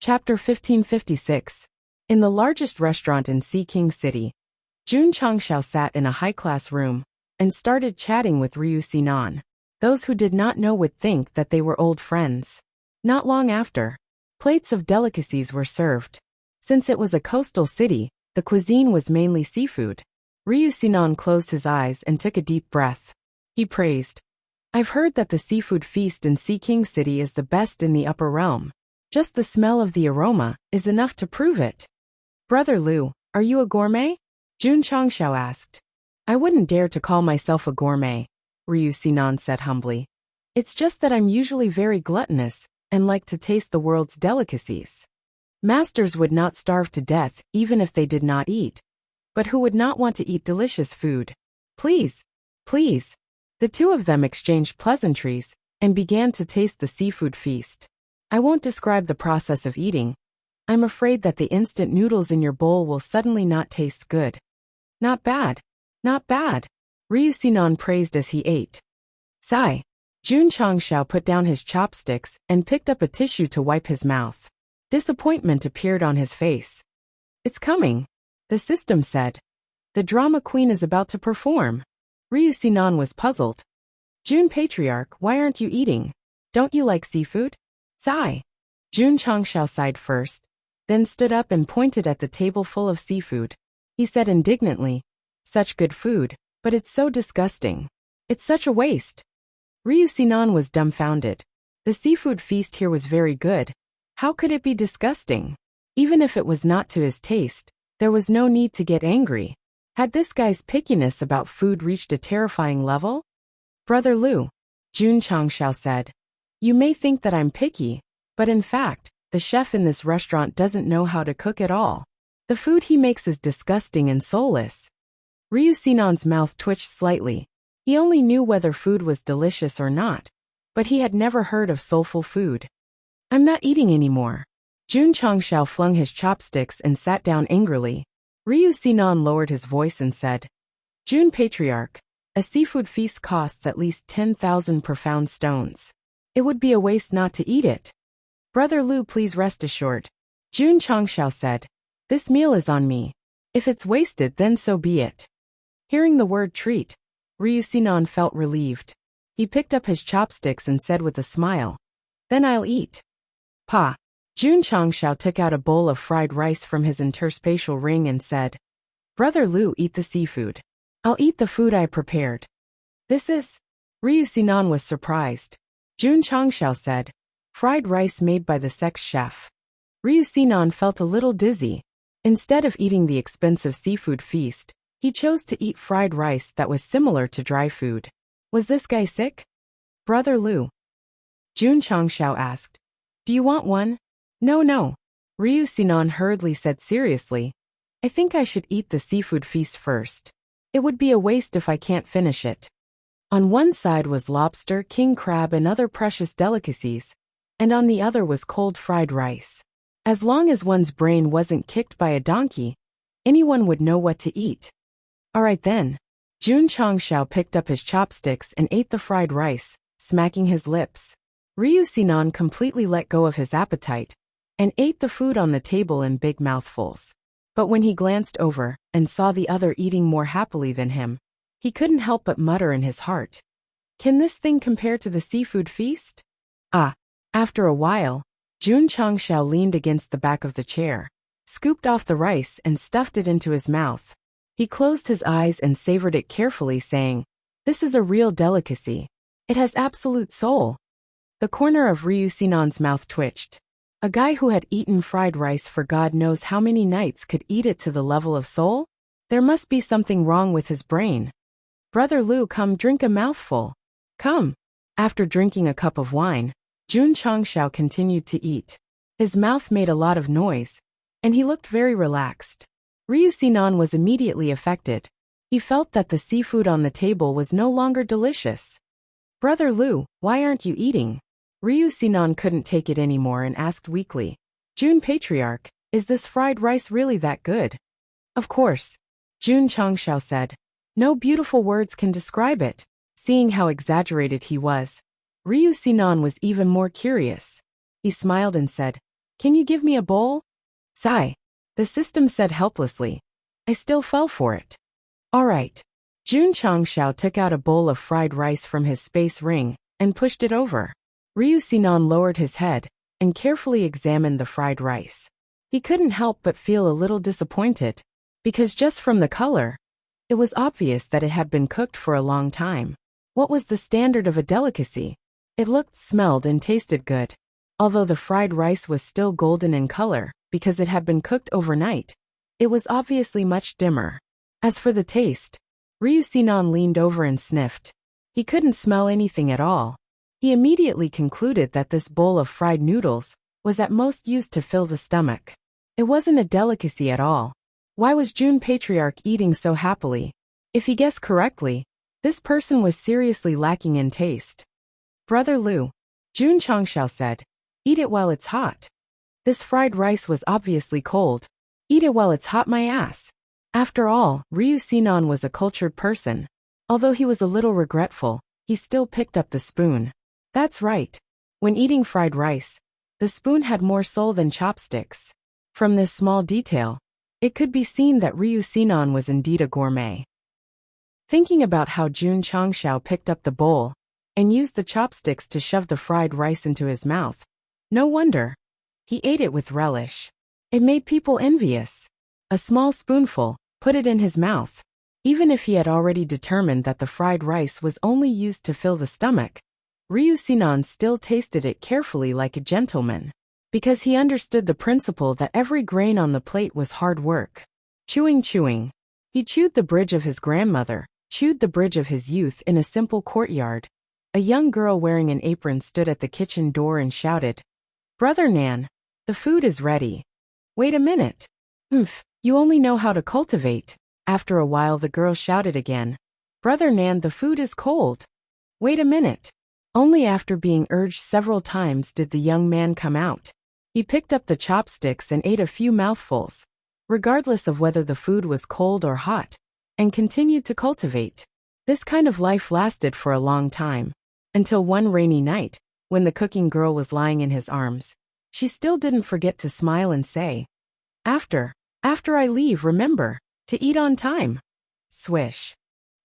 Chapter 1556. In the largest restaurant in King City, Jun Changxiao sat in a high-class room and started chatting with Ryu Sinan. Those who did not know would think that they were old friends. Not long after, plates of delicacies were served. Since it was a coastal city, the cuisine was mainly seafood. Ryu Sinan closed his eyes and took a deep breath. He praised, "I've heard that the seafood feast in King City is the best in the upper realm. Just the smell of the aroma is enough to prove it." "Brother Liu, are you a gourmet?" Jun Changxiao asked. "I wouldn't dare to call myself a gourmet," Ryu Sinan said humbly. "It's just that I'm usually very gluttonous and like to taste the world's delicacies. Masters would not starve to death even if they did not eat. But who would not want to eat delicious food? Please, please." The two of them exchanged pleasantries and began to taste the seafood feast. "I won't describe the process of eating. I'm afraid that the instant noodles in your bowl will suddenly not taste good." "Not bad. Not bad," Ryu Sinan praised as he ate. Sigh. Jun Changxiao put down his chopsticks and picked up a tissue to wipe his mouth. Disappointment appeared on his face. "It's coming," the system said. "The drama queen is about to perform." Ryu Sinan was puzzled. "Jun Patriarch, why aren't you eating? Don't you like seafood?" Sigh. Jun Changxiao sighed first, then stood up and pointed at the table full of seafood. He said indignantly, "Such good food, but it's so disgusting. It's such a waste." Ryu Sinan was dumbfounded. The seafood feast here was very good. How could it be disgusting? Even if it was not to his taste, there was no need to get angry. Had this guy's pickiness about food reached a terrifying level? "Brother Liu," Jun Changxiao said, "you may think that I'm picky, but in fact, the chef in this restaurant doesn't know how to cook at all. The food he makes is disgusting and soulless." Ryu Sinan's mouth twitched slightly. He only knew whether food was delicious or not, but he had never heard of soulful food. "I'm not eating anymore." Jun Changxiao flung his chopsticks and sat down angrily. Ryu Sinan lowered his voice and said, "Jun Patriarch, a seafood feast costs at least 10,000 profound stones. It would be a waste not to eat it." "Brother Liu, please rest assured," Jun Changxiao said. "This meal is on me. If it's wasted, then so be it." Hearing the word treat, Ryu Sinan felt relieved. He picked up his chopsticks and said with a smile, "Then I'll eat." "Pa." Jun Changxiao took out a bowl of fried rice from his interspatial ring and said, "Brother Liu, eat the seafood. I'll eat the food I prepared." "This is..." Ryu Sinan was surprised. Jun Changxiao said, "Fried rice made by the Sect's chef." Ryu Sinan felt a little dizzy. Instead of eating the expensive seafood feast, he chose to eat fried rice that was similar to dry food. Was this guy sick? "Brother Liu," Jun Changxiao asked, "do you want one?" No. Ryu Sinan hurriedly said seriously, "I think I should eat the seafood feast first. It would be a waste if I can't finish it." On one side was lobster, king crab and other precious delicacies, and on the other was cold fried rice. As long as one's brain wasn't kicked by a donkey, anyone would know what to eat. "All right then." Jun Changxiao picked up his chopsticks and ate the fried rice, smacking his lips. Ryu Sinan completely let go of his appetite and ate the food on the table in big mouthfuls. But when he glanced over and saw the other eating more happily than him, he couldn't help but mutter in his heart, "Can this thing compare to the seafood feast?" After a while, Jun Changxiao leaned against the back of the chair, scooped off the rice and stuffed it into his mouth. He closed his eyes and savored it carefully, saying, "This is a real delicacy. It has absolute soul." The corner of Ryu Sinan's mouth twitched. A guy who had eaten fried rice for God knows how many nights could eat it to the level of soul? There must be something wrong with his brain. "Brother Liu, come drink a mouthful." "Come." After drinking a cup of wine, Jun Changxiao continued to eat. His mouth made a lot of noise, and he looked very relaxed. Ryu Sinan was immediately affected. He felt that the seafood on the table was no longer delicious. "Brother Liu, why aren't you eating?" Ryu Sinan couldn't take it anymore and asked weakly, "Jun Patriarch, is this fried rice really that good?" "Of course," Jun Changxiao said. "No beautiful words can describe it." Seeing how exaggerated he was, Ryu Sinan was even more curious. He smiled and said, Can you give me a bowl? Sigh. The system said helplessly. I still fell for it. All right. Jun Changshao took out a bowl of fried rice from his space ring and pushed it over. Ryu Sinan lowered his head and carefully examined the fried rice. He couldn't help but feel a little disappointed, because just from the color, it was obvious that it had been cooked for a long time. What was the standard of a delicacy? It looked, smelled, and tasted good. Although the fried rice was still golden in color because it had been cooked overnight, it was obviously much dimmer. As for the taste, Ryu Sinan leaned over and sniffed. He couldn't smell anything at all. He immediately concluded that this bowl of fried noodles was at most used to fill the stomach. It wasn't a delicacy at all. Why was Jun Patriarch eating so happily? If he guessed correctly, this person was seriously lacking in taste. Brother Lu, Jun Changshao said, eat it while it's hot. This fried rice was obviously cold. Eat it while it's hot, my ass. After all, Ryu Sinan was a cultured person. Although he was a little regretful, he still picked up the spoon. That's right. When eating fried rice, the spoon had more soul than chopsticks. From this small detail, it could be seen that Ryu Sinan was indeed a gourmet. Thinking about how Jun Changshao picked up the bowl and used the chopsticks to shove the fried rice into his mouth, no wonder. He ate it with relish. It made people envious. A small spoonful, put it in his mouth. Even if he had already determined that the fried rice was only used to fill the stomach, Ryu Sinan still tasted it carefully like a gentleman, because he understood the principle that every grain on the plate was hard work. Chewing. He chewed the bridge of his grandmother, chewed the bridge of his youth in a simple courtyard. A young girl wearing an apron stood at the kitchen door and shouted, Brother Nan, the food is ready. Wait a minute. You only know how to cultivate. After a while the girl shouted again, Brother Nan, the food is cold. Wait a minute. Only after being urged several times did the young man come out. He picked up the chopsticks and ate a few mouthfuls, regardless of whether the food was cold or hot, and continued to cultivate. This kind of life lasted for a long time, until one rainy night, when the cooking girl was lying in his arms. She still didn't forget to smile and say, After I leave, remember to eat on time. Swish.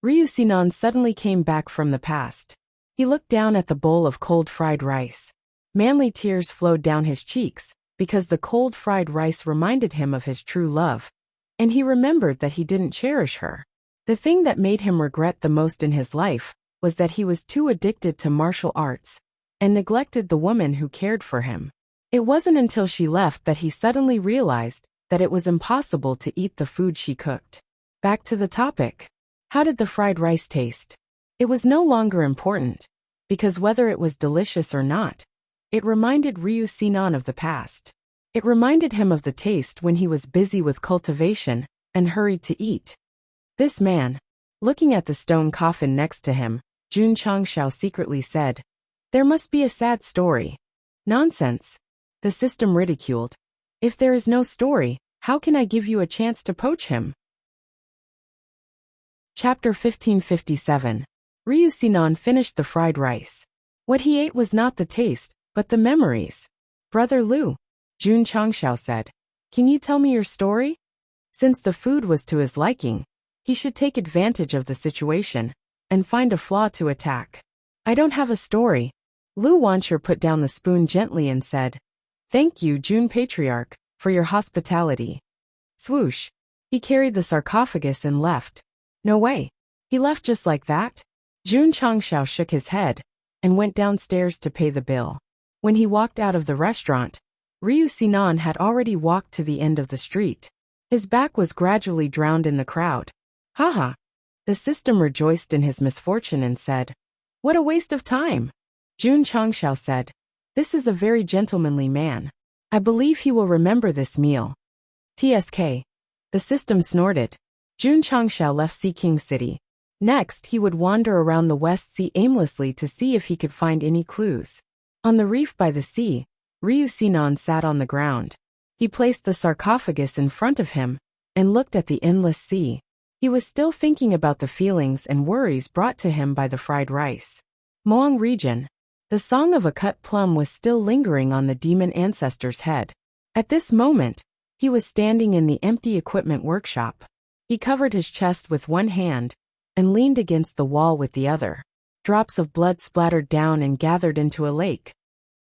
Ryu Sinan suddenly came back from the past. He looked down at the bowl of cold fried rice. Manly tears flowed down his cheeks, because the cold fried rice reminded him of his true love, and he remembered that he didn't cherish her. The thing that made him regret the most in his life was that he was too addicted to martial arts and neglected the woman who cared for him. It wasn't until she left that he suddenly realized that it was impossible to eat the food she cooked. Back to the topic. How did the fried rice taste? It was no longer important, because whether it was delicious or not, it reminded Ryu Sinan of the past. It reminded him of the taste when he was busy with cultivation and hurried to eat. This man, looking at the stone coffin next to him, Jun Changshao secretly said, There must be a sad story. Nonsense. The system ridiculed. If there is no story, how can I give you a chance to poach him? Chapter 1557. Ryu Sinan finished the fried rice. What he ate was not the taste, but the memories. Brother Lu, Jun Changshao said, Can you tell me your story? Since the food was to his liking, he should take advantage of the situation and find a flaw to attack. I don't have a story. Lu Wancher put down the spoon gently and said, Thank you, Jun Patriarch, for your hospitality. Swoosh. He carried the sarcophagus and left. No way. He left just like that? Jun Changshao shook his head and went downstairs to pay the bill. When he walked out of the restaurant, Ryu Sinan had already walked to the end of the street. His back was gradually drowned in the crowd. Haha. The system rejoiced in his misfortune and said, What a waste of time. Jun Changshao said, This is a very gentlemanly man. I believe he will remember this meal. TSK. The system snorted. Jun Changshao left Sea King City. Next, he would wander around the West Sea aimlessly to see if he could find any clues. On the reef by the sea, Ryu Sinan sat on the ground. He placed the sarcophagus in front of him and looked at the endless sea. He was still thinking about the feelings and worries brought to him by the fried rice. Moang region. The song of a cut plum was still lingering on the demon ancestor's head. At this moment, he was standing in the empty equipment workshop. He covered his chest with one hand and leaned against the wall with the other. Drops of blood splattered down and gathered into a lake.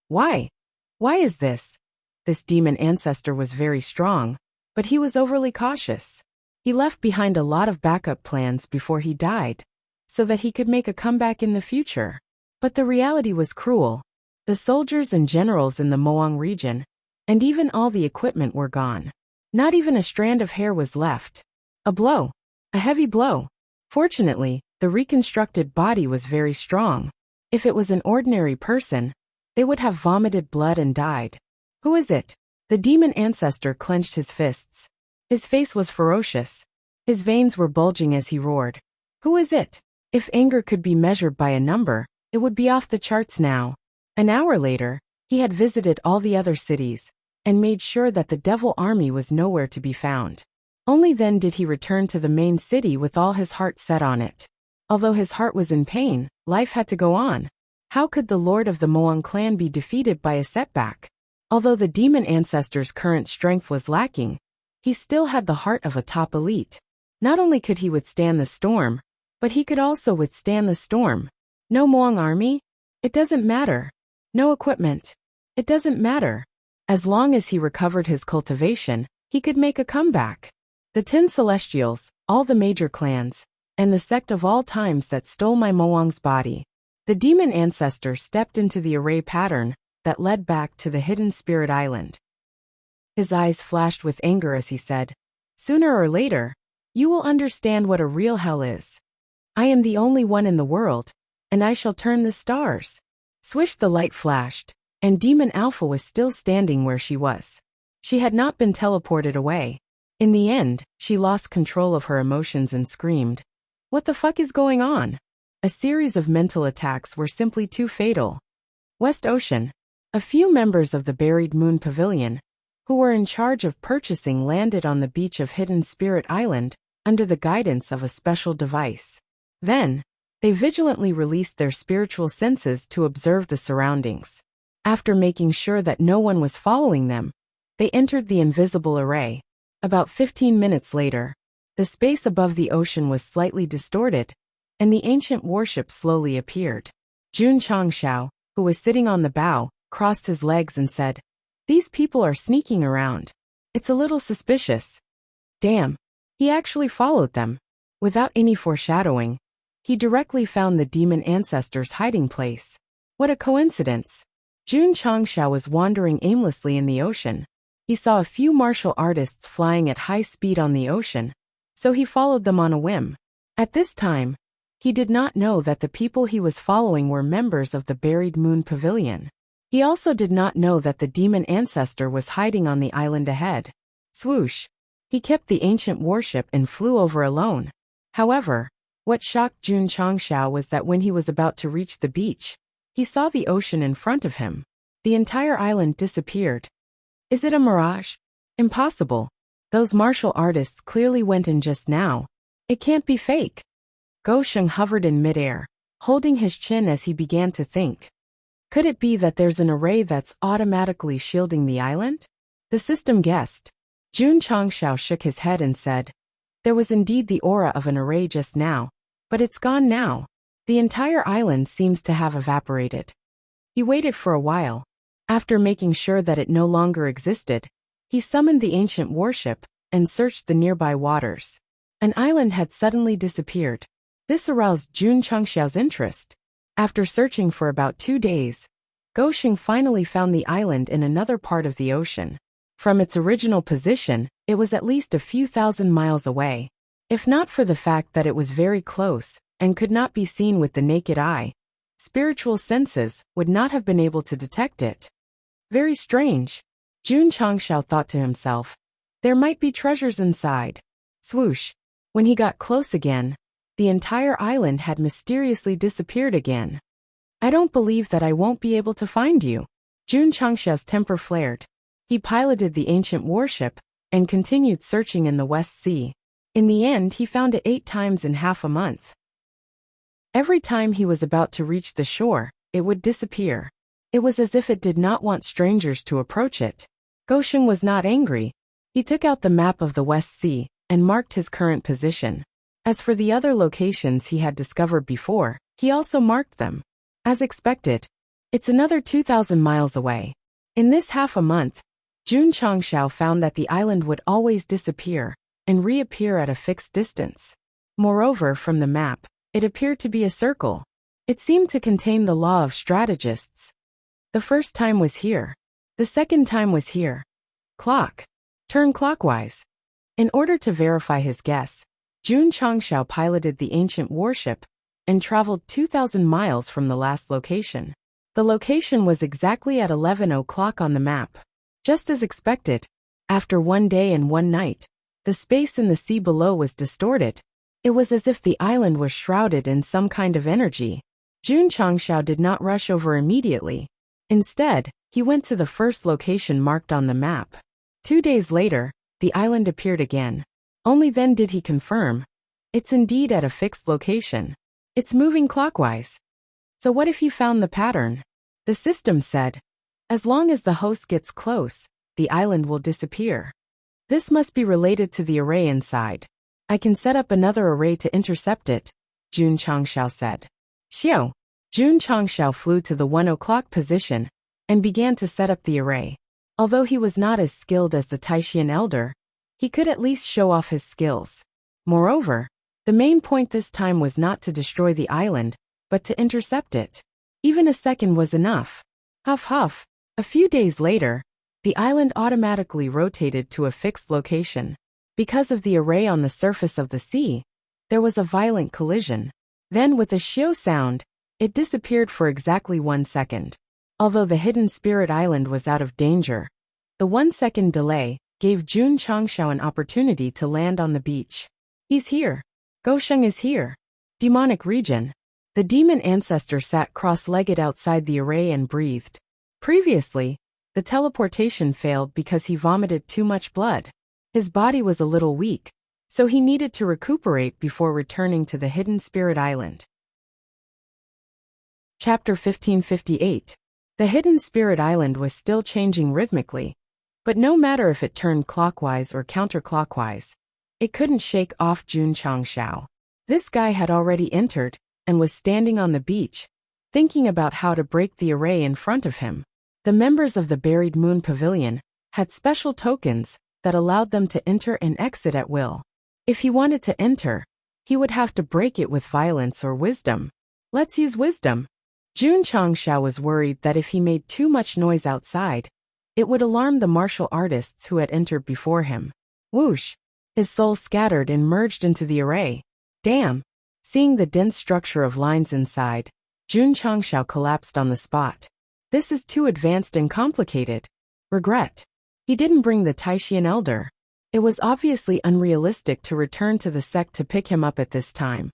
Why? Why is this? This demon ancestor was very strong, but he was overly cautious. He left behind a lot of backup plans before he died, so that he could make a comeback in the future. But the reality was cruel. The soldiers and generals in the Moang region, and even all the equipment were gone. Not even a strand of hair was left. A blow. A heavy blow. Fortunately, the reconstructed body was very strong. If it was an ordinary person, they would have vomited blood and died. Who is it? The demon ancestor clenched his fists. His face was ferocious. His veins were bulging as he roared. Who is it? If anger could be measured by a number, it would be off the charts now. An hour later, he had visited all the other cities and made sure that the devil army was nowhere to be found. Only then did he return to the main city with all his heart set on it. Although his heart was in pain, life had to go on. How could the lord of the Moang clan be defeated by a setback? Although the demon ancestor's current strength was lacking, he still had the heart of a top elite. Not only could he withstand the storm, but he could also withstand the storm. No Moang army? It doesn't matter. No equipment? It doesn't matter. As long as he recovered his cultivation, he could make a comeback. The 10 Celestials, all the major clans, and the sect of all times that stole my Moang's body. The demon ancestor stepped into the array pattern that led back to the hidden spirit island. His eyes flashed with anger as he said, "Sooner or later, you will understand what a real hell is. I am the only one in the world, and I shall turn the stars." Swish, the light flashed, and Demon Alpha was still standing where she was. She had not been teleported away. In the end, she lost control of her emotions and screamed, "What the fuck is going on?" A series of mental attacks were simply too fatal. West Ocean. A few members of the Buried Moon Pavilion, who were in charge of purchasing, landed on the beach of Hidden Spirit Island under the guidance of a special device. Then, they vigilantly released their spiritual senses to observe the surroundings. After making sure that no one was following them, they entered the invisible array. About 15 minutes later, the space above the ocean was slightly distorted, and the ancient warship slowly appeared. Jun Changshao, who was sitting on the bow, crossed his legs and said, "These people are sneaking around. It's a little suspicious." Damn, he actually followed them. Without any foreshadowing, he directly found the demon ancestor's hiding place. What a coincidence. Jun Changshao was wandering aimlessly in the ocean. He saw a few martial artists flying at high speed on the ocean, so he followed them on a whim. At this time, he did not know that the people he was following were members of the Buried Moon Pavilion. He also did not know that the demon ancestor was hiding on the island ahead. Swoosh! He kept the ancient warship and flew over alone. However, what shocked Jun Changshao was that when he was about to reach the beach, he saw the ocean in front of him. The entire island disappeared. Is it a mirage? Impossible. Those martial artists clearly went in just now. It can't be fake. Go Sheng hovered in midair, holding his chin as he began to think. Could it be that there's an array that's automatically shielding the island? The system guessed. Jun Changshao shook his head and said, "There was indeed the aura of an array just now, but it's gone now. The entire island seems to have evaporated." He waited for a while. After making sure that it no longer existed, he summoned the ancient warship and searched the nearby waters. An island had suddenly disappeared. This aroused Jun Changshao's interest. After searching for about 2 days, Go Sheng finally found the island in another part of the ocean. From its original position, it was at least a few thousand miles away. If not for the fact that it was very close and could not be seen with the naked eye, spiritual senses would not have been able to detect it. Very strange. Jun Changshao thought to himself. There might be treasures inside. Swoosh. When he got close again, the entire island had mysteriously disappeared again. I don't believe that I won't be able to find you. Jun Changshao's temper flared. He piloted the ancient warship and continued searching in the West Sea. In the end, he found it 8 times in half a month. Every time he was about to reach the shore, it would disappear. It was as if it did not want strangers to approach it. Gosheng was not angry. He took out the map of the West Sea and marked his current position. As for the other locations he had discovered before, he also marked them. As expected, it's another 2,000 miles away. In this half a month, Jun Changshao found that the island would always disappear and reappear at a fixed distance. Moreover, from the map, it appeared to be a circle. It seemed to contain the law of strategists. The first time was here. The second time was here. Clock. Turn clockwise. In order to verify his guess, Jun Changshao piloted the ancient warship and traveled 2,000 miles from the last location. The location was exactly at 11 o'clock on the map. Just as expected, after 1 day and 1 night, the space in the sea below was distorted. It was as if the island was shrouded in some kind of energy. Jun Changshao did not rush over immediately. Instead, he went to the first location marked on the map. 2 days later, the island appeared again. Only then did he confirm. It's indeed at a fixed location. It's moving clockwise. So what if you found the pattern? The system said, as long as the host gets close, the island will disappear. This must be related to the array inside. I can set up another array to intercept it, Jun Changshao said. Xiao. Jun Changshao flew to the 1 o'clock position and began to set up the array. Although he was not as skilled as the Taishian elder, he could at least show off his skills. Moreover, the main point this time was not to destroy the island, but to intercept it. Even a second was enough. Huff huff. A few days later, the island automatically rotated to a fixed location. Because of the array on the surface of the sea, there was a violent collision. Then with a xiao sound, it disappeared for exactly 1 second. Although the hidden spirit island was out of danger, the 1 second delay gave Jun Changshao an opportunity to land on the beach. He's here. Gosheng is here. Demonic region. The demon ancestor sat cross-legged outside the array and breathed. Previously, the teleportation failed because he vomited too much blood. His body was a little weak, so he needed to recuperate before returning to the hidden spirit island. Chapter 1558. The hidden spirit island was still changing rhythmically, but no matter if it turned clockwise or counterclockwise, it couldn't shake off Jun Changshao. This guy had already entered and was standing on the beach, thinking about how to break the array in front of him. The members of the Buried Moon Pavilion had special tokens that allowed them to enter and exit at will. If he wanted to enter, he would have to break it with violence or wisdom. Let's use wisdom. Jun Changshao was worried that if he made too much noise outside, it would alarm the martial artists who had entered before him. Whoosh! His soul scattered and merged into the array. Damn! Seeing the dense structure of lines inside, Jun Changshao collapsed on the spot. This is too advanced and complicated. Regret. He didn't bring the Taishian elder. It was obviously unrealistic to return to the sect to pick him up at this time.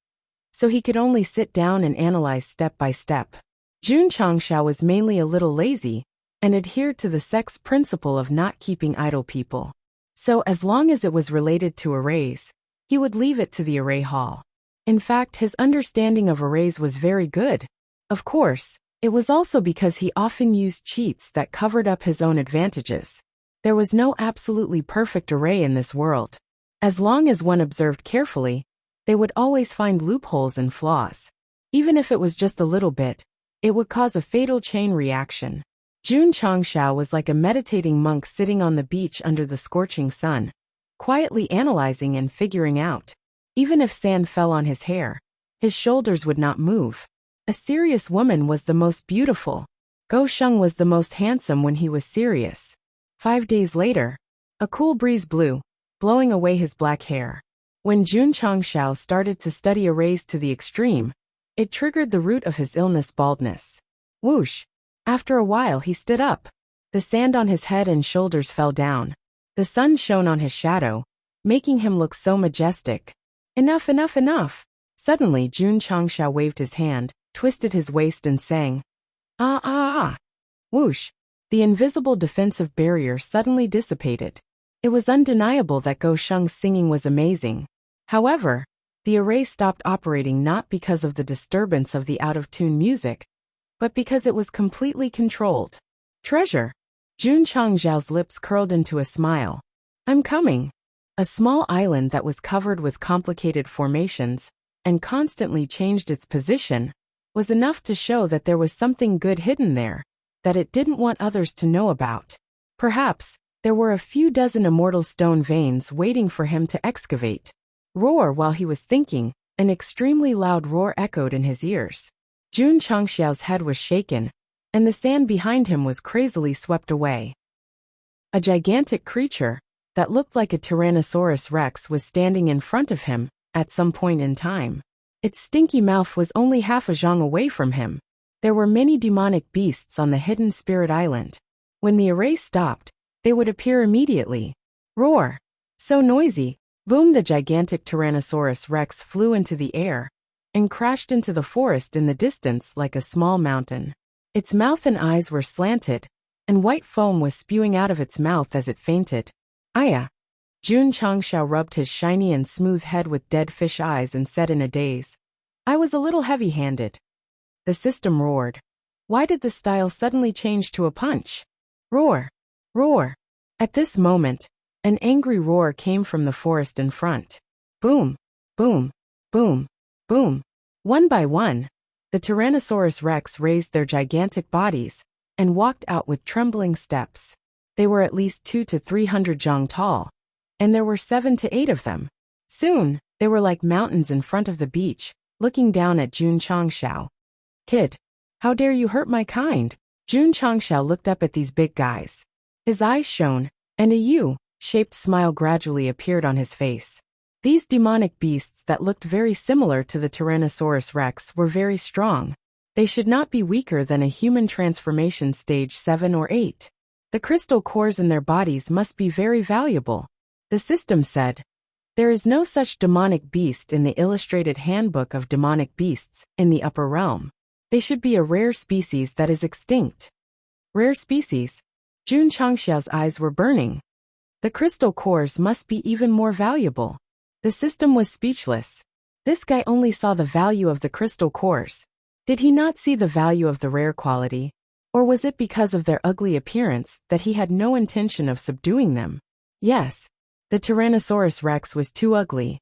So he could only sit down and analyze step by step. Jun Changshao was mainly a little lazy and adhered to the sect's principle of not keeping idle people. So as long as it was related to arrays, he would leave it to the array hall. In fact, his understanding of arrays was very good. Of course, it was also because he often used cheats that covered up his own advantages. There was no absolutely perfect array in this world. As long as one observed carefully, they would always find loopholes and flaws. Even if it was just a little bit, it would cause a fatal chain reaction. Jun Changshao was like a meditating monk sitting on the beach under the scorching sun, quietly analyzing and figuring out. Even if sand fell on his hair, his shoulders would not move. A serious woman was the most beautiful. Gosheng was the most handsome when he was serious. 5 days later, a cool breeze blew, blowing away his black hair. When Jun Changshao started to study arrays to the extreme, it triggered the root of his illness, baldness. Whoosh! After a while he stood up. The sand on his head and shoulders fell down. The sun shone on his shadow, making him look so majestic. Enough, enough, enough! Suddenly Jun Changshao waved his hand, twisted his waist and sang, "Ah ah ah!" Whoosh! The invisible defensive barrier suddenly dissipated. It was undeniable that Gosheng's singing was amazing. However, the array stopped operating not because of the disturbance of the out-of-tune music, but because it was completely controlled. Treasure! Jun Changzhao's lips curled into a smile. I'm coming. A small island that was covered with complicated formations and constantly changed its position was enough to show that there was something good hidden there that it didn't want others to know about. Perhaps there were a few dozen immortal stone veins waiting for him to excavate. Roar! While he was thinking, an extremely loud roar echoed in his ears. Jun Changxiao's head was shaken, and the sand behind him was crazily swept away. A gigantic creature that looked like a Tyrannosaurus Rex was standing in front of him at some point in time. Its stinky mouth was only half a zhang away from him. There were many demonic beasts on the hidden spirit island. When the array stopped, they would appear immediately. Roar! So noisy! Boom! The gigantic Tyrannosaurus Rex flew into the air and crashed into the forest in the distance like a small mountain. Its mouth and eyes were slanted, and white foam was spewing out of its mouth as it fainted. Aya! Jun Changxiao rubbed his shiny and smooth head with dead fish eyes and said in a daze, I was a little heavy-handed. The system roared. Why did the style suddenly change to a punch? Roar! Roar! At this moment, an angry roar came from the forest in front. Boom! Boom! Boom! Boom! One by one, the Tyrannosaurus Rex raised their gigantic bodies and walked out with trembling steps. They were at least 200 to 300 zhang tall, and there were 7 to 8 of them. Soon, they were like mountains in front of the beach, looking down at Jun Changxiao. Kid, how dare you hurt my kind? Jun Changxiao looked up at these big guys. His eyes shone, and a U-shaped smile gradually appeared on his face. These demonic beasts that looked very similar to the Tyrannosaurus Rex were very strong. They should not be weaker than a human transformation stage 7 or 8. The crystal cores in their bodies must be very valuable. The system said. There is no such demonic beast in the illustrated handbook of demonic beasts in the upper realm. They should be a rare species that is extinct. Rare species? Jun Changxiao's eyes were burning. The crystal cores must be even more valuable. The system was speechless. This guy only saw the value of the crystal cores. Did he not see the value of the rare quality? Or was it because of their ugly appearance that he had no intention of subduing them? Yes, the Tyrannosaurus Rex was too ugly.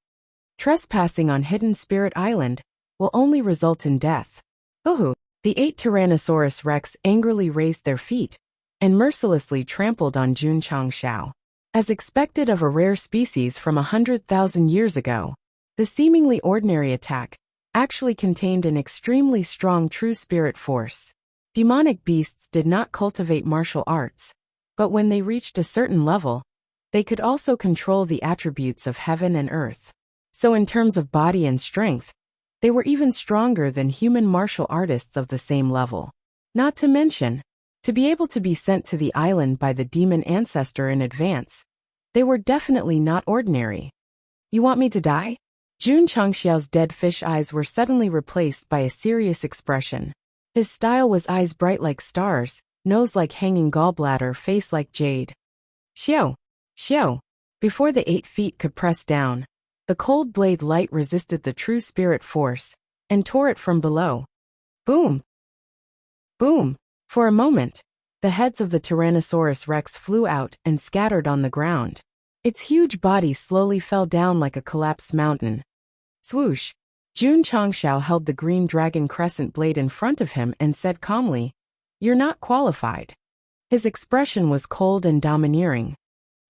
Trespassing on Hidden Spirit Island will only result in death. Uhu! The 8 Tyrannosaurus Rex angrily raised their feet and mercilessly trampled on Jun Changxiao. As expected of a rare species from 100,000 years ago, the seemingly ordinary attack actually contained an extremely strong true spirit force. Demonic beasts did not cultivate martial arts, but when they reached a certain level, they could also control the attributes of heaven and earth. So in terms of body and strength, they were even stronger than human martial artists of the same level. Not to mention, to be able to be sent to the island by the demon ancestor in advance, they were definitely not ordinary. You want me to die? Jun Changxiao's dead fish eyes were suddenly replaced by a serious expression. His style was eyes bright like stars, nose like hanging gallbladder, face like jade. Xiao! Xiao! Before the 8 feet could press down, the cold blade light resisted the true spirit force and tore it from below. Boom! Boom! For a moment, the heads of the Tyrannosaurus Rex flew out and scattered on the ground. Its huge body slowly fell down like a collapsed mountain. Swoosh! Jun Changxiao held the green dragon crescent blade in front of him and said calmly, You're not qualified. His expression was cold and domineering.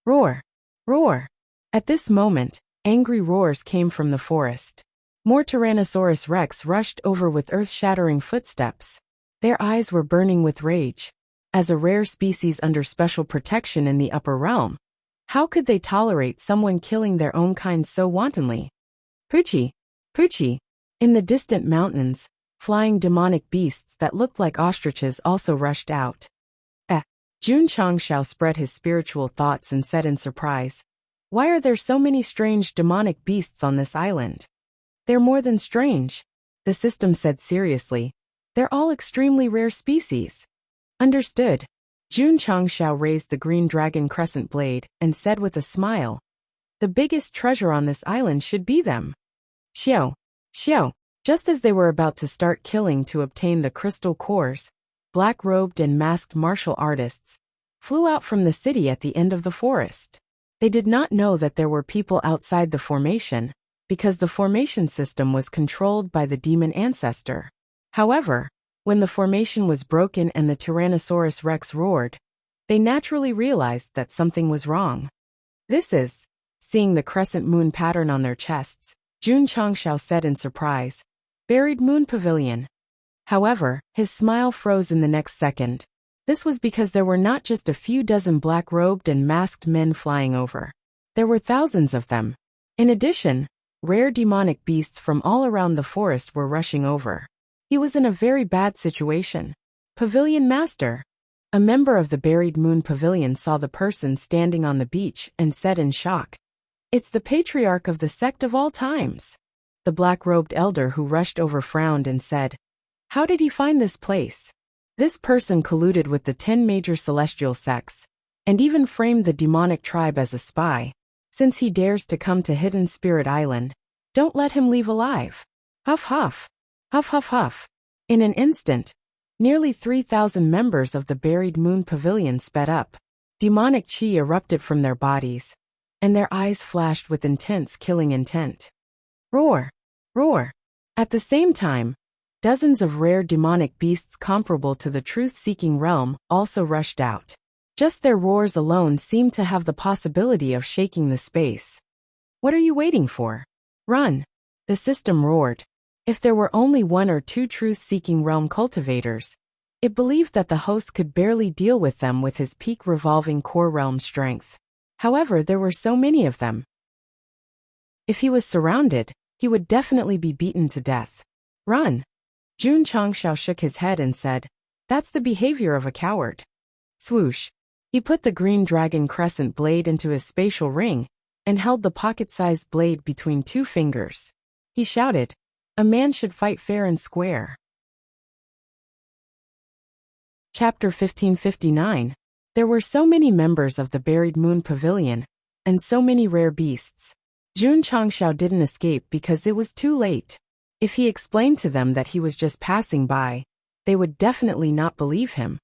Roar! Roar! At this moment, angry roars came from the forest. More Tyrannosaurus Rex rushed over with earth-shattering footsteps. Their eyes were burning with rage. As a rare species under special protection in the upper realm, how could they tolerate someone killing their own kind so wantonly? Poochie! Poochie! In the distant mountains, flying demonic beasts that looked like ostriches also rushed out. Jun Changxiao spread his spiritual thoughts and said in surprise, Why are there so many strange demonic beasts on this island? They're more than strange, the system said seriously. They're all extremely rare species. Understood. Jun Changxiao raised the green dragon crescent blade and said with a smile, The biggest treasure on this island should be them. Xiao! Xiao! Just as they were about to start killing to obtain the crystal cores, black-robed and masked martial artists flew out from the city at the end of the forest. They did not know that there were people outside the formation, because the formation system was controlled by the demon ancestor. However, when the formation was broken and the Tyrannosaurus Rex roared, they naturally realized that something was wrong. This is, seeing the crescent moon pattern on their chests, Jun Changshao said in surprise, buried moon pavilion. However, his smile froze in the next second. This was because there were not just a few dozen black-robed and masked men flying over. There were thousands of them. In addition, rare demonic beasts from all around the forest were rushing over. He was in a very bad situation. Pavilion Master. A member of the buried moon pavilion saw the person standing on the beach and said in shock, "It's the patriarch of the sect of all times." The black-robed elder who rushed over frowned and said, "How did he find this place?" This person colluded with the 10 major celestial sects, and even framed the demonic tribe as a spy. Since he dares to come to Hidden Spirit Island, don't let him leave alive. Huff huff. Huff huff huff. In an instant, nearly 3,000 members of the buried moon pavilion sped up. Demonic chi erupted from their bodies, and their eyes flashed with intense killing intent. Roar! Roar! At the same time, dozens of rare demonic beasts comparable to the truth-seeking realm also rushed out. Just their roars alone seemed to have the possibility of shaking the space. What are you waiting for? Run! The system roared. If there were only 1 or 2 truth-seeking realm cultivators, it believed that the host could barely deal with them with his peak revolving core realm strength. However, there were so many of them. If he was surrounded, he would definitely be beaten to death. Run! Jun Changshao shook his head and said, "That's the behavior of a coward." Swoosh! He put the green dragon crescent blade into his spatial ring and held the pocket-sized blade between 2 fingers. He shouted, "A man should fight fair and square." Chapter 1559. There were so many members of the buried moon pavilion, and so many rare beasts. Jun Changshao didn't escape because it was too late. If he explained to them that he was just passing by, they would definitely not believe him.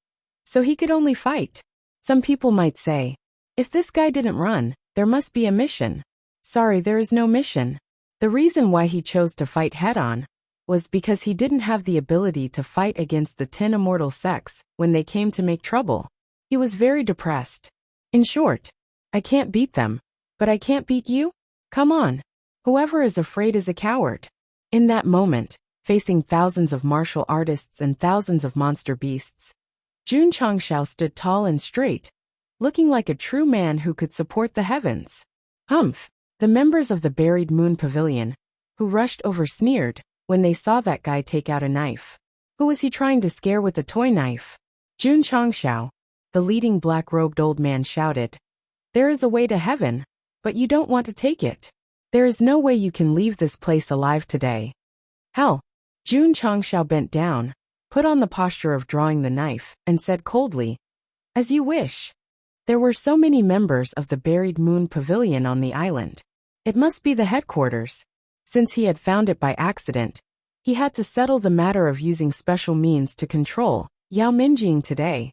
So he could only fight. Some people might say, if this guy didn't run, there must be a mission. Sorry, there is no mission. The reason why he chose to fight head-on was because he didn't have the ability to fight against the 10 immortal sects when they came to make trouble. He was very depressed. In short, I can't beat them, but I can't beat you? Come on. Whoever is afraid is a coward. In that moment, facing thousands of martial artists and thousands of monster beasts, Jun Changshao stood tall and straight, looking like a true man who could support the heavens. Humph! The members of the buried moon pavilion, who rushed over, sneered when they saw that guy take out a knife. Who was he trying to scare with a toy knife? Jun Changshao, the leading black-robed old man, shouted, "There is a way to heaven, but you don't want to take it. There is no way you can leave this place alive today." Hell! Jun Changshao bent down, put on the posture of drawing the knife, and said coldly, "As you wish." There were so many members of the buried moon pavilion on the island. It must be the headquarters. Since he had found it by accident, he had to settle the matter of using special means to control Yao Minjing today.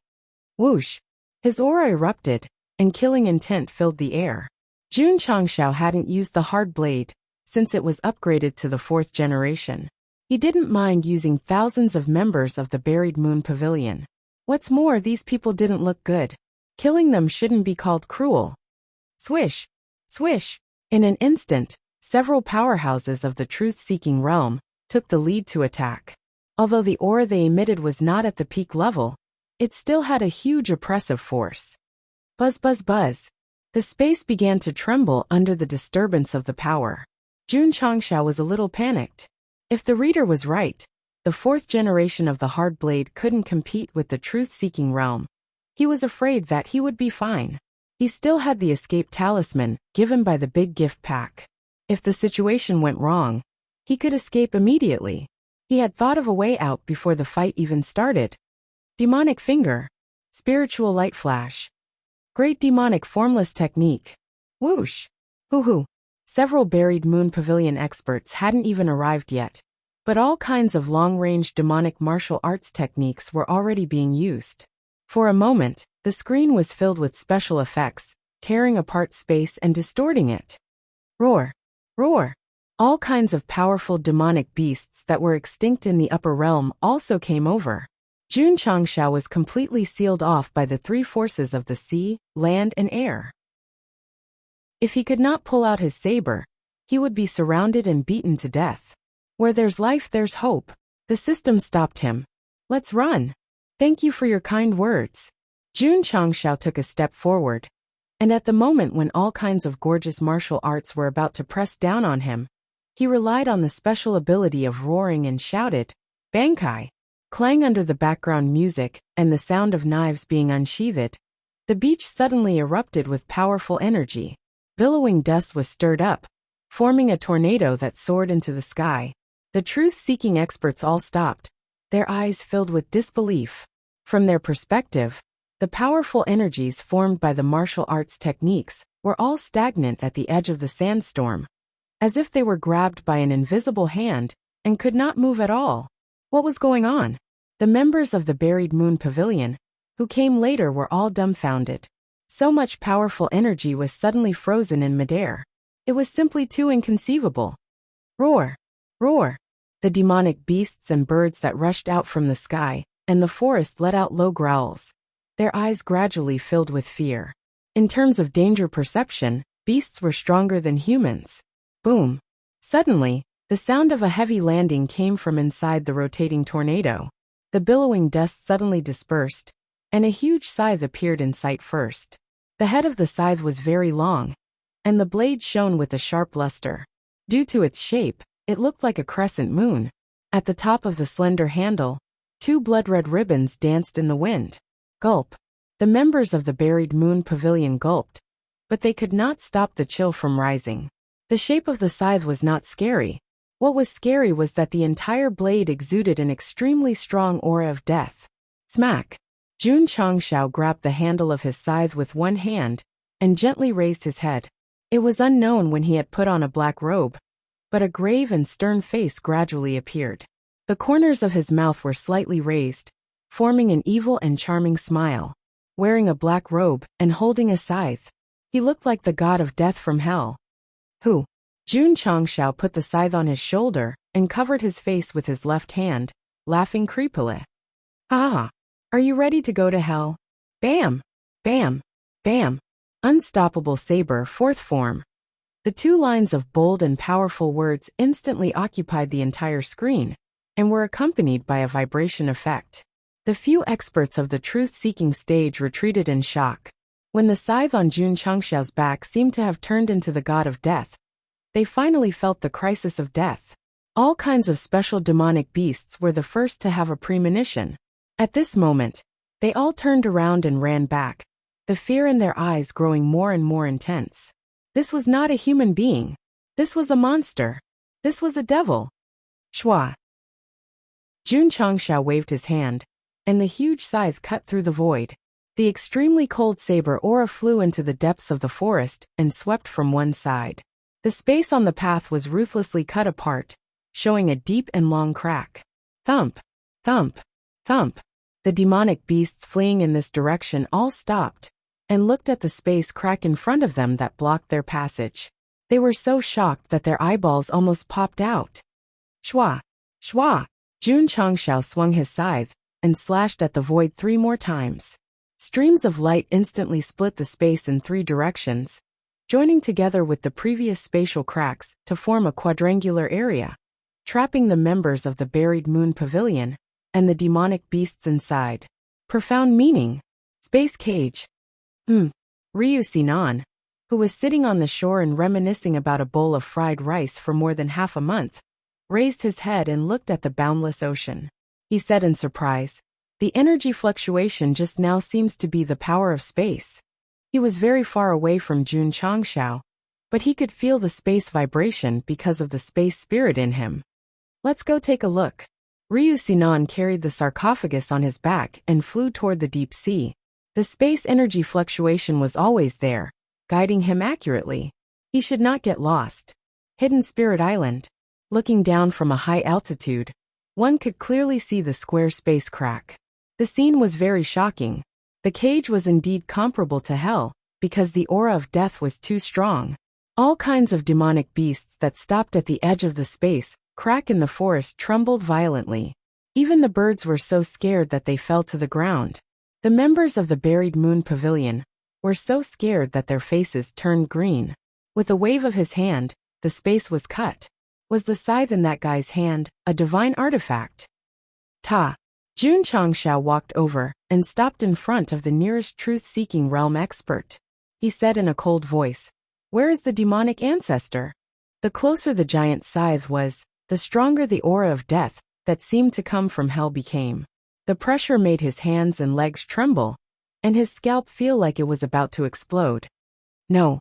Whoosh! His aura erupted, and killing intent filled the air. Jun Changshao hadn't used the hard blade since it was upgraded to the 4th generation. He didn't mind using thousands of members of the buried moon pavilion. What's more, these people didn't look good. Killing them shouldn't be called cruel. Swish! Swish! In an instant, several powerhouses of the truth-seeking realm took the lead to attack. Although the aura they emitted was not at the peak level, it still had a huge oppressive force. Buzz buzz buzz. The space began to tremble under the disturbance of the power. Jun Changshao was a little panicked. If the reader was right, the 4th generation of the hard blade couldn't compete with the truth-seeking realm. He was afraid that he would be fine. He still had the escape talisman given by the big gift pack. If the situation went wrong, he could escape immediately. He had thought of a way out before the fight even started. Demonic finger. Spiritual light flash. Great demonic formless technique. Whoosh! Hoo-hoo! Several buried moon pavilion experts hadn't even arrived yet, but all kinds of long-range demonic martial arts techniques were already being used. For a moment, the screen was filled with special effects, tearing apart space and distorting it. Roar! Roar! All kinds of powerful demonic beasts that were extinct in the upper realm also came over. Jun Changshao was completely sealed off by the three forces of the sea, land and air. If he could not pull out his saber, he would be surrounded and beaten to death. Where there's life, there's hope. The system stopped him. Let's run. Thank you for your kind words. Jun Changshao took a step forward. And at the moment when all kinds of gorgeous martial arts were about to press down on him, he relied on the special ability of roaring and shouted, Bankai! Clang under the background music and the sound of knives being unsheathed. The beach suddenly erupted with powerful energy. Billowing dust was stirred up, forming a tornado that soared into the sky. The truth-seeking experts all stopped, their eyes filled with disbelief. From their perspective, the powerful energies formed by the martial arts techniques were all stagnant at the edge of the sandstorm, as if they were grabbed by an invisible hand and could not move at all. What was going on? The members of the Buried Moon Pavilion, who came later, were all dumbfounded. So much powerful energy was suddenly frozen in midair. It was simply too inconceivable. Roar! Roar! The demonic beasts and birds that rushed out from the sky, and the forest let out low growls. Their eyes gradually filled with fear. In terms of danger perception, beasts were stronger than humans. Boom! Suddenly, the sound of a heavy landing came from inside the rotating tornado. The billowing dust suddenly dispersed, and a huge scythe appeared in sight first. The head of the scythe was very long, and the blade shone with a sharp luster. Due to its shape, it looked like a crescent moon. At the top of the slender handle, two blood-red ribbons danced in the wind. Gulp! The members of the Buried Moon Pavilion gulped, but they could not stop the chill from rising. The shape of the scythe was not scary. What was scary was that the entire blade exuded an extremely strong aura of death. Smack! Jun Changshao grabbed the handle of his scythe with one hand and gently raised his head. It was unknown when he had put on a black robe, but a grave and stern face gradually appeared. The corners of his mouth were slightly raised, forming an evil and charming smile. Wearing a black robe and holding a scythe, he looked like the god of death from hell. Who? Jun Changshao put the scythe on his shoulder and covered his face with his left hand, laughing creepily. Ha! Are you ready to go to hell? Bam! Bam! Bam! Unstoppable saber, fourth form. The two lines of bold and powerful words instantly occupied the entire screen and were accompanied by a vibration effect. The few experts of the truth-seeking stage retreated in shock. When the scythe on Jun Changshao's back seemed to have turned into the god of death, they finally felt the crisis of death. All kinds of special demonic beasts were the first to have a premonition. At this moment, they all turned around and ran back, the fear in their eyes growing more and more intense. This was not a human being. This was a monster. This was a devil. Shwa! Jun Changshao waved his hand, and the huge scythe cut through the void. The extremely cold saber aura flew into the depths of the forest and swept from one side. The space on the path was ruthlessly cut apart, showing a deep and long crack. Thump! Thump! Thump! The demonic beasts fleeing in this direction all stopped and looked at the space crack in front of them that blocked their passage. They were so shocked that their eyeballs almost popped out. Shwa! Shwa! Jun Changshao swung his scythe and slashed at the void 3 more times. Streams of light instantly split the space in 3 directions, joining together with the previous spatial cracks to form a quadrangular area, trapping the members of the Buried Moon Pavilion and the demonic beasts inside. Profound meaning. Space cage. Ryu Sinan, who was sitting on the shore and reminiscing about a bowl of fried rice for more than half a month, raised his head and looked at the boundless ocean. He said in surprise, "The energy fluctuation just now seems to be the power of space." He was very far away from Jun Changshao, but he could feel the space vibration because of the space spirit in him. Let's go take a look. Ryu Sinan carried the sarcophagus on his back and flew toward the deep sea. The space energy fluctuation was always there, guiding him accurately. He should not get lost. Hidden Spirit Island. Looking down from a high altitude, one could clearly see the square space crack. The scene was very shocking. The cage was indeed comparable to hell, because the aura of death was too strong. All kinds of demonic beasts that stopped at the edge of the space crack in the forest trembled violently. Even the birds were so scared that they fell to the ground. The members of the Buried Moon Pavilion were so scared that their faces turned green. With a wave of his hand, the space was cut. Was the scythe in that guy's hand a divine artifact? Ta! Jun Changshao walked over and stopped in front of the nearest truth-seeking realm expert. He said in a cold voice, "Where is the demonic ancestor?" The closer the giant scythe was, the stronger the aura of death that seemed to come from hell became. The pressure made his hands and legs tremble, and his scalp feel like it was about to explode. No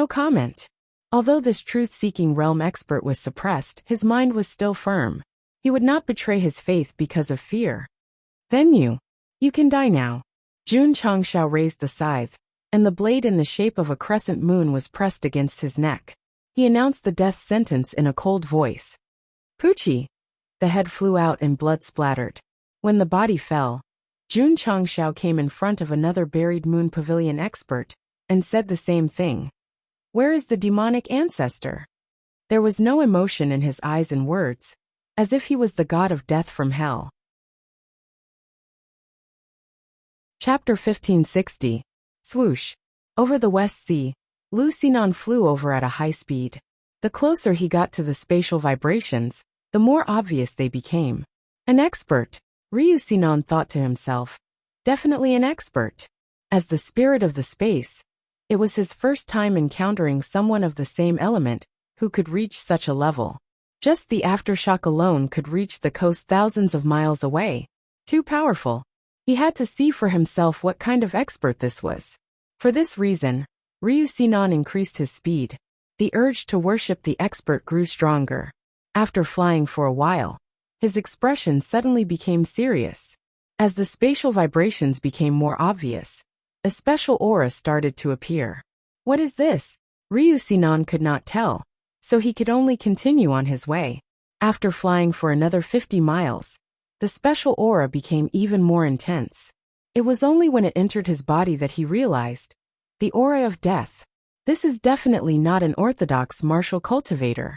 comment. Although this truth-seeking realm expert was suppressed, his mind was still firm. He would not betray his faith because of fear. "Then you can die now." Jun Changshao raised the scythe, and the blade in the shape of a crescent moon was pressed against his neck. He announced the death sentence in a cold voice. Poochie! The head flew out and blood splattered. When the body fell, Jun Changshao came in front of another Buried Moon Pavilion expert and said the same thing. "Where is the demonic ancestor?" There was no emotion in his eyes and words, as if he was the god of death from hell. Chapter 1560. Swoosh. Over the West Sea, Lu Sinan flew over at a high speed. The closer he got to the spatial vibrations, the more obvious they became. An expert, Ryu Sinan thought to himself. Definitely an expert. As the spirit of the space, it was his first time encountering someone of the same element who could reach such a level. Just the aftershock alone could reach the coast thousands of miles away. Too powerful. He had to see for himself what kind of expert this was. For this reason, Ryu Sinan increased his speed. The urge to worship the expert grew stronger. After flying for a while, his expression suddenly became serious. As the spatial vibrations became more obvious, a special aura started to appear. What is this? Ryu Sinan could not tell, so he could only continue on his way. After flying for another 50 miles, the special aura became even more intense. It was only when it entered his body that he realized. The aura of death. This is definitely not an orthodox martial cultivator.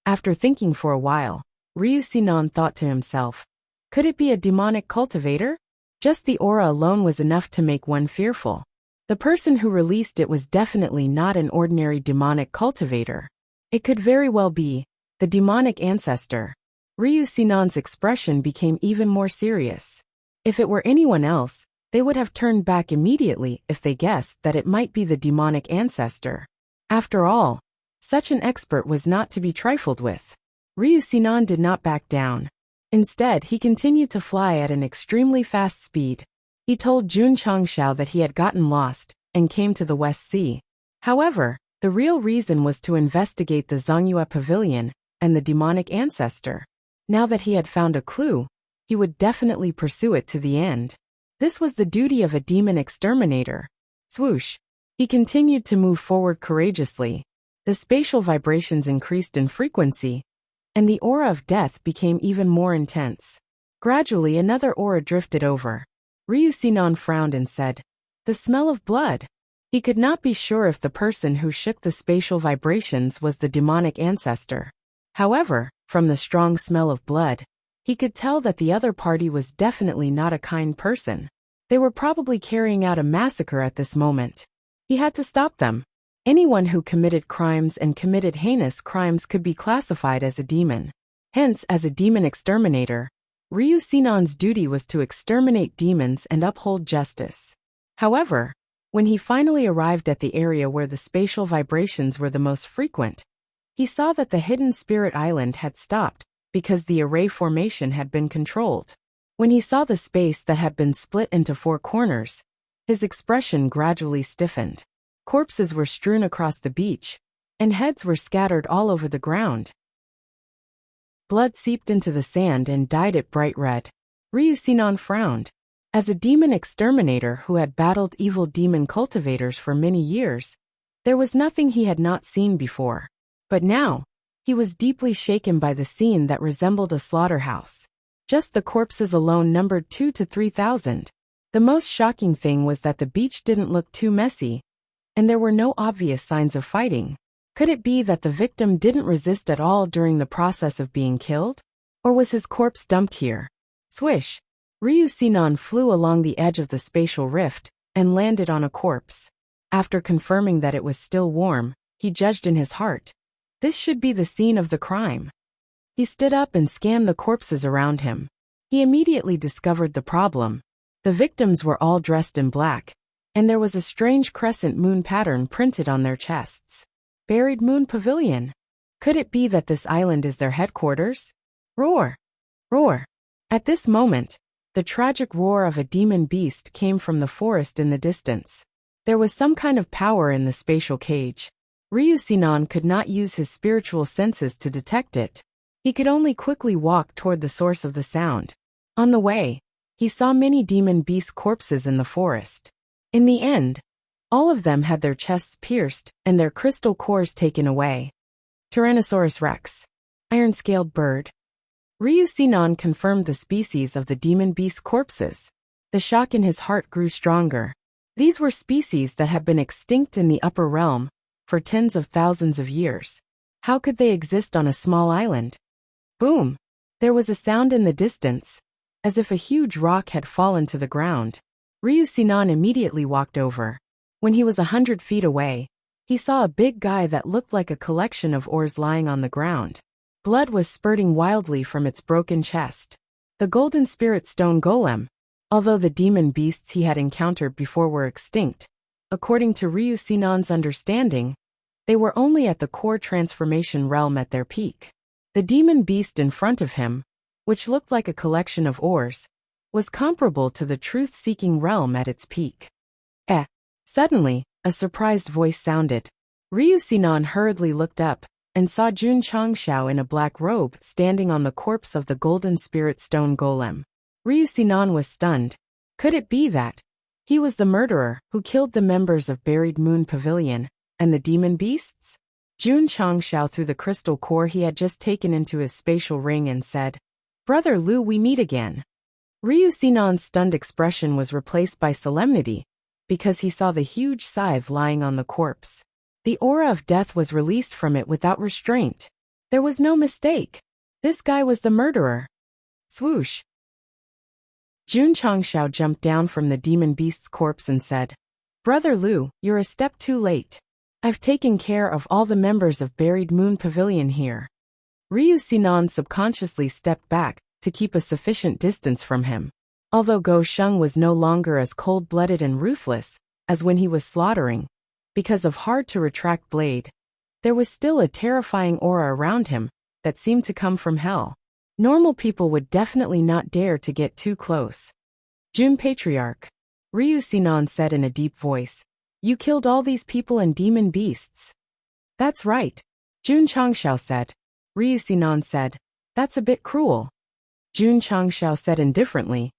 After thinking for a while, Ryu Sinan thought to himself, could it be a demonic cultivator? Just the aura alone was enough to make one fearful. The person who released it was definitely not an ordinary demonic cultivator. It could very well be the demonic ancestor. Ryu Sinan's expression became even more serious. If it were anyone else, they would have turned back immediately if they guessed that it might be the demonic ancestor. After all, such an expert was not to be trifled with. Ryu Sinan did not back down. Instead, he continued to fly at an extremely fast speed. He told Jun Changshao that he had gotten lost and came to the West Sea. However, the real reason was to investigate the Zongyue Pavilion and the demonic ancestor. Now that he had found a clue, he would definitely pursue it to the end. This was the duty of a demon exterminator. Swoosh. He continued to move forward courageously. The spatial vibrations increased in frequency, and the aura of death became even more intense. Gradually another aura drifted over. Ryu Sinan frowned and said, "The smell of blood." He could not be sure if the person who shook the spatial vibrations was the demonic ancestor. However, from the strong smell of blood, he could tell that the other party was definitely not a kind person. They were probably carrying out a massacre at this moment. He had to stop them. Anyone who committed crimes and committed heinous crimes could be classified as a demon. Hence, as a demon exterminator, Ryu Sinan's duty was to exterminate demons and uphold justice. However, when he finally arrived at the area where the spatial vibrations were the most frequent, he saw that the hidden spirit island had stopped because the array formation had been controlled. When he saw the space that had been split into 4 corners, his expression gradually stiffened. Corpses were strewn across the beach, and heads were scattered all over the ground. Blood seeped into the sand and dyed it bright red. Ryu Sinan frowned. As a demon exterminator who had battled evil demon cultivators for many years, there was nothing he had not seen before. But now, he was deeply shaken by the scene that resembled a slaughterhouse. Just the corpses alone numbered 2,000 to 3,000. The most shocking thing was that the beach didn't look too messy, and there were no obvious signs of fighting. Could it be that the victim didn't resist at all during the process of being killed? Or was his corpse dumped here? Swish! Ryu Sinon flew along the edge of the spatial rift and landed on a corpse. After confirming that it was still warm, he judged in his heart. This should be the scene of the crime. He stood up and scanned the corpses around him. He immediately discovered the problem. The victims were all dressed in black, and there was a strange crescent moon pattern printed on their chests. Buried Moon Pavilion. Could it be that this island is their headquarters? Roar! Roar! At this moment, the tragic roar of a demon beast came from the forest in the distance. There was some kind of power in the spatial cage. Ryu Sinon could not use his spiritual senses to detect it. He could only quickly walk toward the source of the sound. On the way, he saw many demon beast corpses in the forest. In the end, all of them had their chests pierced and their crystal cores taken away. Tyrannosaurus rex. Iron-scaled bird. Ryu Sinon confirmed the species of the demon beast corpses. The shock in his heart grew stronger. These were species that had been extinct in the upper realm for tens of thousands of years. How could they exist on a small island? Boom! There was a sound in the distance, as if a huge rock had fallen to the ground. Ryu Sinon immediately walked over. When he was 100 feet away, he saw a big guy that looked like a collection of ores lying on the ground. Blood was spurting wildly from its broken chest. The golden spirit stone golem. Although the demon beasts he had encountered before were extinct, according to Ryu Sinon's understanding, they were only at the core transformation realm at their peak. The demon beast in front of him, which looked like a collection of ores, was comparable to the truth-seeking realm at its peak. Suddenly, a surprised voice sounded. Ryu Sinon hurriedly looked up and saw Jun Changxiao in a black robe standing on the corpse of the golden spirit stone golem. Ryu Sinon was stunned. Could it be that he was the murderer who killed the members of Buried Moon Pavilion and the demon beasts? Jun Changxiao threw the crystal core he had just taken into his spatial ring and said, "Brother Lu, we meet again." Ryu Sinon's stunned expression was replaced by solemnity, because he saw the huge scythe lying on the corpse. The aura of death was released from it without restraint. There was no mistake. This guy was the murderer. Swoosh! Jun Changxiao jumped down from the demon beast's corpse and said, "Brother Lu, you're a step too late. I've taken care of all the members of Buried Moon Pavilion here." Ryu Sinon subconsciously stepped back to keep a sufficient distance from him. Although Go Sheng was no longer as cold-blooded and ruthless as when he was slaughtering, because of hard-to-retract blade, there was still a terrifying aura around him that seemed to come from hell. Normal people would definitely not dare to get too close. "Jun Patriarch," Ryu Sinon said in a deep voice, "you killed all these people and demon beasts." "That's right," Jun Changxiao said. Ryu Sinon said, "That's a bit cruel." Jun Changxiao said indifferently,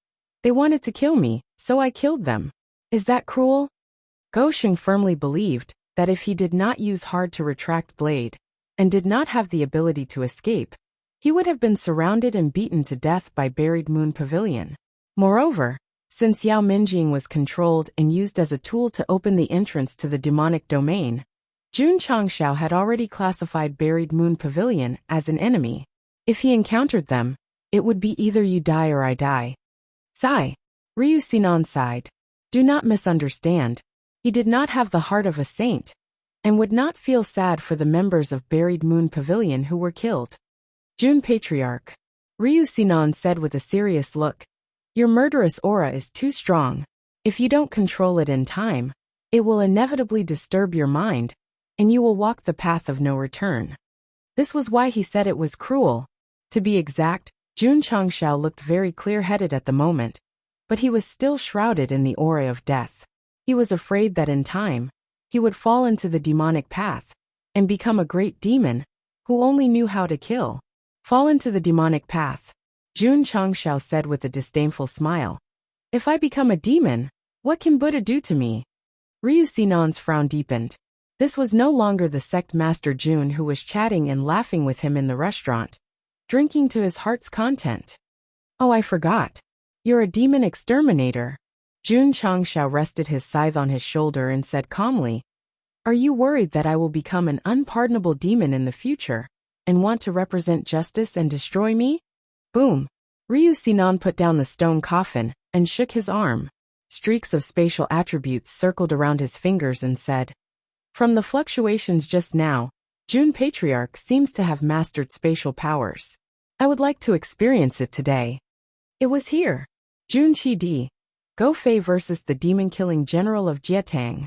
"They wanted to kill me, so I killed them. Is that cruel?" Go Sheng firmly believed that if he did not use hard-to-retract blade, and did not have the ability to escape, he would have been surrounded and beaten to death by Buried Moon Pavilion. Moreover, since Yao Minjing was controlled and used as a tool to open the entrance to the demonic domain, Jun Changxiao had already classified Buried Moon Pavilion as an enemy. If he encountered them, it would be either you die or I die. Sigh. Ryu Sinon sighed. Do not misunderstand. He did not have the heart of a saint, and would not feel sad for the members of Buried Moon Pavilion who were killed. Jun Patriarch, Ryu Sinon said with a serious look, your murderous aura is too strong. If you don't control it in time, it will inevitably disturb your mind, and you will walk the path of no return. This was why he said it was cruel. To be exact, Jun Changxiao looked very clear-headed at the moment, but he was still shrouded in the aura of death. He was afraid that in time, he would fall into the demonic path, and become a great demon, who only knew how to kill. Fall into the demonic path, Jun Changxiao said with a disdainful smile. If I become a demon, what can Buddha do to me? Ryu Sinon's frown deepened. This was no longer the sect master Jun who was chatting and laughing with him in the restaurant, drinking to his heart's content. Oh, I forgot. You're a demon exterminator. Jun Changxiao rested his scythe on his shoulder and said calmly, "Are you worried that I will become an unpardonable demon in the future, and want to represent justice and destroy me?" Boom! Ryu Sinan put down the stone coffin and shook his arm. Streaks of spatial attributes circled around his fingers and said, "From the fluctuations just now, Jun Patriarch seems to have mastered spatial powers. I would like to experience it today." It was here. Jun Qi Di. Go Fei versus the demon-killing general of Jietang.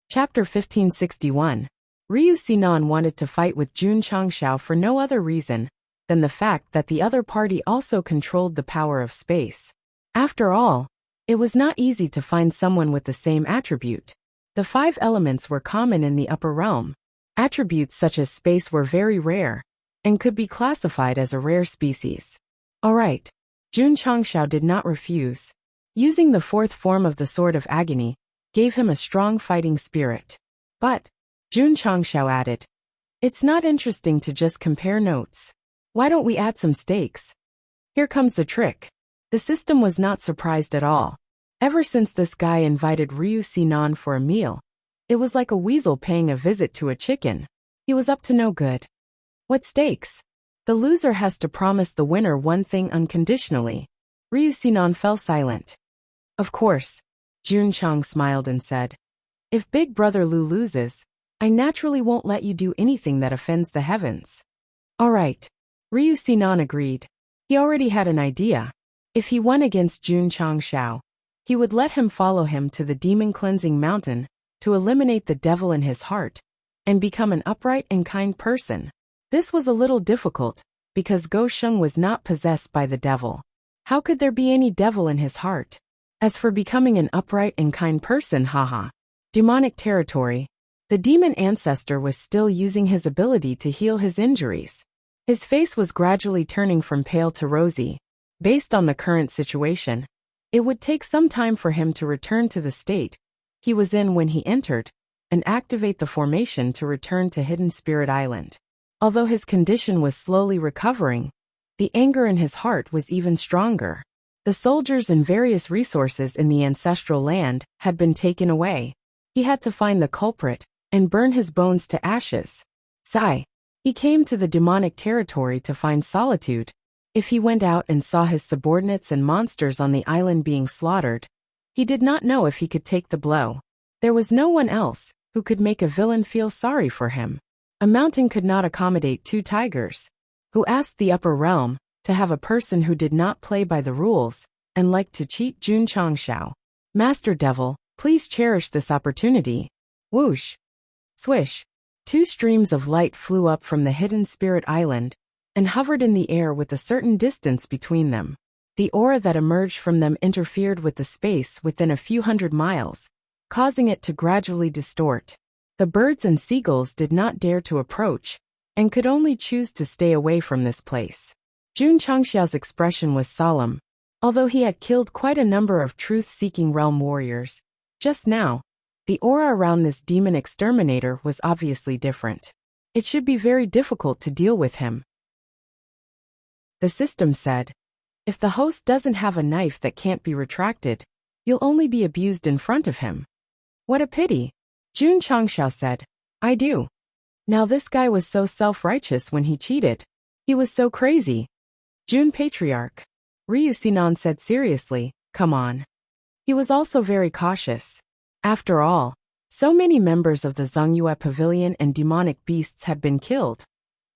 Chapter 1561. Ryu Sinan wanted to fight with Jun Changxiao for no other reason than the fact that the other party also controlled the power of space. After all, it was not easy to find someone with the same attribute. The 5 elements were common in the upper realm. Attributes such as space were very rare, and could be classified as a rare species. Alright. Jun Changxiao did not refuse. Using the 4th form of the Sword of Agony gave him a strong fighting spirit. But, Jun Changxiao added, "It's not interesting to just compare notes. Why don't we add some stakes?" Here comes the trick. The system was not surprised at all. Ever since this guy invited Ryu Sinan for a meal, it was like a weasel paying a visit to a chicken. He was up to no good. What stakes? The loser has to promise the winner one thing unconditionally. Ryu Sinan fell silent. Of course, Jun Chang smiled and said, "If Big Brother Lu loses, I naturally won't let you do anything that offends the heavens." Alright. Ryu Sinan agreed. He already had an idea. If he won against Jun Changxiao, he would let him follow him to the demon-cleansing mountain to eliminate the devil in his heart and become an upright and kind person. This was a little difficult, because Go Sheng was not possessed by the devil. How could there be any devil in his heart? As for becoming an upright and kind person, haha. Demonic territory. The demon ancestor was still using his ability to heal his injuries. His face was gradually turning from pale to rosy. Based on the current situation, it would take some time for him to return to the state he was in when he entered, and activate the formation to return to Hidden Spirit Island. Although his condition was slowly recovering, the anger in his heart was even stronger. The soldiers and various resources in the ancestral land had been taken away. He had to find the culprit and burn his bones to ashes. Sigh. He came to the demonic territory to find solitude. If he went out and saw his subordinates and monsters on the island being slaughtered, he did not know if he could take the blow. There was no one else who could make a villain feel sorry for him. A mountain could not accommodate 2 tigers, who asked the upper realm to have a person who did not play by the rules and liked to cheat Jun Changxiao. Master Devil, please cherish this opportunity. Whoosh. Swish. 2 streams of light flew up from the Hidden Spirit Island and hovered in the air with a certain distance between them. The aura that emerged from them interfered with the space within a few hundred miles, causing it to gradually distort. The birds and seagulls did not dare to approach, and could only choose to stay away from this place. Jun Changxiao's expression was solemn. Although he had killed quite a number of truth-seeking realm warriors, just now, the aura around this demon exterminator was obviously different. It should be very difficult to deal with him. The system said, "If the host doesn't have a knife that can't be retracted, you'll only be abused in front of him." What a pity. Jun Changxiao said, "I do." Now this guy was so self-righteous when he cheated. He was so crazy. Jun Patriarch. Ryu Sinan said seriously, "Come on." He was also very cautious. After all, so many members of the Zongyue Pavilion and demonic beasts had been killed,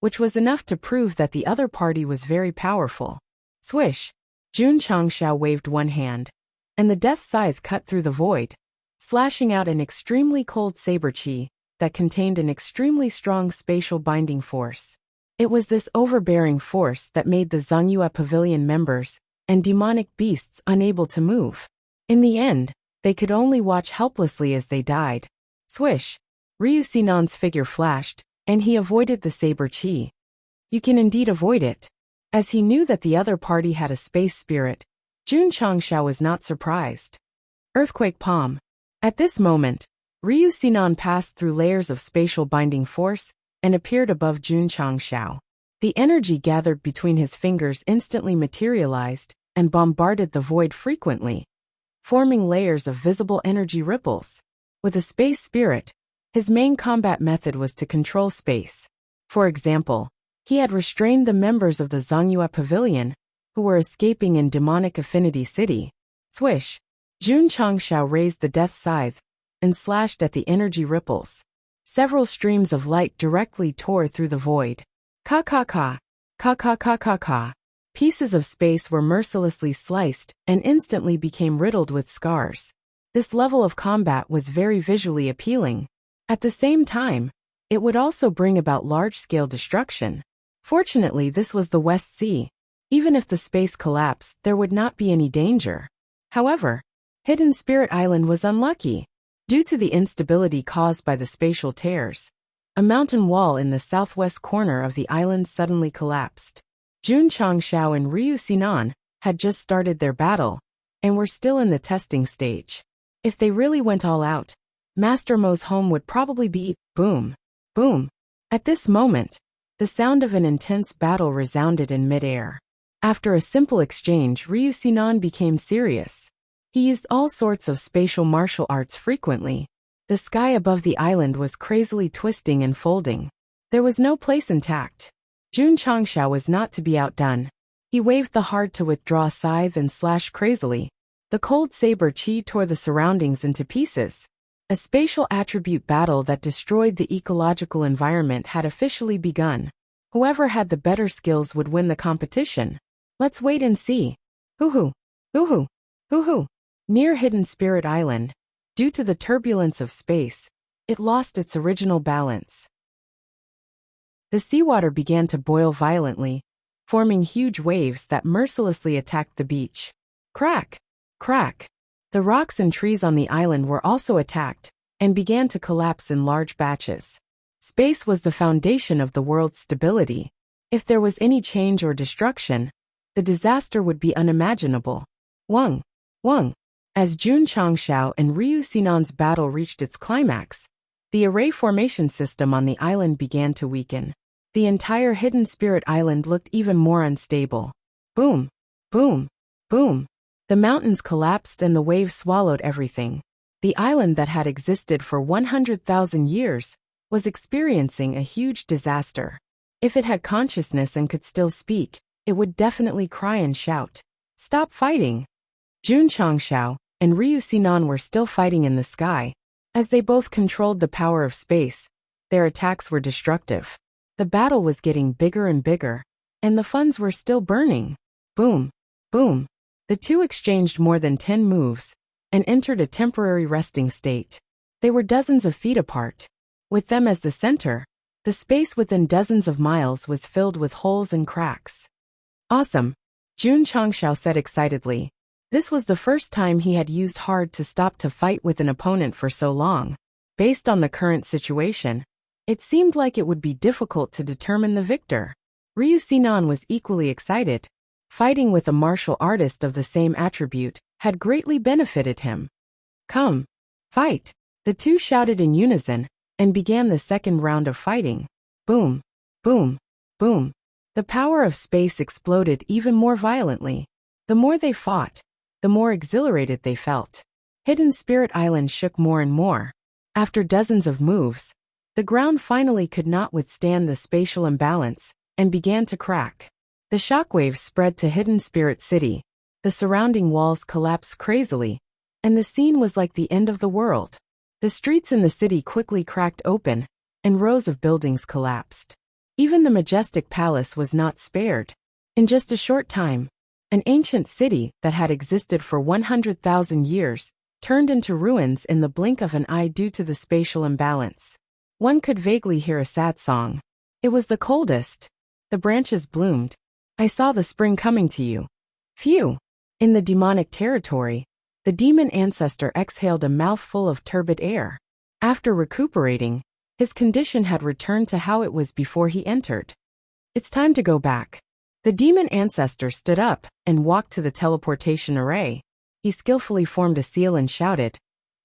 which was enough to prove that the other party was very powerful. Swish. Jun Changxiao waved one hand, and the death scythe cut through the void, slashing out an extremely cold saber chi that contained an extremely strong spatial binding force. It was this overbearing force that made the Zongyue Pavilion members and demonic beasts unable to move. In the end, they could only watch helplessly as they died. Swish. Ryu Sinan's figure flashed, and he avoided the saber chi. You can indeed avoid it. As he knew that the other party had a space spirit, Jun Changxiao was not surprised. Earthquake palm. At this moment, Ryu Sinan passed through layers of spatial binding force and appeared above Jun Changxiao. The energy gathered between his fingers instantly materialized and bombarded the void frequently, forming layers of visible energy ripples. With a space spirit, his main combat method was to control space. For example, he had restrained the members of the Zongyue Pavilion, who were escaping in demonic Affinity City. Swish! Jun Changshao raised the death scythe and slashed at the energy ripples. Several streams of light directly tore through the void. Ka-ka-ka! Ka-ka-ka-ka-ka! Pieces of space were mercilessly sliced and instantly became riddled with scars. This level of combat was very visually appealing. At the same time, it would also bring about large-scale destruction. Fortunately, this was the West Sea. Even if the space collapsed, there would not be any danger. However, Hidden Spirit Island was unlucky. Due to the instability caused by the spatial tears, a mountain wall in the southwest corner of the island suddenly collapsed. Jun Changshao and Ryu Sinan had just started their battle and were still in the testing stage. If they really went all out, Master Mo's home would probably be boom, boom. At this moment, the sound of an intense battle resounded in midair. After a simple exchange, Ryu Sinan became serious. He used all sorts of spatial martial arts frequently. The sky above the island was crazily twisting and folding. There was no place intact. Jun Changshao was not to be outdone. He waved the hard-to-withdraw scythe and slashed crazily. The cold saber chi tore the surroundings into pieces. A spatial attribute battle that destroyed the ecological environment had officially begun. Whoever had the better skills would win the competition. Let's wait and see. Hoo-hoo! Hoo-hoo! Hoo-hoo! Near Hidden Spirit Island, due to the turbulence of space, it lost its original balance. The seawater began to boil violently, forming huge waves that mercilessly attacked the beach. Crack! Crack! The rocks and trees on the island were also attacked and began to collapse in large batches. Space was the foundation of the world's stability. If there was any change or destruction, the disaster would be unimaginable. Wang! Wang! As Jun Changshao and Ryu Sinan's battle reached its climax, the array formation system on the island began to weaken. The entire Hidden Spirit Island looked even more unstable. Boom! Boom! Boom! The mountains collapsed and the waves swallowed everything. The island that had existed for 100,000 years was experiencing a huge disaster. If it had consciousness and could still speak, it would definitely cry and shout, "Stop fighting!" Jun Changshao and Ryu Sinan were still fighting in the sky. As they both controlled the power of space, their attacks were destructive. The battle was getting bigger and bigger, and the funds were still burning. Boom! Boom! The two exchanged more than 10 moves and entered a temporary resting state. They were dozens of feet apart. With them as the center, the space within dozens of miles was filled with holes and cracks. Awesome! Jun Changshao said excitedly. This was the first time he had used hard to stop to fight with an opponent for so long. Based on the current situation, it seemed like it would be difficult to determine the victor. Ryu Sinan was equally excited. Fighting with a martial artist of the same attribute had greatly benefited him. Come, fight! The two shouted in unison and began the second round of fighting. Boom! Boom! Boom! The power of space exploded even more violently. The more they fought, the more exhilarated they felt. Hidden Spirit Island shook more and more. After dozens of moves, the ground finally could not withstand the spatial imbalance and began to crack. The shockwaves spread to Hidden Spirit City. The surrounding walls collapsed crazily, and the scene was like the end of the world. The streets in the city quickly cracked open, and rows of buildings collapsed. Even the majestic palace was not spared. In just a short time, an ancient city that had existed for 100,000 years turned into ruins in the blink of an eye due to the spatial imbalance. One could vaguely hear a sad song. It was the coldest. The branches bloomed. I saw the spring coming to you. Phew! In the demonic territory, the demon ancestor exhaled a mouthful of turbid air. After recuperating, his condition had returned to how it was before he entered. It's time to go back. The demon ancestor stood up and walked to the teleportation array. He skillfully formed a seal and shouted,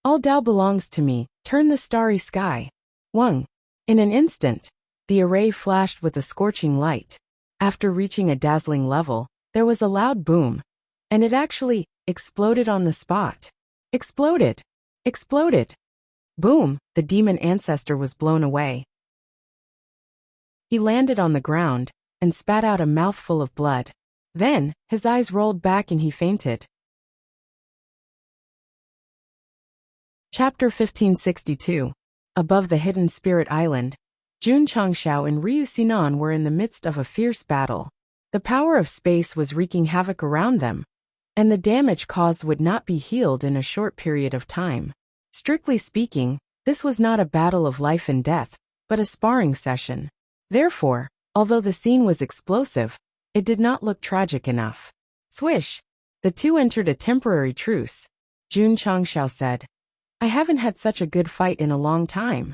"All Tao belongs to me, turn the starry sky." Wang! In an instant, the array flashed with a scorching light. After reaching a dazzling level, there was a loud boom, and it actually exploded on the spot. Exploded! Exploded! Boom! The demon ancestor was blown away. He landed on the ground and spat out a mouthful of blood. Then, his eyes rolled back and he fainted. Chapter 1562. Above the hidden spirit island, Jun Changxiao and Ryu Sinan were in the midst of a fierce battle. The power of space was wreaking havoc around them, and the damage caused would not be healed in a short period of time. Strictly speaking, this was not a battle of life and death, but a sparring session. Therefore, although the scene was explosive, it did not look tragic enough. Swish! The two entered a temporary truce. Jun Changxiao said, "I haven't had such a good fight in a long time."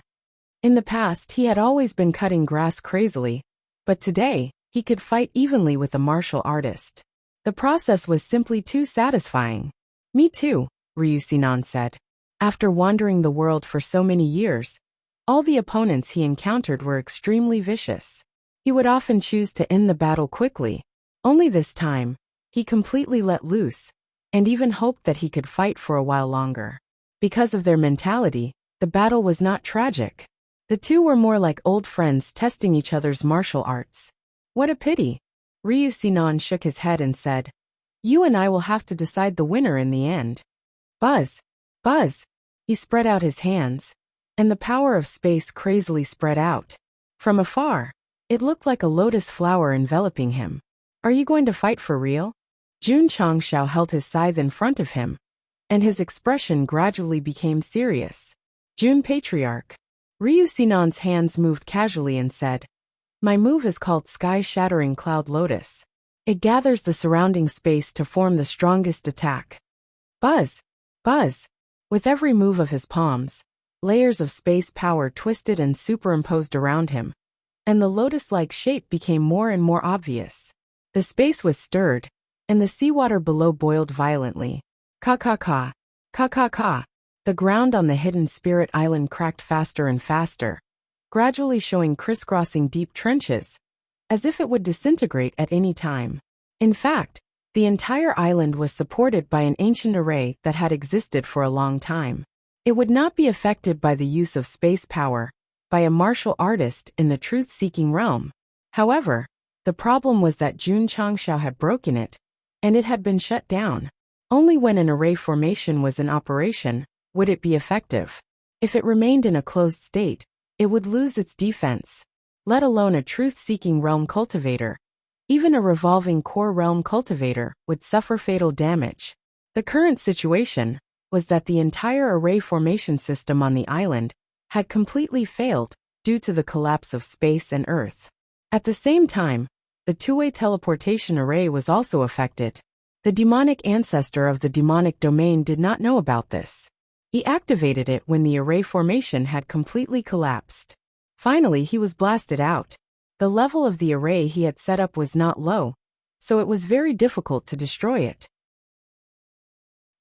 In the past he had always been cutting grass crazily, but today, he could fight evenly with a martial artist. The process was simply too satisfying. "Me too," Ryu Sinan said. After wandering the world for so many years, all the opponents he encountered were extremely vicious. He would often choose to end the battle quickly. Only this time, he completely let loose, and even hoped that he could fight for a while longer. Because of their mentality, the battle was not tragic. The two were more like old friends testing each other's martial arts. "What a pity." Ryu Sinan shook his head and said, "You and I will have to decide the winner in the end." Buzz! Buzz! He spread out his hands, and the power of space crazily spread out. From afar, it looked like a lotus flower enveloping him. "Are you going to fight for real?" Jun Changxiao held his scythe in front of him, and his expression gradually became serious. "Jun Patriarch." Ryu Sinan's hands moved casually and said, "My move is called Sky-Shattering Cloud Lotus. It gathers the surrounding space to form the strongest attack." Buzz! Buzz! With every move of his palms, layers of space power twisted and superimposed around him, and the lotus-like shape became more and more obvious. The space was stirred, and the seawater below boiled violently. Ka-ka-ka! Ka-ka-ka! The ground on the hidden spirit island cracked faster and faster, gradually showing crisscrossing deep trenches, as if it would disintegrate at any time. In fact, the entire island was supported by an ancient array that had existed for a long time. It would not be affected by the use of space power by a martial artist in the truth-seeking realm. However, the problem was that Jun Changxiao had broken it, and it had been shut down. Only when an array formation was in operation would it be effective. If it remained in a closed state, it would lose its defense. Let alone a truth-seeking realm cultivator. Even a revolving core realm cultivator would suffer fatal damage. The current situation was that the entire array formation system on the island had completely failed due to the collapse of space and Earth. At the same time, the two-way teleportation array was also affected. The demonic ancestor of the demonic domain did not know about this. He activated it when the array formation had completely collapsed. Finally, he was blasted out. The level of the array he had set up was not low, so it was very difficult to destroy it.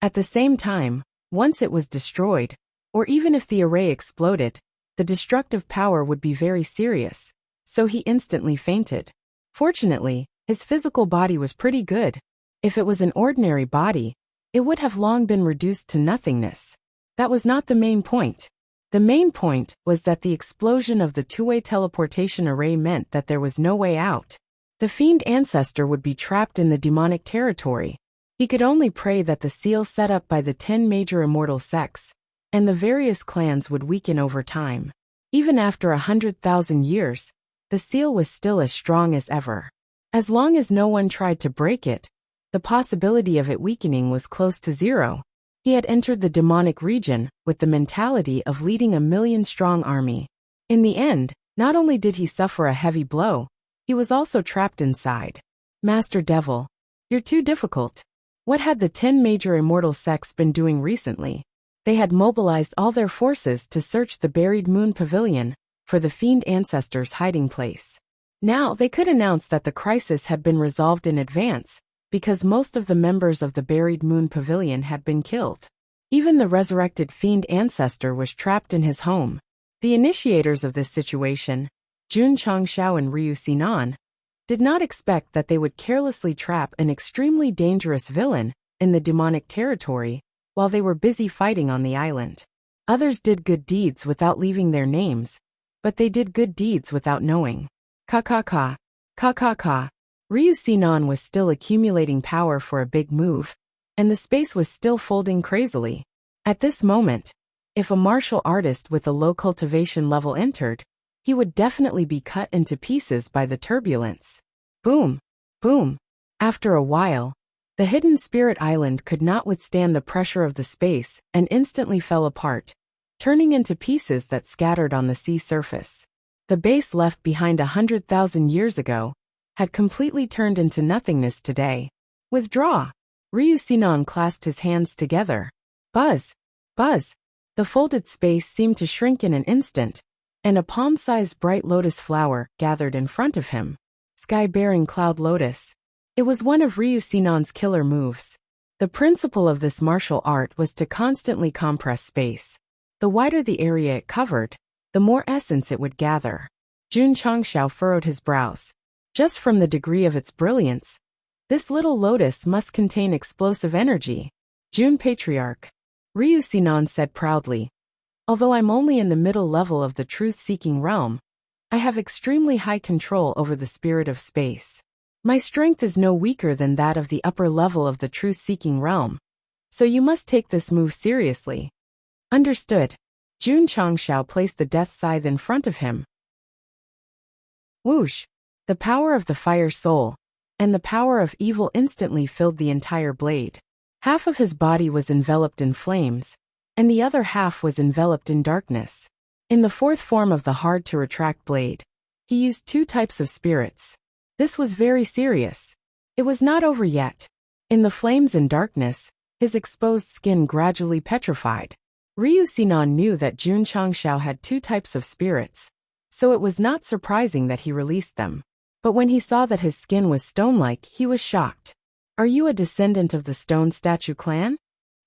At the same time, once it was destroyed, or even if the array exploded, the destructive power would be very serious, so he instantly fainted. Fortunately, his physical body was pretty good. If it was an ordinary body, it would have long been reduced to nothingness. That was not the main point. The main point was that the explosion of the two-way teleportation array meant that there was no way out. The fiend ancestor would be trapped in the demonic territory. He could only pray that the seal set up by the 10 major immortal sects and the various clans would weaken over time. Even after 100,000 years, the seal was still as strong as ever. As long as no one tried to break it, the possibility of it weakening was close to zero. He had entered the demonic region with the mentality of leading a 1,000,000-strong army. In the end, not only did he suffer a heavy blow, he was also trapped inside. "Master Devil, you're too difficult." What had the 10 major immortal sects been doing recently? They had mobilized all their forces to search the buried moon pavilion for the fiend ancestor's hiding place. Now they could announce that the crisis had been resolved in advance, because most of the members of the buried moon pavilion had been killed. Even the resurrected fiend ancestor was trapped in his home. The initiators of this situation, Jun Changxiao and Ryu Sinan, did not expect that they would carelessly trap an extremely dangerous villain in the demonic territory while they were busy fighting on the island. Others did good deeds without leaving their names, but they did good deeds without knowing. Ka ka ka. Ka ka ka. Ryu Sinan was still accumulating power for a big move, and the space was still folding crazily. At this moment, if a martial artist with a low cultivation level entered, he would definitely be cut into pieces by the turbulence. Boom! Boom! After a while, the hidden spirit island could not withstand the pressure of the space and instantly fell apart, turning into pieces that scattered on the sea surface. The base left behind 100,000 years ago had completely turned into nothingness today. Withdraw! Ryu Sinan clasped his hands together. Buzz! Buzz! The folded space seemed to shrink in an instant, and a palm-sized bright lotus flower gathered in front of him. Sky-bearing cloud lotus. It was one of Ryu Sinan's killer moves. The principle of this martial art was to constantly compress space. The wider the area it covered, the more essence it would gather. Jun Changxiao furrowed his brows. Just from the degree of its brilliance, this little lotus must contain explosive energy. Jun Patriarch. Ryu Sinan said proudly. Although I'm only in the middle level of the truth-seeking realm, I have extremely high control over the spirit of space. My strength is no weaker than that of the upper level of the truth-seeking realm, so you must take this move seriously. Understood. Jun Changxiao placed the death scythe in front of him. Whoosh! The power of the fire soul and the power of evil instantly filled the entire blade. Half of his body was enveloped in flames, and the other half was enveloped in darkness. In the fourth form of the hard-to-retract blade, he used two types of spirits. This was very serious. It was not over yet. In the flames and darkness, his exposed skin gradually petrified. Ryu Sinan knew that Jun Changxiao had two types of spirits, so it was not surprising that he released them. But when he saw that his skin was stone-like, he was shocked. Are you a descendant of the Stone Statue clan?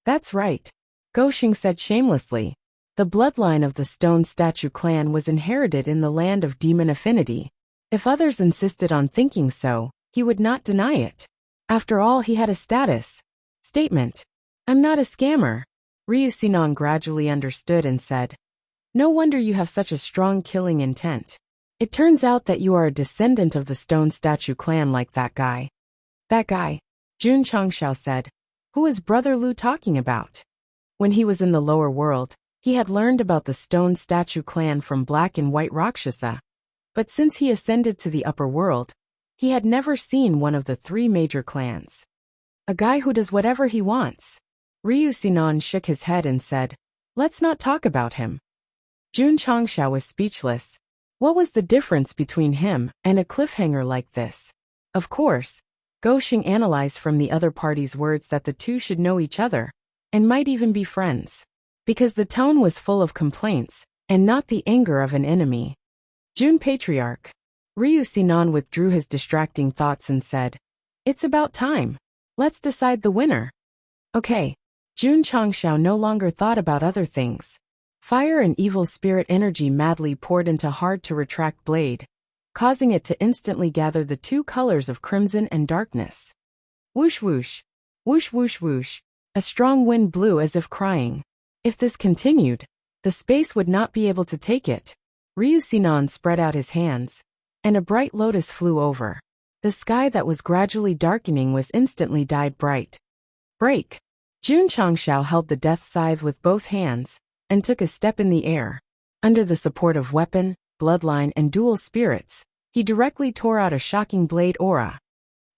That's right. Goxing said shamelessly. The bloodline of the Stone Statue clan was inherited in the land of demon affinity. If others insisted on thinking so, he would not deny it. After all, he had a status. Statement. I'm not a scammer. Ryu Sinan gradually understood and said. No wonder you have such a strong killing intent. It turns out that you are a descendant of the Stone Statue clan like that guy. That guy, Jun Changxiao said. Who is Brother Lu talking about? When he was in the lower world, he had learned about the Stone Statue clan from Black and White Rakshasa. But since he ascended to the upper world, he had never seen one of the three major clans. A guy who does whatever he wants. Ryu Sinan shook his head and said, let's not talk about him. Jun Changxiao was speechless. What was the difference between him and a cliffhanger like this? Of course, Goxing analyzed from the other party's words that the two should know each other, and might even be friends. Because the tone was full of complaints, and not the anger of an enemy. Jun Patriarch. Ryu Sinan withdrew his distracting thoughts and said, it's about time. Let's decide the winner. Okay. Jun Changxiao no longer thought about other things. Fire and evil spirit energy madly poured into hard-to-retract blade, causing it to instantly gather the two colors of crimson and darkness. Whoosh whoosh. Whoosh whoosh whoosh. A strong wind blew as if crying. If this continued, the space would not be able to take it. Ryu Sinan spread out his hands, and a bright lotus flew over. The sky that was gradually darkening was instantly dyed bright. Break! Jun Changxiao held the death scythe with both hands, and took a step in the air. Under the support of weapon, bloodline and dual spirits, he directly tore out a shocking blade aura.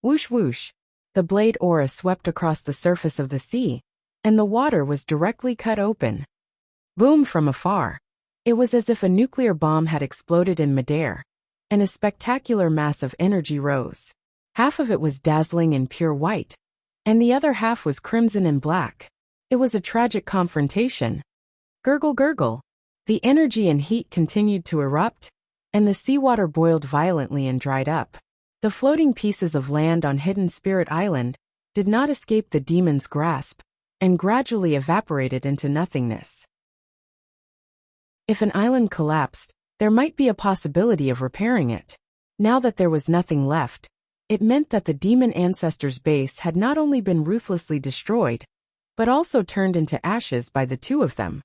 Whoosh whoosh! The blade aura swept across the surface of the sea, and the water was directly cut open. Boom from afar. It was as if a nuclear bomb had exploded in midair, and a spectacular mass of energy rose. Half of it was dazzling in pure white, and the other half was crimson and black. It was a tragic confrontation. Gurgle gurgle. The energy and heat continued to erupt, and the seawater boiled violently and dried up. The floating pieces of land on Hidden Spirit Island did not escape the demon's grasp, and gradually evaporated into nothingness. If an island collapsed, there might be a possibility of repairing it. Now that there was nothing left, it meant that the demon ancestors' base had not only been ruthlessly destroyed, but also turned into ashes by the two of them.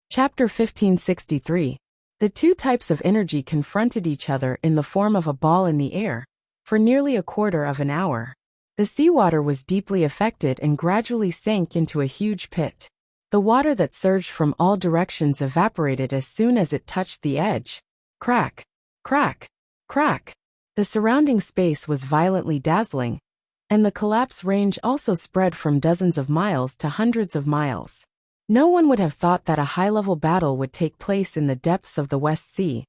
Chapter 1563. The two types of energy confronted each other in the form of a ball in the air, for nearly a quarter of an hour. The seawater was deeply affected and gradually sank into a huge pit. The water that surged from all directions evaporated as soon as it touched the edge. Crack, crack, crack. The surrounding space was violently dazzling, and the collapse range also spread from dozens of miles to hundreds of miles. No one would have thought that a high-level battle would take place in the depths of the West Sea,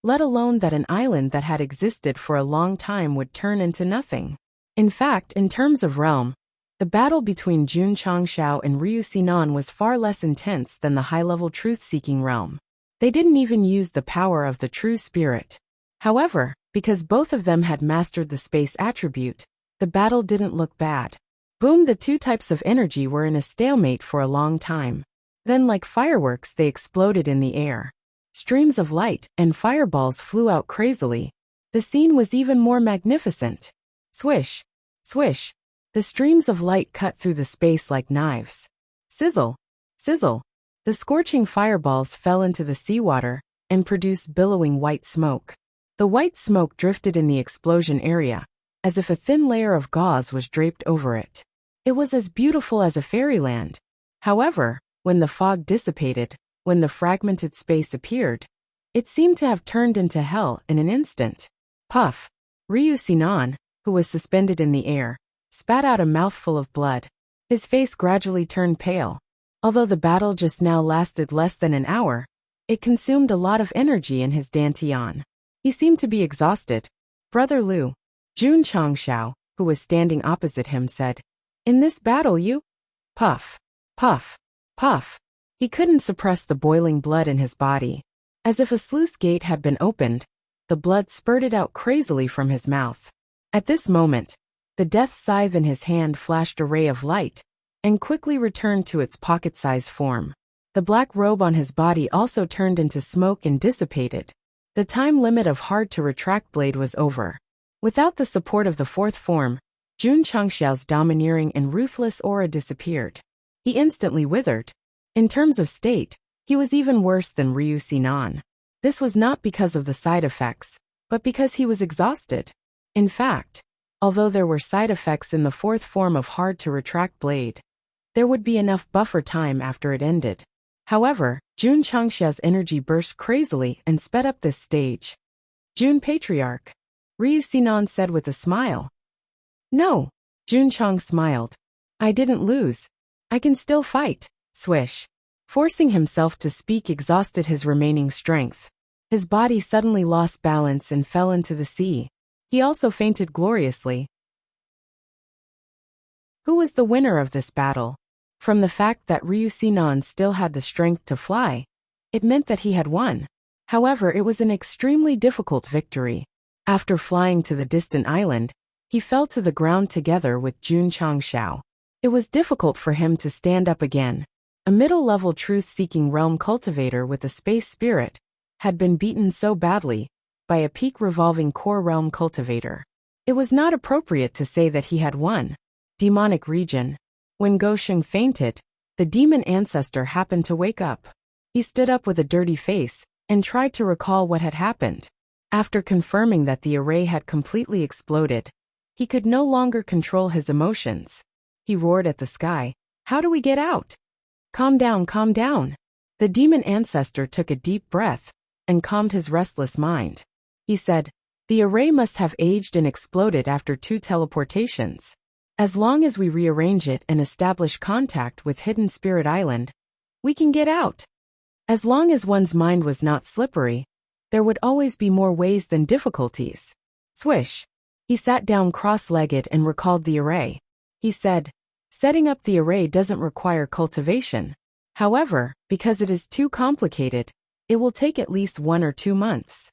let alone that an island that had existed for a long time would turn into nothing. In fact, in terms of realm, the battle between Jun Changshao and Ryu Sinan was far less intense than the high-level truth-seeking realm. They didn't even use the power of the true spirit. However, because both of them had mastered the space attribute, the battle didn't look bad. Boom, the two types of energy were in a stalemate for a long time. Then, like fireworks, they exploded in the air. Streams of light and fireballs flew out crazily. The scene was even more magnificent. Swish, swish. The streams of light cut through the space like knives. Sizzle, sizzle. The scorching fireballs fell into the seawater and produced billowing white smoke. The white smoke drifted in the explosion area, as if a thin layer of gauze was draped over it. It was as beautiful as a fairyland. However, when the fog dissipated, when the fragmented space appeared, it seemed to have turned into hell in an instant. Puff. Ryu Sinan, who was suspended in the air, spat out a mouthful of blood. His face gradually turned pale. Although the battle just now lasted less than an hour, it consumed a lot of energy in his dantian. He seemed to be exhausted. Brother Liu, Jun Changshao, who was standing opposite him, said, "In this battle you..." Puff, puff, puff. He couldn't suppress the boiling blood in his body. As if a sluice gate had been opened, the blood spurted out crazily from his mouth. At this moment, the death scythe in his hand flashed a ray of light, and quickly returned to its pocket-sized form. The black robe on his body also turned into smoke and dissipated. The time limit of hard-to-retract blade was over. Without the support of the fourth form, Jun Changshao's domineering and ruthless aura disappeared. He instantly withered. In terms of state, he was even worse than Ryu Sinan. This was not because of the side effects, but because he was exhausted. In fact, although there were side effects in the fourth form of hard-to-retract blade, there would be enough buffer time after it ended. However, Jun Changshao's energy burst crazily and sped up this stage. "Jun Patriarch," Ryu Sinan said with a smile. "No," Jun Chang smiled. "I didn't lose. I can still fight." Swish. Forcing himself to speak exhausted his remaining strength. His body suddenly lost balance and fell into the sea. He also fainted gloriously. Who was the winner of this battle? From the fact that Ryu Sinan still had the strength to fly, it meant that he had won. However, it was an extremely difficult victory. After flying to the distant island, he fell to the ground together with Jun Changshao. It was difficult for him to stand up again. A middle-level truth-seeking realm cultivator with a space spirit had been beaten so badly by a peak revolving core realm cultivator. It was not appropriate to say that he had won. Demonic region. When Gosheng fainted, the demon ancestor happened to wake up. He stood up with a dirty face and tried to recall what had happened. After confirming that the array had completely exploded, he could no longer control his emotions. He roared at the sky, "How do we get out?" Calm down, calm down." The demon ancestor took a deep breath and calmed his restless mind. He said, "The array must have aged and exploded after 2 teleportations. As long as we rearrange it and establish contact with Hidden Spirit Island, we can get out. As long as one's mind was not slippery, there would always be more ways than difficulties." Swish. He sat down cross-legged and recalled the array. He said, "Setting up the array doesn't require cultivation. However, because it is too complicated, it will take at least 1 or 2 months."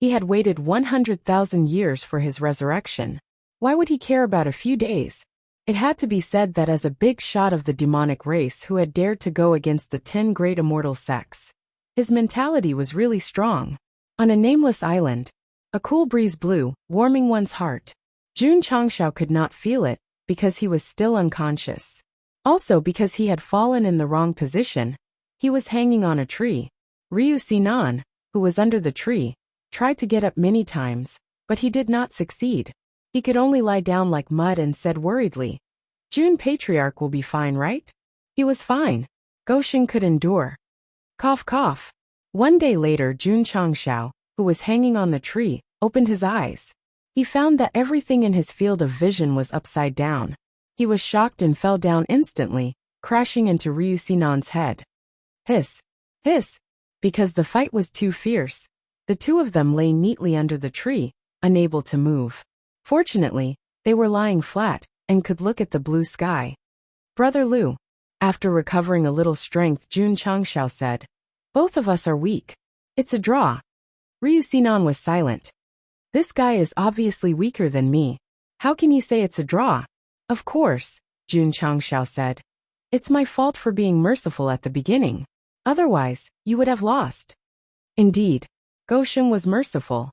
He had waited 100,000 years for his resurrection. Why would he care about a few days? It had to be said that as a big shot of the demonic race who had dared to go against the 10 great immortal sects, His mentality was really strong. On a nameless island, a cool breeze blew, warming one's heart. Jun Changshao could not feel it, because he was still unconscious. Also because he had fallen in the wrong position. He was hanging on a tree. Ryu Sinan, who was under the tree, tried to get up many times, but he did not succeed. He could only lie down like mud and said worriedly, "Jun Patriarch will be fine, right?" He was fine. Goshen could endure. Cough cough. One day later, Jun Changshao, who was hanging on the tree, opened his eyes. He found that everything in his field of vision was upside down. He was shocked and fell down instantly, crashing into Ryu Sinan's head. Hiss! Hiss! Because the fight was too fierce, the two of them lay neatly under the tree, unable to move. Fortunately, they were lying flat, and could look at the blue sky. "Brother Lu." After recovering a little strength, Jun Changshao said, "Both of us are weak. It's a draw." Ryu Sinan was silent. "This guy is obviously weaker than me. How can you say it's a draw?" "Of course," Jun Changshao said. "It's my fault for being merciful at the beginning. Otherwise, you would have lost." Indeed, Goshen was merciful.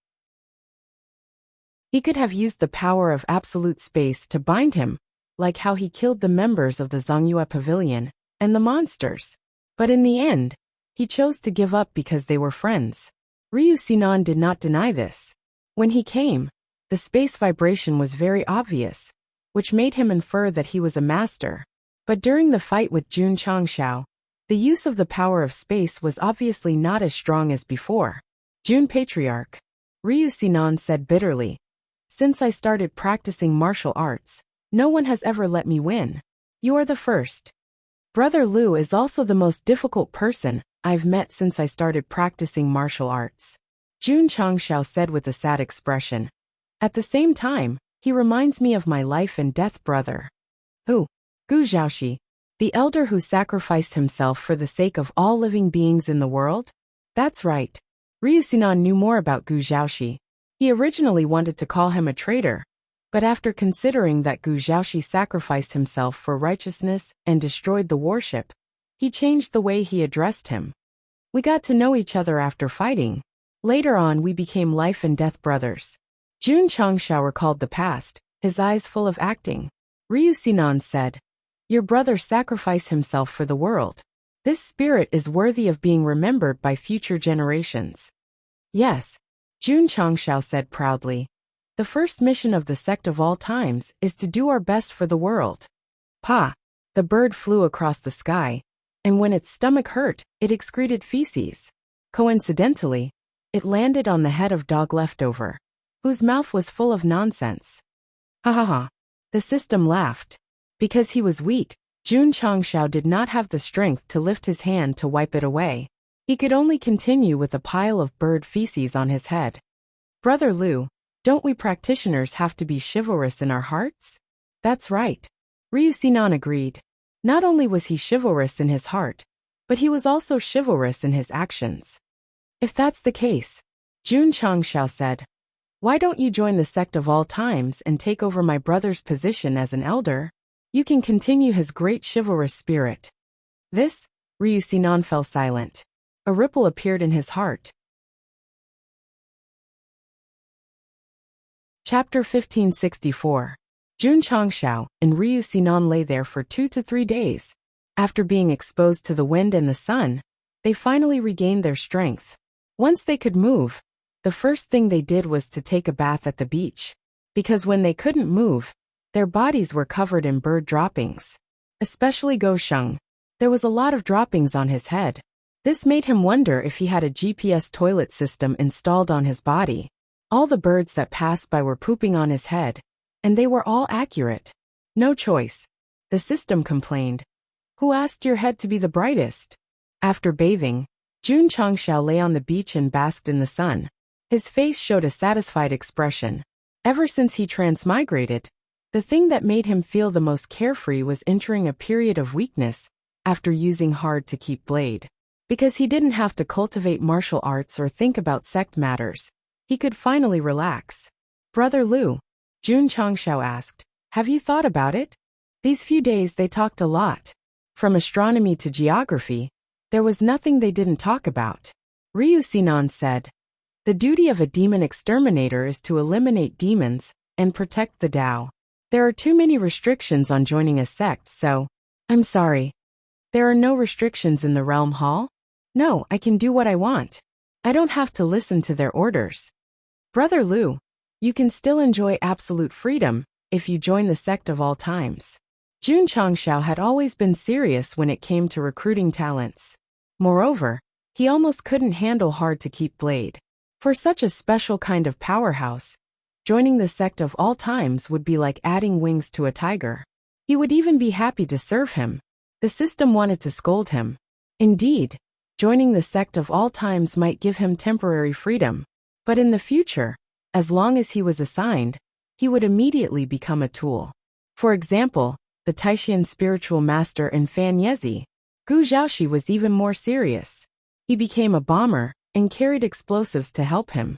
He could have used the power of absolute space to bind him, like how he killed the members of the Zongyue Pavilion and the monsters. But in the end, he chose to give up because they were friends. Ryu Sinan did not deny this. When he came, the space vibration was very obvious, which made him infer that he was a master. But during the fight with Jun Changshao, the use of the power of space was obviously not as strong as before. "Jun Patriarch," Ryu Sinan said bitterly, "since I started practicing martial arts, no one has ever let me win. You are the first. Brother Lu is also the most difficult person I've met since I started practicing martial arts," Jun Changshao said with a sad expression. "At the same time, he reminds me of my life and death brother." "Who?" "Gu Zhaoxi, the elder who sacrificed himself for the sake of all living beings in the world?" "That's right." Ryu Sinan knew more about Gu Zhaoxi. He originally wanted to call him a traitor, but after considering that Gu Zhaoxi sacrificed himself for righteousness and destroyed the warship, he changed the way he addressed him. "We got to know each other after fighting. Later on we became life and death brothers." Jun Changshao recalled the past, his eyes full of acting. Ryu Sinan said, "Your brother sacrificed himself for the world. This spirit is worthy of being remembered by future generations." "Yes," Jun Changshao said proudly. "The first mission of the sect of all times is to do our best for the world." Pa! The bird flew across the sky, and when its stomach hurt, it excreted feces. Coincidentally, it landed on the head of Dog Leftover, whose mouth was full of nonsense. "Ha ha ha." The system laughed. Because he was weak, Jun Changshao did not have the strength to lift his hand to wipe it away. He could only continue with a pile of bird feces on his head. "Brother Lu, don't we practitioners have to be chivalrous in our hearts?" "That's right." Ryu Sinan agreed. Not only was he chivalrous in his heart, but he was also chivalrous in his actions. "If that's the case," Jun Changshao said, "why don't you join the sect of all times and take over my brother's position as an elder? You can continue his great chivalrous spirit." This, Ryu Sinan fell silent. A ripple appeared in his heart. Chapter 1564. Jun Changshao and Ryu Sinan lay there for 2 to 3 days. After being exposed to the wind and the sun, they finally regained their strength. Once they could move, the first thing they did was to take a bath at the beach. Because when they couldn't move, their bodies were covered in bird droppings. Especially Go Sheng. There was a lot of droppings on his head. This made him wonder if he had a GPS toilet system installed on his body. All the birds that passed by were pooping on his head, and they were all accurate. "No choice," the system complained. "Who asked your head to be the brightest?" After bathing, Jun Changshao lay on the beach and basked in the sun. His face showed a satisfied expression. Ever since he transmigrated, the thing that made him feel the most carefree was entering a period of weakness after using hard to keep blade. Because he didn't have to cultivate martial arts or think about sect matters, he could finally relax. "Brother Lu," Jun Changshao asked, "have you thought about it?" These few days they talked a lot. From astronomy to geography, There was nothing they didn't talk about. Ryu Sinan said, "The duty of a demon exterminator is to eliminate demons and protect the Tao. There are too many restrictions on joining a sect, so I'm sorry. There are no restrictions in the Realm Hall? No, I can do what I want. I don't have to listen to their orders. Brother Liu, you can still enjoy absolute freedom if you join the Sect of All Times." Jun Changshao had always been serious when it came to recruiting talents. Moreover, he almost couldn't handle hard to keep Blade. For such a special kind of powerhouse, joining the Sect of All Times would be like adding wings to a tiger. He would even be happy to serve him. The system wanted to scold him. Indeed, joining the Sect of All Times might give him temporary freedom. But in the future, as long as he was assigned, he would immediately become a tool. For example, the Taishan spiritual master and Fan Yezi, Gu Zhaoxi, was even more serious. He became a bomber and carried explosives to help him.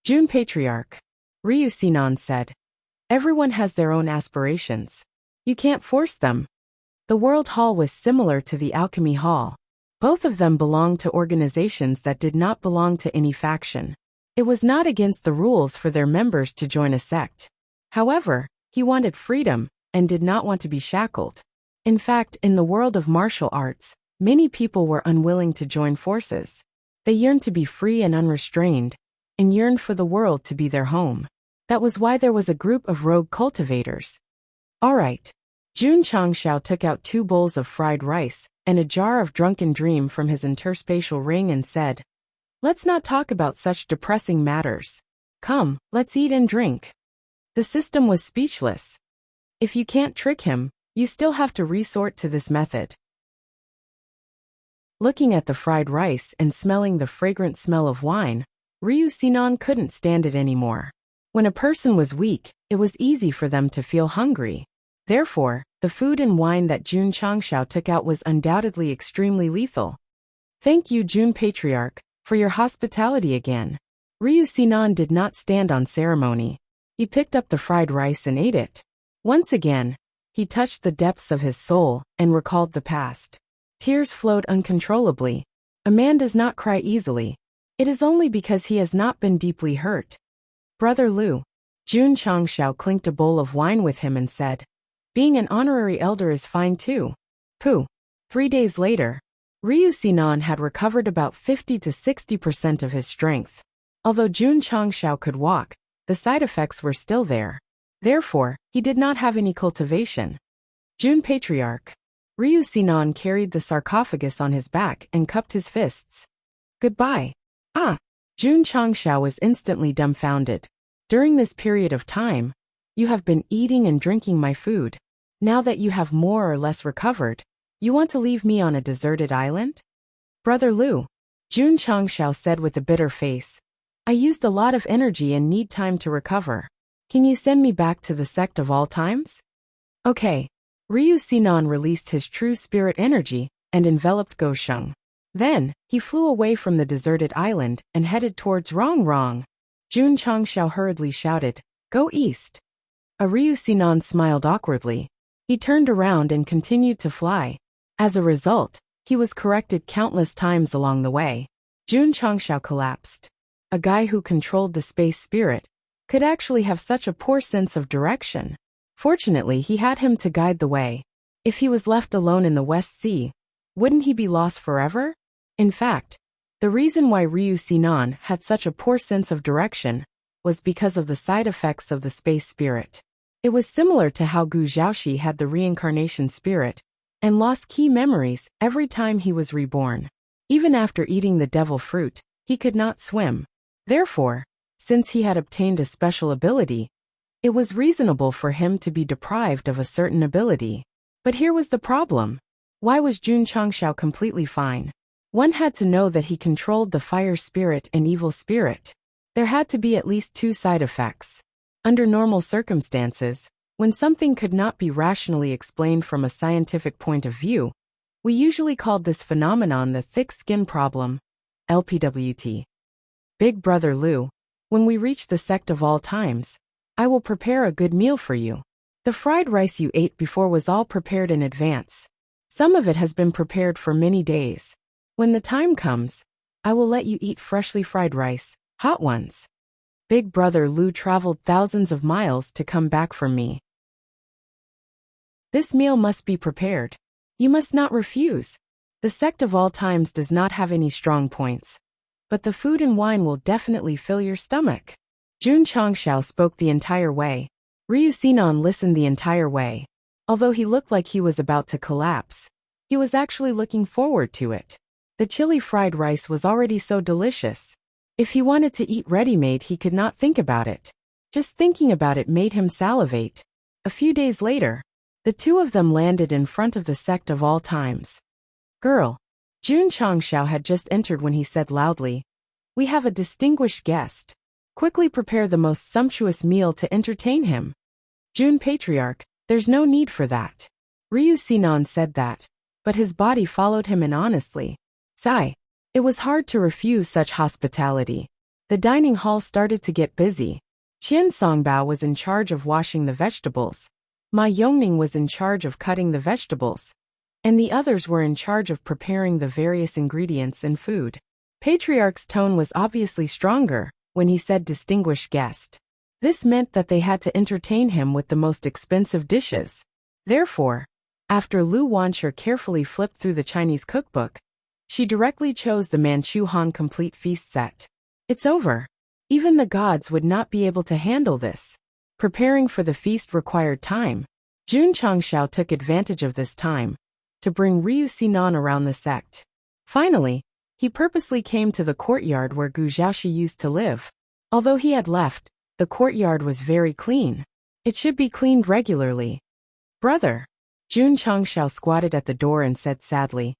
June Patriarch. Ryu Sinan said, "Everyone has their own aspirations. You can't force them." The World Hall was similar to the Alchemy Hall. Both of them belonged to organizations that did not belong to any faction. It was not against the rules for their members to join a sect. However, he wanted freedom and did not want to be shackled. In fact, in the world of martial arts, many people were unwilling to join forces. They yearned to be free and unrestrained, and yearned for the world to be their home. That was why there was a group of rogue cultivators. All right. Jun Changshao took out 2 bowls of fried rice and a jar of drunken dream from his interspatial ring and said, "Let's not talk about such depressing matters. Come, let's eat and drink." The system was speechless. If you can't trick him, you still have to resort to this method. Looking at the fried rice and smelling the fragrant smell of wine, Ryu Sinan couldn't stand it anymore. When a person was weak, it was easy for them to feel hungry. Therefore, the food and wine that Jun Changshao took out was undoubtedly extremely lethal. "Thank you, Jun Patriarch, for your hospitality again." Ryu Sinan did not stand on ceremony. He picked up the fried rice and ate it. Once again, he touched the depths of his soul and recalled the past. Tears flowed uncontrollably. A man does not cry easily. It is only because he has not been deeply hurt. "Brother Liu." Jun Changshao clinked a bowl of wine with him and said, "Being an honorary elder is fine too." Pooh. 3 days later, Ryu Sinan had recovered about 50 to 60% of his strength. Although Jun Changshao could walk, the side effects were still there. Therefore, he did not have any cultivation. Jun Patriarch. Ryu Sinan carried the sarcophagus on his back and cupped his fists. "Goodbye." "Ah." Jun Changshao was instantly dumbfounded. "During this period of time, you have been eating and drinking my food. Now that you have more or less recovered, you want to leave me on a deserted island?" "Brother Liu," Jun Changshao said with a bitter face, "I used a lot of energy and need time to recover. Can you send me back to the Sect of All Times?" "Okay." Ryu Sinan released his true spirit energy and enveloped Gosheng. Then, he flew away from the deserted island and headed towards Rong. Jun Changshao hurriedly shouted, "Go east." Ryu Sinan smiled awkwardly. He turned around and continued to fly. As a result, he was corrected countless times along the way. Jun Changshao collapsed. A guy who controlled the space spirit could actually have such a poor sense of direction. Fortunately, he had him to guide the way. If he was left alone in the West Sea, wouldn't he be lost forever? In fact, the reason why Ryu Sinan had such a poor sense of direction was because of the side effects of the space spirit. It was similar to how Gu Zhaoxi had the reincarnation spirit and lost key memories every time he was reborn. Even after eating the devil fruit, he could not swim. Therefore, since he had obtained a special ability, it was reasonable for him to be deprived of a certain ability. But here was the problem. Why was Jun Changshao completely fine? One had to know that he controlled the fire spirit and evil spirit. There had to be at least 2 side effects. Under normal circumstances, when something could not be rationally explained from a scientific point of view, we usually called this phenomenon the thick skin problem, LPWT. "Big Brother Liu, when we reach the Sect of All Times, I will prepare a good meal for you. The fried rice you ate before was all prepared in advance. Some of it has been prepared for many days. When the time comes, I will let you eat freshly fried rice, hot ones. Big brother Lu traveled thousands of miles to come back from me. This meal must be prepared. You must not refuse. The sect of all times does not have any strong points, but the food and wine will definitely fill your stomach. Jun Changshao spoke the entire way. Ryu Sinan listened the entire way. Although he looked like he was about to collapse, he was actually looking forward to it. The chili fried rice was already so delicious. If he wanted to eat ready-made, he could not think about it. Just thinking about it made him salivate. A few days later, the two of them landed in front of the sect of all times. Girl. Jun Changshao had just entered when he said loudly, "We have a distinguished guest. Quickly prepare the most sumptuous meal to entertain him." Jun Patriarch, there's no need for that. Ryu Sinan said that, but his body followed him in honestly. Sigh. It was hard to refuse such hospitality. The dining hall started to get busy. Qian Songbao was in charge of washing the vegetables. Ma Yongning was in charge of cutting the vegetables. And the others were in charge of preparing the various ingredients and food. Patriarch's tone was obviously stronger when he said distinguished guest. This meant that they had to entertain him with the most expensive dishes. Therefore, after Lu Wanshur carefully flipped through the Chinese cookbook, she directly chose the Manchu Han complete feast set. It's over. Even the gods would not be able to handle this. Preparing for the feast required time. Jun Changshao took advantage of this time to bring Ryu Sinan around the sect. Finally, he purposely came to the courtyard where Gu Zhaoxi used to live. Although he had left, the courtyard was very clean. It should be cleaned regularly. Brother. Jun Changshao squatted at the door and said sadly,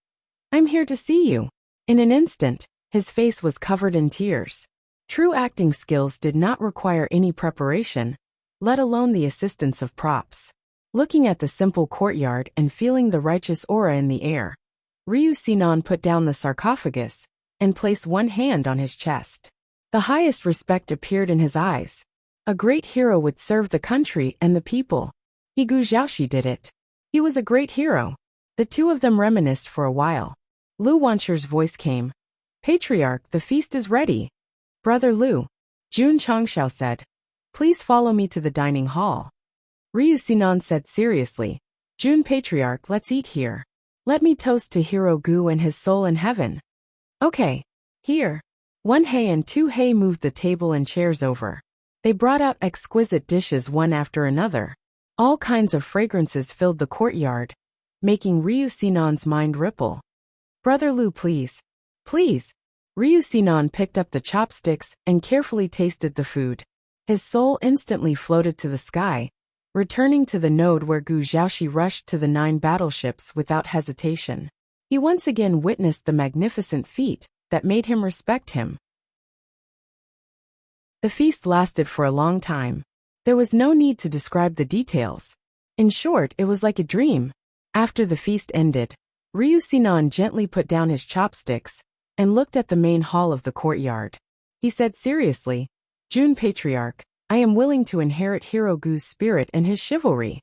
"I'm here to see you." In an instant, his face was covered in tears. True acting skills did not require any preparation, let alone the assistance of props. Looking at the simple courtyard and feeling the righteous aura in the air, Ryu Sinan put down the sarcophagus and placed one hand on his chest. The highest respect appeared in his eyes. A great hero would serve the country and the people. Gu Zhaoxi did it. He was a great hero. The two of them reminisced for a while. Lu Wanshur's voice came. "Patriarch, the feast is ready." "Brother Lu," Jun Changshao said, "please follow me to the dining hall." Ryu Sinan said seriously, "Jun Patriarch, let's eat here. Let me toast to Hero Gu and his soul in heaven." "Okay. Here." 1 and 2 moved the table and chairs over. They brought out exquisite dishes one after another. All kinds of fragrances filled the courtyard, making Ryu Sinan's mind ripple. "Brother Lu, please. Please." Ryu Sinan picked up the chopsticks and carefully tasted the food. His soul instantly floated to the sky, returning to the node where Gu Zhaoxi rushed to the 9 battleships without hesitation. He once again witnessed the magnificent feat that made him respect him. The feast lasted for a long time. There was no need to describe the details. In short, it was like a dream. After the feast ended, Ryu Sinan gently put down his chopsticks and looked at the main hall of the courtyard. He said seriously, "Jun Patriarch, I am willing to inherit Hero Gu's spirit and his chivalry."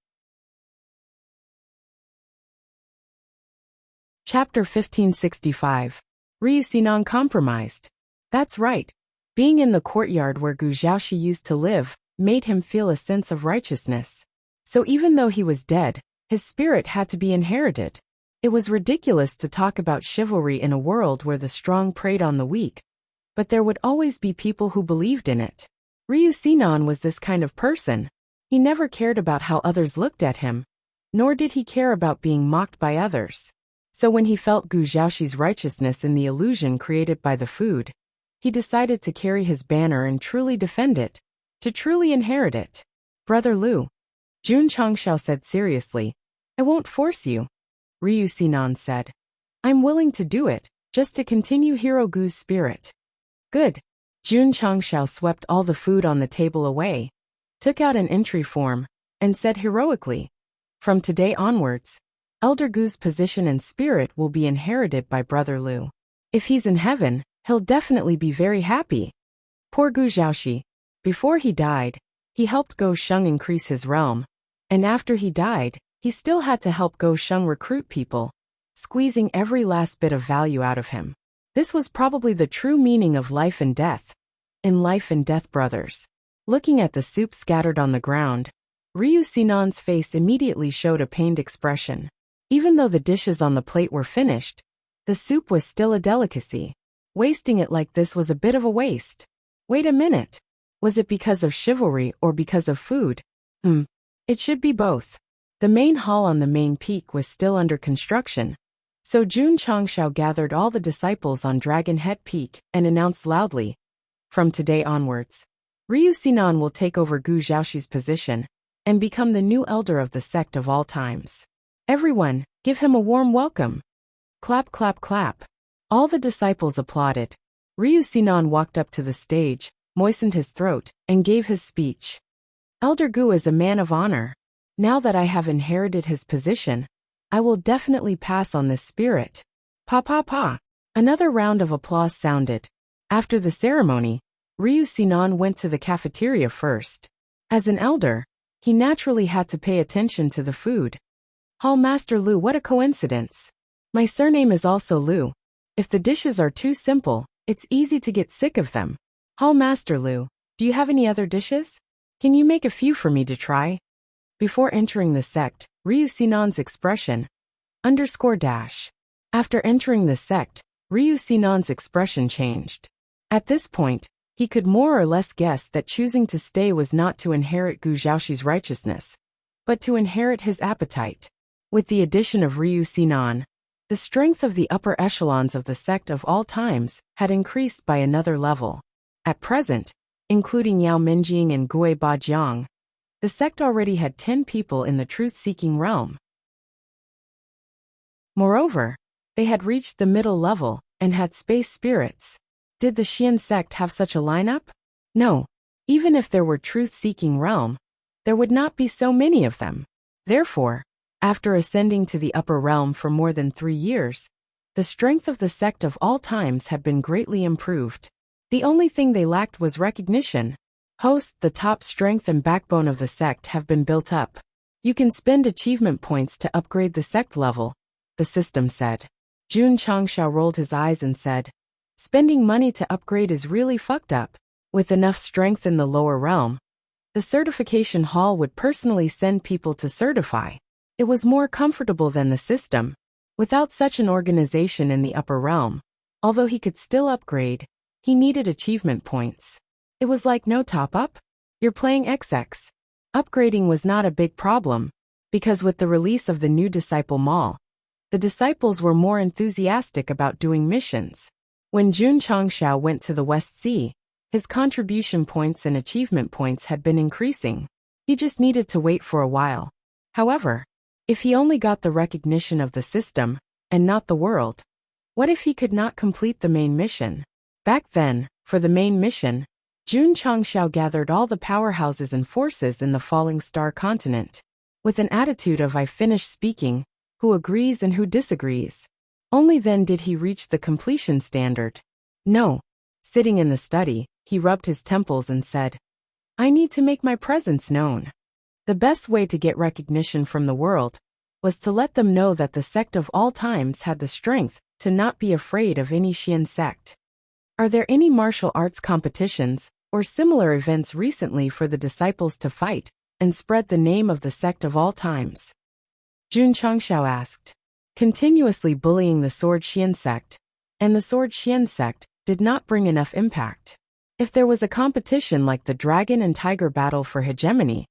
Chapter 1565. Ryu Sinan compromised. That's right. Being in the courtyard where Gu Zhaoxi used to live made him feel a sense of righteousness. So even though he was dead, his spirit had to be inherited. It was ridiculous to talk about chivalry in a world where the strong preyed on the weak, but there would always be people who believed in it. Ryu Sinan was this kind of person. He never cared about how others looked at him, nor did he care about being mocked by others. So when he felt Gu Zhaoxi's righteousness in the illusion created by the food, he decided to carry his banner and truly defend it, to truly inherit it. "Brother Lu," Jun Changshao said seriously, "I won't force you." Ryu Sinan said, "I'm willing to do it, just to continue Hero Gu's spirit." "Good." Jun Changshao swept all the food on the table away, took out an entry form, and said heroically, "From today onwards, Elder Gu's position and spirit will be inherited by Brother Lu. If he's in heaven, he'll definitely be very happy." Poor Gu Zhaoxi. Before he died, he helped Go Sheng increase his realm, and after he died, he still had to help Go Sheng recruit people. squeezing every last bit of value out of him. This was probably the true meaning of life and death. In Life and Death Brothers. Looking at the soup scattered on the ground, Ryu Sinan's face immediately showed a pained expression. Even though the dishes on the plate were finished, the soup was still a delicacy. Wasting it like this was a bit of a waste. Wait a minute. Was it because of chivalry or because of food? It should be both. The main hall on the main peak was still under construction, so Jun Changshao gathered all the disciples on Dragon Head Peak and announced loudly, "From today onwards, Ryu Sinan will take over Gu Zhaoxi's position and become the new elder of the sect of all times. Everyone, give him a warm welcome." Clap, clap, clap. All the disciples applauded. Ryu Sinan walked up to the stage, moistened his throat, and gave his speech. "Elder Gu is a man of honor. Now that I have inherited his position, I will definitely pass on this spirit." Pa pa pa. Another round of applause sounded. After the ceremony, Ryu Sinan went to the cafeteria first. As an elder, he naturally had to pay attention to the food. "Hall Master Lu, what a coincidence. My surname is also Lu. If the dishes are too simple, it's easy to get sick of them. Hall Master Lu, do you have any other dishes? Can you make a few for me to try?" Before entering the sect, Ryu Sinan's expression _. After entering the sect, Ryu Sinan's expression changed. At this point, he could more or less guess that choosing to stay was not to inherit Gu Zhaoxi's righteousness, but to inherit his appetite. With the addition of Ryu Sinan, the strength of the upper echelons of the sect of all times had increased by another level. At present, including Yao Minjing and Gui Bajiang, the sect already had 10 people in the truth-seeking realm. Moreover, they had reached the middle level and had space spirits. Did the Xian sect have such a lineup? No. Even if there were truth-seeking realm, there would not be so many of them. Therefore, after ascending to the upper realm for more than 3 years, the strength of the sect of all times had been greatly improved. The only thing they lacked was recognition. Host, the top strength and backbone of the sect have been built up. You can spend achievement points to upgrade the sect level, the system said. Jun Changshao rolled his eyes and said, "Spending money to upgrade is really fucked up. With enough strength in the lower realm, the certification hall would personally send people to certify. It was more comfortable than the system. Without such an organization in the upper realm, although he could still upgrade, he needed achievement points. It was like no top-up. You're playing XX. Upgrading was not a big problem, because with the release of the new Disciple Mall, the disciples were more enthusiastic about doing missions. When Jun Changshao went to the West Sea, his contribution points and achievement points had been increasing. He just needed to wait for a while. However, if he only got the recognition of the system, and not the world, what if he could not complete the main mission? Back then, for the main mission, Jun Changshao gathered all the powerhouses and forces in the Falling Star continent. With an attitude of "I finished speaking, who agrees and who disagrees?" Only then did he reach the completion standard. No. Sitting in the study, he rubbed his temples and said, "I need to make my presence known." The best way to get recognition from the world was to let them know that the sect of all times had the strength to not be afraid of any Xian sect. Are there any martial arts competitions or similar events recently for the disciples to fight and spread the name of the sect of all times? Jun Changshao asked. Continuously bullying the Sword Xian sect, and the Sword Xian sect did not bring enough impact. If there was a competition like the Dragon and Tiger battle for hegemony,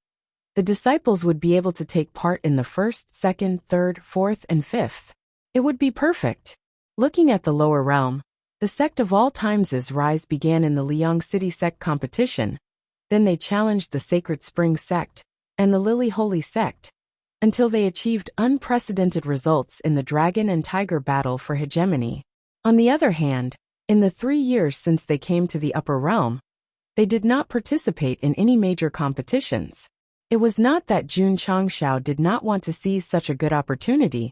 the disciples would be able to take part in the first, second, third, fourth, and fifth. It would be perfect. Looking at the lower realm, the sect of all times' rise began in the Liang City sect competition. Then they challenged the Sacred Spring sect and the Lily Holy sect, until they achieved unprecedented results in the Dragon and Tiger battle for hegemony. On the other hand, in the 3 years since they came to the upper realm, they did not participate in any major competitions. It was not that Jun Changshao did not want to seize such a good opportunity,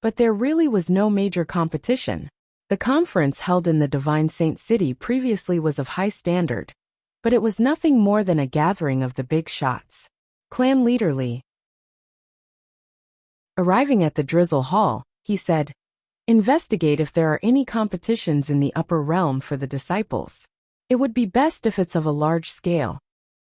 but there really was no major competition. The conference held in the Divine Saint City previously was of high standard, but it was nothing more than a gathering of the big shots. Clan leader Li. Arriving at the Drizzle Hall, he said, Investigate if there are any competitions in the upper realm for the disciples. It would be best if it's of a large scale.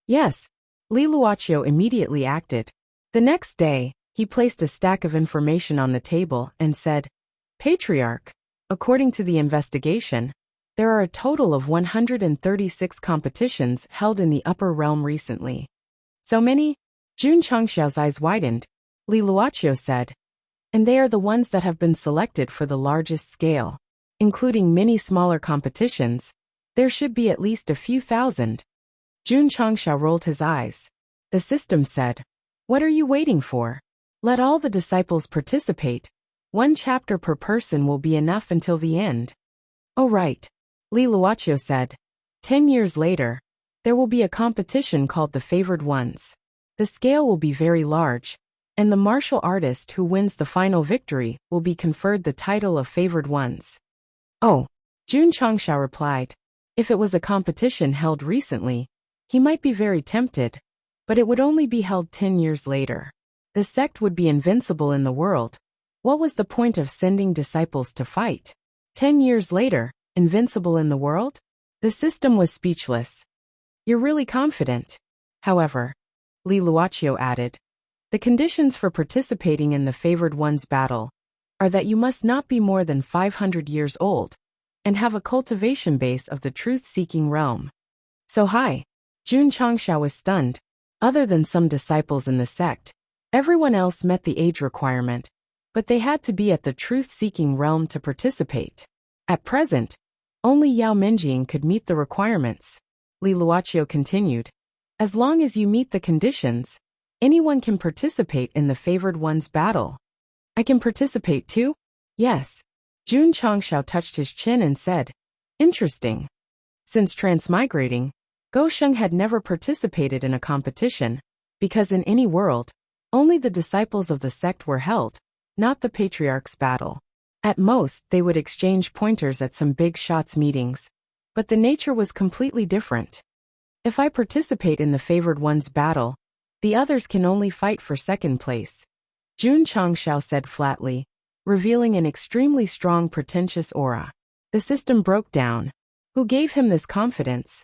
Yes, Li Luoqiu immediately acted. The next day, he placed a stack of information on the table and said, Patriarch, according to the investigation, there are a total of 136 competitions held in the upper realm recently. So many? Jun Changxiao's eyes widened. Li Luoqiu said, and they are the ones that have been selected for the largest scale. Including many smaller competitions, there should be at least a few thousand. Jun Changxiao rolled his eyes. The system said, what are you waiting for? Let all the disciples participate. 1 chapter per person will be enough until the end. Oh right. Li Luoqiu said. 10 years later, there will be a competition called the Favored Ones. The scale will be very large, and the martial artist who wins the final victory will be conferred the title of Favored Ones. Oh, Jun Changxiao replied. If it was a competition held recently, he might be very tempted, but it would only be held 10 years later. The sect would be invincible in the world. What was the point of sending disciples to fight? 10 years later, invincible in the world? The system was speechless. You're really confident. However, Li Luoqiu added, the conditions for participating in the Favored Ones battle are that you must not be more than 500 years old and have a cultivation base of the truth-seeking realm. So high. Jun Changxiao was stunned. Other than some disciples in the sect, everyone else met the age requirement, but they had to be at the truth-seeking realm to participate. At present, only Yao Minjing could meet the requirements. Li Luoqiu continued. As long as you meet the conditions, anyone can participate in the Favored Ones battle. I can participate too? Yes. Jun Changxiao touched his chin and said, interesting. Since transmigrating, Go Sheng had never participated in a competition, because in any world, only the disciples of the sect were held, not the Patriarch's battle. At most, they would exchange pointers at some big shots meetings, but the nature was completely different. If I participate in the Favored Ones battle, the others can only fight for second place. Jun Changxiao said flatly, revealing an extremely strong pretentious aura. The system broke down. Who gave him this confidence?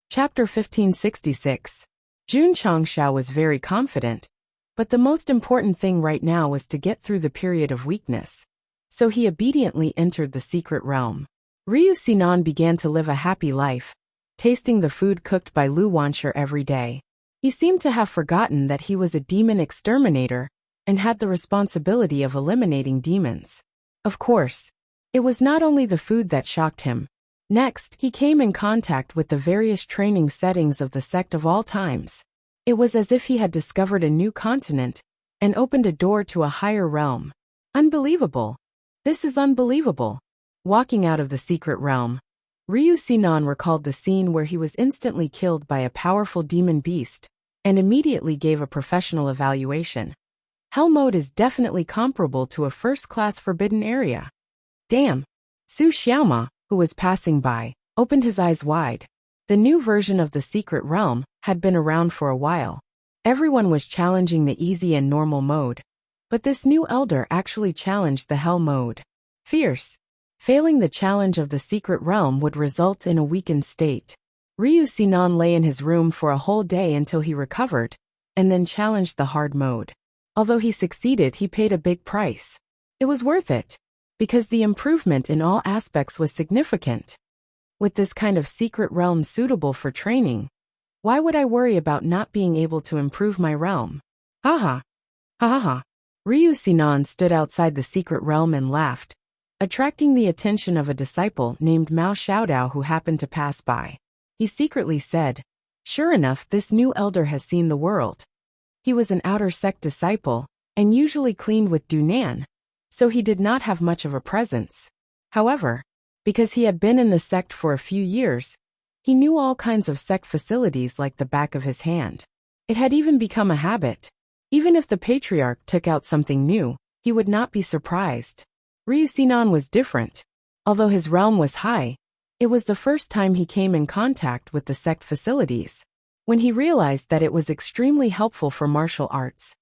Chapter 1566. Jun Changxiao was very confident, but the most important thing right now was to get through the period of weakness. So he obediently entered the secret realm. Ryu Sinan began to live a happy life, tasting the food cooked by Lu Wanshi every day. He seemed to have forgotten that he was a demon exterminator and had the responsibility of eliminating demons. Of course, it was not only the food that shocked him. Next, he came in contact with the various training settings of the sect of all times. It was as if he had discovered a new continent and opened a door to a higher realm. Unbelievable. This is unbelievable. Walking out of the secret realm, Ryu Sinan recalled the scene where he was instantly killed by a powerful demon beast and immediately gave a professional evaluation. Hell mode is definitely comparable to a first-class forbidden area. Damn. Su Xiaoma, who was passing by, opened his eyes wide. The new version of the secret realm had been around for a while. Everyone was challenging the easy and normal mode, but this new elder actually challenged the hell mode. Fierce. Failing the challenge of the secret realm would result in a weakened state. Ryu Sinan lay in his room for a whole day until he recovered, and then challenged the hard mode. Although he succeeded, he paid a big price. It was worth it, because the improvement in all aspects was significant. With this kind of secret realm suitable for training, why would I worry about not being able to improve my realm? Haha. Ha ha ha. Ryu Sinan stood outside the secret realm and laughed, attracting the attention of a disciple named Mao Xiaodao who happened to pass by. He secretly said, sure enough, this new elder has seen the world. He was an outer sect disciple, and usually cleaned with Dunan, so he did not have much of a presence. However, because he had been in the sect for a few years, he knew all kinds of sect facilities like the back of his hand. It had even become a habit. Even if the Patriarch took out something new, he would not be surprised. Ryu Sinan was different. Although his realm was high, it was the first time he came in contact with the sect facilities. When he realized that it was extremely helpful for martial arts,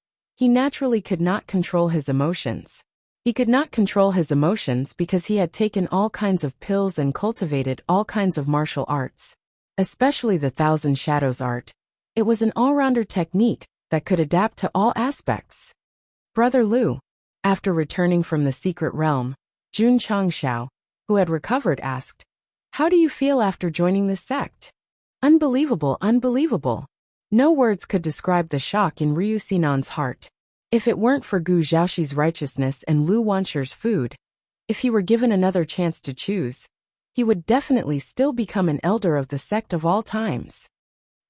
He naturally could not control his emotions. He could not control his emotions because he had taken all kinds of pills and cultivated all kinds of martial arts, especially the Thousand Shadows art. It was an all-rounder technique that could adapt to all aspects. Brother Lu. After returning from the secret realm, Jun Changxiao, who had recovered, asked, "How do you feel after joining the sect?" Unbelievable, unbelievable. No words could describe the shock in Ryu Sinan's heart. If it weren't for Gu Zhaoxi's righteousness and Lu Wansher's food, if he were given another chance to choose, he would definitely still become an elder of the sect of all times.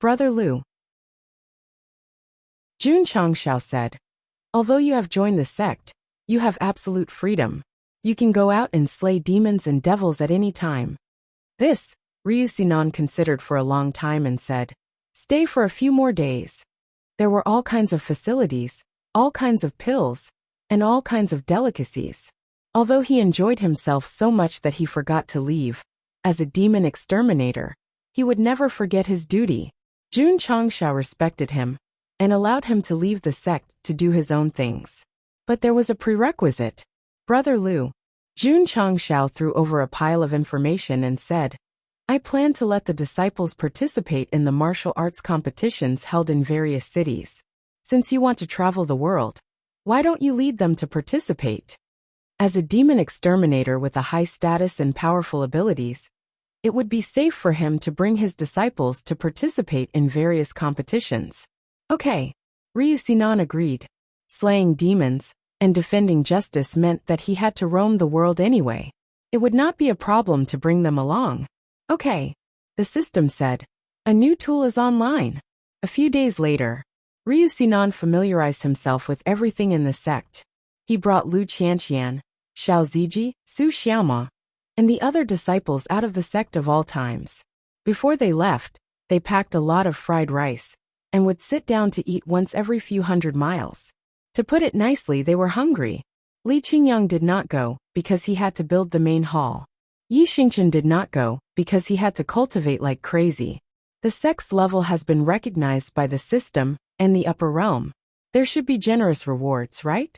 Brother Lu. Jun Changxiao said, "Although you have joined the sect, you have absolute freedom. You can go out and slay demons and devils at any time." This, Ryu Sinan considered for a long time and said, "Stay for a few more days." There were all kinds of facilities, all kinds of pills, and all kinds of delicacies. Although he enjoyed himself so much that he forgot to leave, as a demon exterminator, he would never forget his duty. Jun Changxiao respected him and allowed him to leave the sect to do his own things. But there was a prerequisite. Brother Lu. Jun Changxiao threw over a pile of information and said, "I plan to let the disciples participate in the martial arts competitions held in various cities. Since you want to travel the world, why don't you lead them to participate?" As a demon exterminator with a high status and powerful abilities, it would be safe for him to bring his disciples to participate in various competitions. Okay. Ryu Sinan agreed. Slaying demons and defending justice meant that he had to roam the world anyway. It would not be a problem to bring them along. Okay. The system said, "A new tool is online." A few days later, Ryu Sinan familiarized himself with everything in the sect. He brought Lu Qianqian, Xiao Ziji, Su Xiaoma, and the other disciples out of the sect of all times. Before they left, they packed a lot of fried rice and would sit down to eat once every few hundred miles. To put it nicely, they were hungry. Li Qingyang did not go because he had to build the main hall. Yi Xingchen did not go because he had to cultivate like crazy. The sect's level has been recognized by the system and the upper realm. There should be generous rewards, right?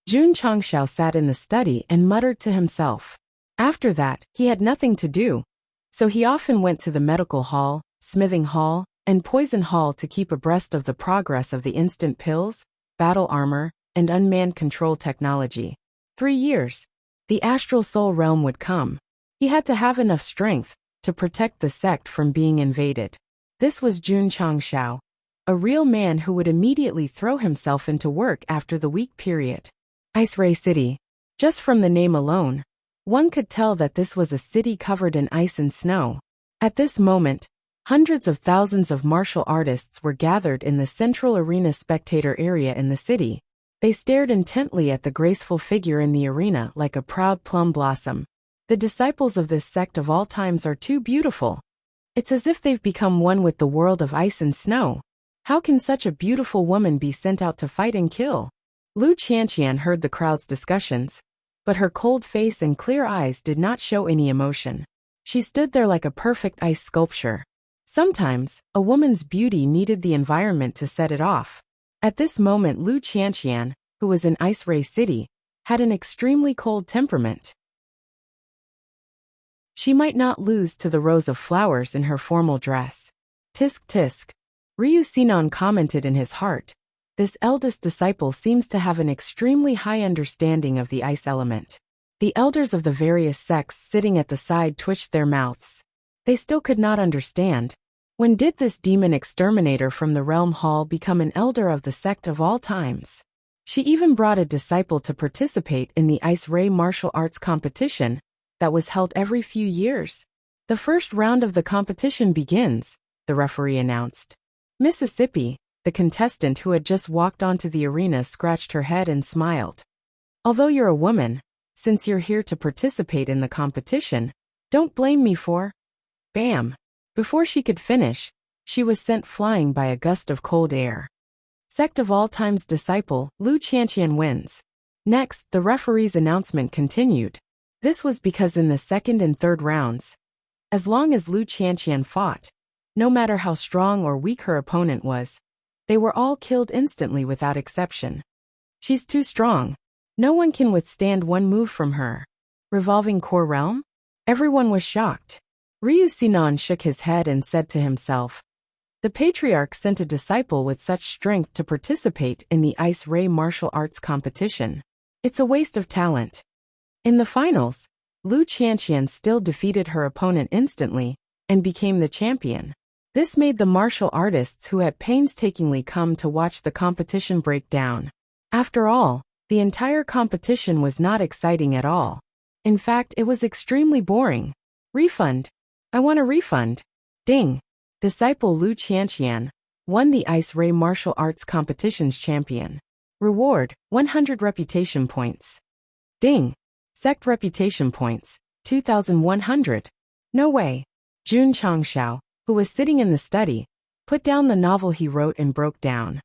Jun Changxiao sat in the study and muttered to himself. After that, he had nothing to do, so he often went to the medical hall, smithing hall, and poison hall to keep abreast of the progress of the instant pills, battle armor, and unmanned control technology. 3 years. The astral soul realm would come. He had to have enough strength to protect the sect from being invaded. This was Jun Changxiao, a real man who would immediately throw himself into work after the week period. Ice Ray City. Just from the name alone, one could tell that this was a city covered in ice and snow. At this moment, hundreds of thousands of martial artists were gathered in the central arena spectator area in the city. They stared intently at the graceful figure in the arena like a proud plum blossom. The disciples of this sect of all times are too beautiful. It's as if they've become one with the world of ice and snow. How can such a beautiful woman be sent out to fight and kill? Lu Qianqian heard the crowd's discussions, but her cold face and clear eyes did not show any emotion. She stood there like a perfect ice sculpture. Sometimes, a woman's beauty needed the environment to set it off. At this moment, Lu Qianqian, who was in Ice Ray City, had an extremely cold temperament. She might not lose to the rows of flowers in her formal dress. Tisk tisk. Ryu Sinan commented in his heart. This eldest disciple seems to have an extremely high understanding of the ice element. The elders of the various sects sitting at the side twitched their mouths. They still could not understand. When did this demon exterminator from the realm hall become an elder of the sect of all times? She even brought a disciple to participate in the Ice Ray martial arts competition that was held every few years. The first round of the competition begins, the referee announced. Mississippi, the contestant who had just walked onto the arena, scratched her head and smiled. Although you're a woman, since you're here to participate in the competition, don't blame me for... Bam! Before she could finish, she was sent flying by a gust of cold air. Sect of all times disciple, Lu Qianqian wins. Next, the referee's announcement continued. This was because in the second and third rounds, as long as Lu Qianqian fought, no matter how strong or weak her opponent was, They were all killed instantly without exception. She's too strong. No one can withstand one move from her. Revolving core realm? Everyone was shocked. Ryu Sinan shook his head and said to himself, the patriarch sent a disciple with such strength to participate in the Ice Ray martial arts competition. It's a waste of talent. In the finals, Lu Qianqian still defeated her opponent instantly and became the champion. This made the martial artists who had painstakingly come to watch the competition break down. After all, the entire competition was not exciting at all. In fact, it was extremely boring. Refund. I want a refund. Ding. Disciple Lu Qianqian won the Ice Ray martial arts competition's champion. Reward, 100 reputation points. Ding. Sect reputation points, 2,100. No way. Jun Changshao, who was sitting in the study, put down the novel he wrote and broke down.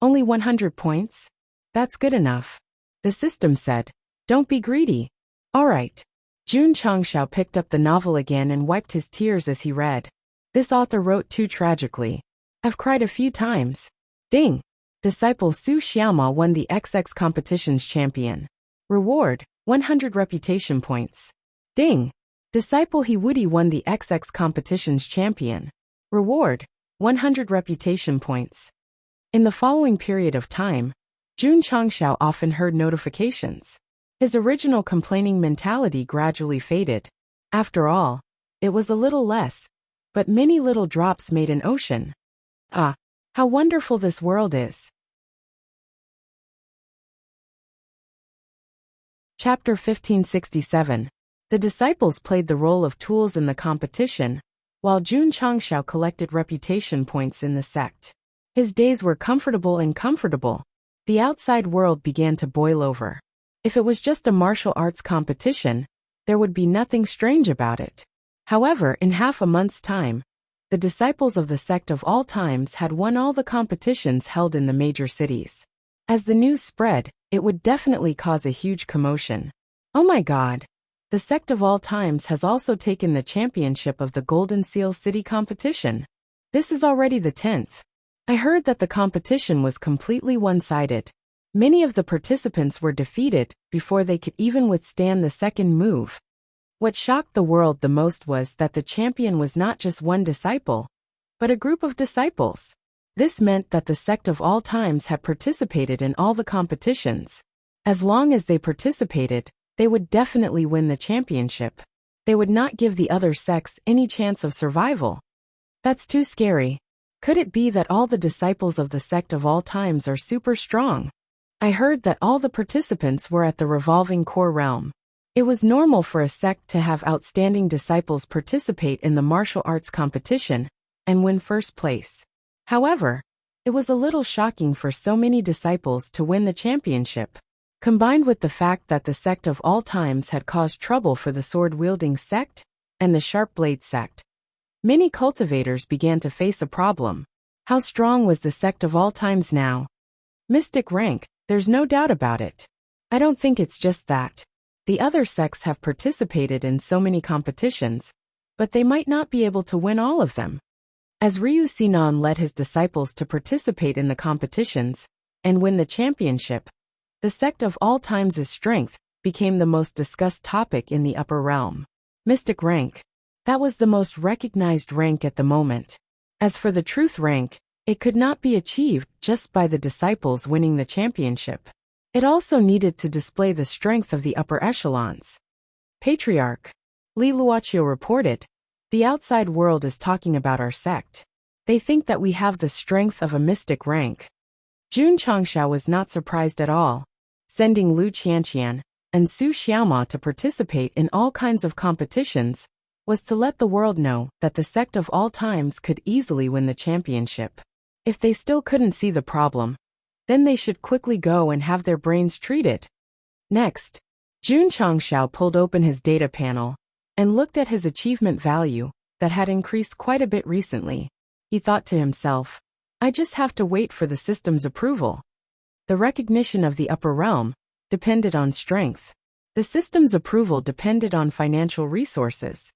Only 100 points? That's good enough. The system said, don't be greedy. All right. Jun Changshao picked up the novel again and wiped his tears as he read. This author wrote too tragically. I've cried a few times. Ding. Disciple Su Xiaoma won the XX competition's champion. Reward, 100 reputation points. Ding. Disciple He Wudi won the XX competition's champion. Reward, 100 reputation points. In the following period of time, Jun Changshao often heard notifications. His original complaining mentality gradually faded. After all, it was a little less, but many little drops made an ocean. Ah, how wonderful this world is. Chapter 1567. The disciples played the role of tools in the competition, while Jun Changshao collected reputation points in the sect. His days were comfortable. The outside world began to boil over. If it was just a martial arts competition, there would be nothing strange about it. However, in half a month's time, the disciples of the Sect of all times had won all the competitions held in the major cities. As the news spread, it would definitely cause a huge commotion. Oh my God! The Sect of all times has also taken the championship of the Golden Seal City competition. This is already the 10th. I heard that the competition was completely one-sided. Many of the participants were defeated before they could even withstand the second move. What shocked the world the most was that the champion was not just one disciple, but a group of disciples. This meant that the Sect of all times had participated in all the competitions. As long as they participated, they would definitely win the championship. They would not give the other sects any chance of survival. That's too scary. Could it be that all the disciples of the Sect of all times are super strong? I heard that all the participants were at the revolving core realm. It was normal for a sect to have outstanding disciples participate in the martial arts competition and win first place. However, it was a little shocking for so many disciples to win the championship. Combined with the fact that the Sect of all times had caused trouble for the sword-wielding sect and the sharp blade sect, many cultivators began to face a problem. How strong was the Sect of all times now? Mystic rank, there's no doubt about it. I don't think it's just that. The other sects have participated in so many competitions, but they might not be able to win all of them. As Ryu Sinan led his disciples to participate in the competitions and win the championship, the Sect of all times' strength became the most discussed topic in the upper realm. Mystic rank. That was the most recognized rank at the moment. As for the truth rank, it could not be achieved just by the disciples winning the championship. It also needed to display the strength of the upper echelons. Patriarch Li Luoqiu reported, the outside world is talking about our sect. They think that we have the strength of a mystic rank. Jun Changshao was not surprised at all. Sending Lu Qianqian and Su Xiaoma to participate in all kinds of competitions was to let the world know that the Sect of all times could easily win the championship. If they still couldn't see the problem, then they should quickly go and have their brains treated. Next, Jun Changshao pulled open his data panel and looked at his achievement value that had increased quite a bit recently. He thought to himself, I just have to wait for the system's approval. The recognition of the upper realm depended on strength. The system's approval depended on financial resources.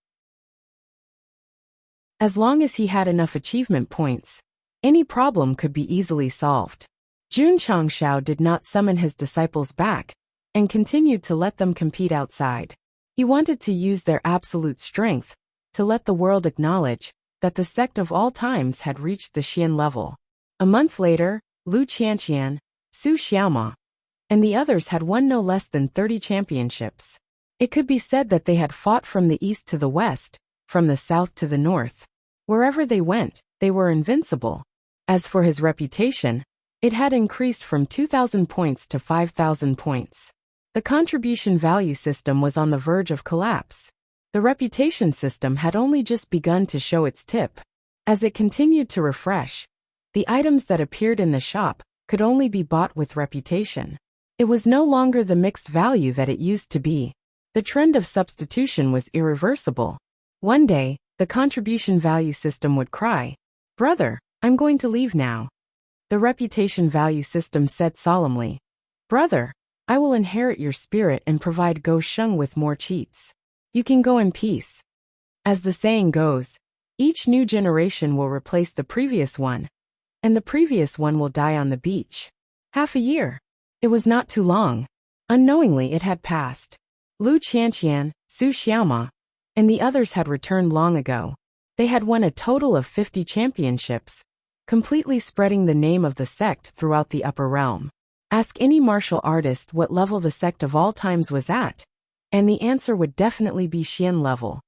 As long as he had enough achievement points, Any problem could be easily solved. Jun Changshao did not summon his disciples back and continued to let them compete outside. He wanted to use their absolute strength to let the world acknowledge that the sect of all times had reached the Xian level. A month later, Lu Qianqian, Su Xiaoma, and the others had won no less than 30 championships. It could be said that they had fought from the east to the west, from the south to the north. Wherever they went, they were invincible. As for his reputation, it had increased from 2,000 points to 5,000 points. The contribution value system was on the verge of collapse. The reputation system had only just begun to show its tip. As it continued to refresh, the items that appeared in the shop could only be bought with reputation. It was no longer the mixed value that it used to be. The trend of substitution was irreversible. One day, the contribution value system would cry, "Brother, I'm going to leave now." The reputation value system said solemnly, "Brother, I will inherit your spirit and provide Go Sheng with more cheats. You can go in peace." As the saying goes, each new generation will replace the previous one, and the previous one will die on the beach. Half a year. It was not too long. Unknowingly it had passed. Lu Qianqian, Su Xiaoma, and the others had returned long ago. They had won a total of 50 championships, completely spreading the name of the sect throughout the upper realm. Ask any martial artist what level the sect of all times was at, and the answer would definitely be Xian level.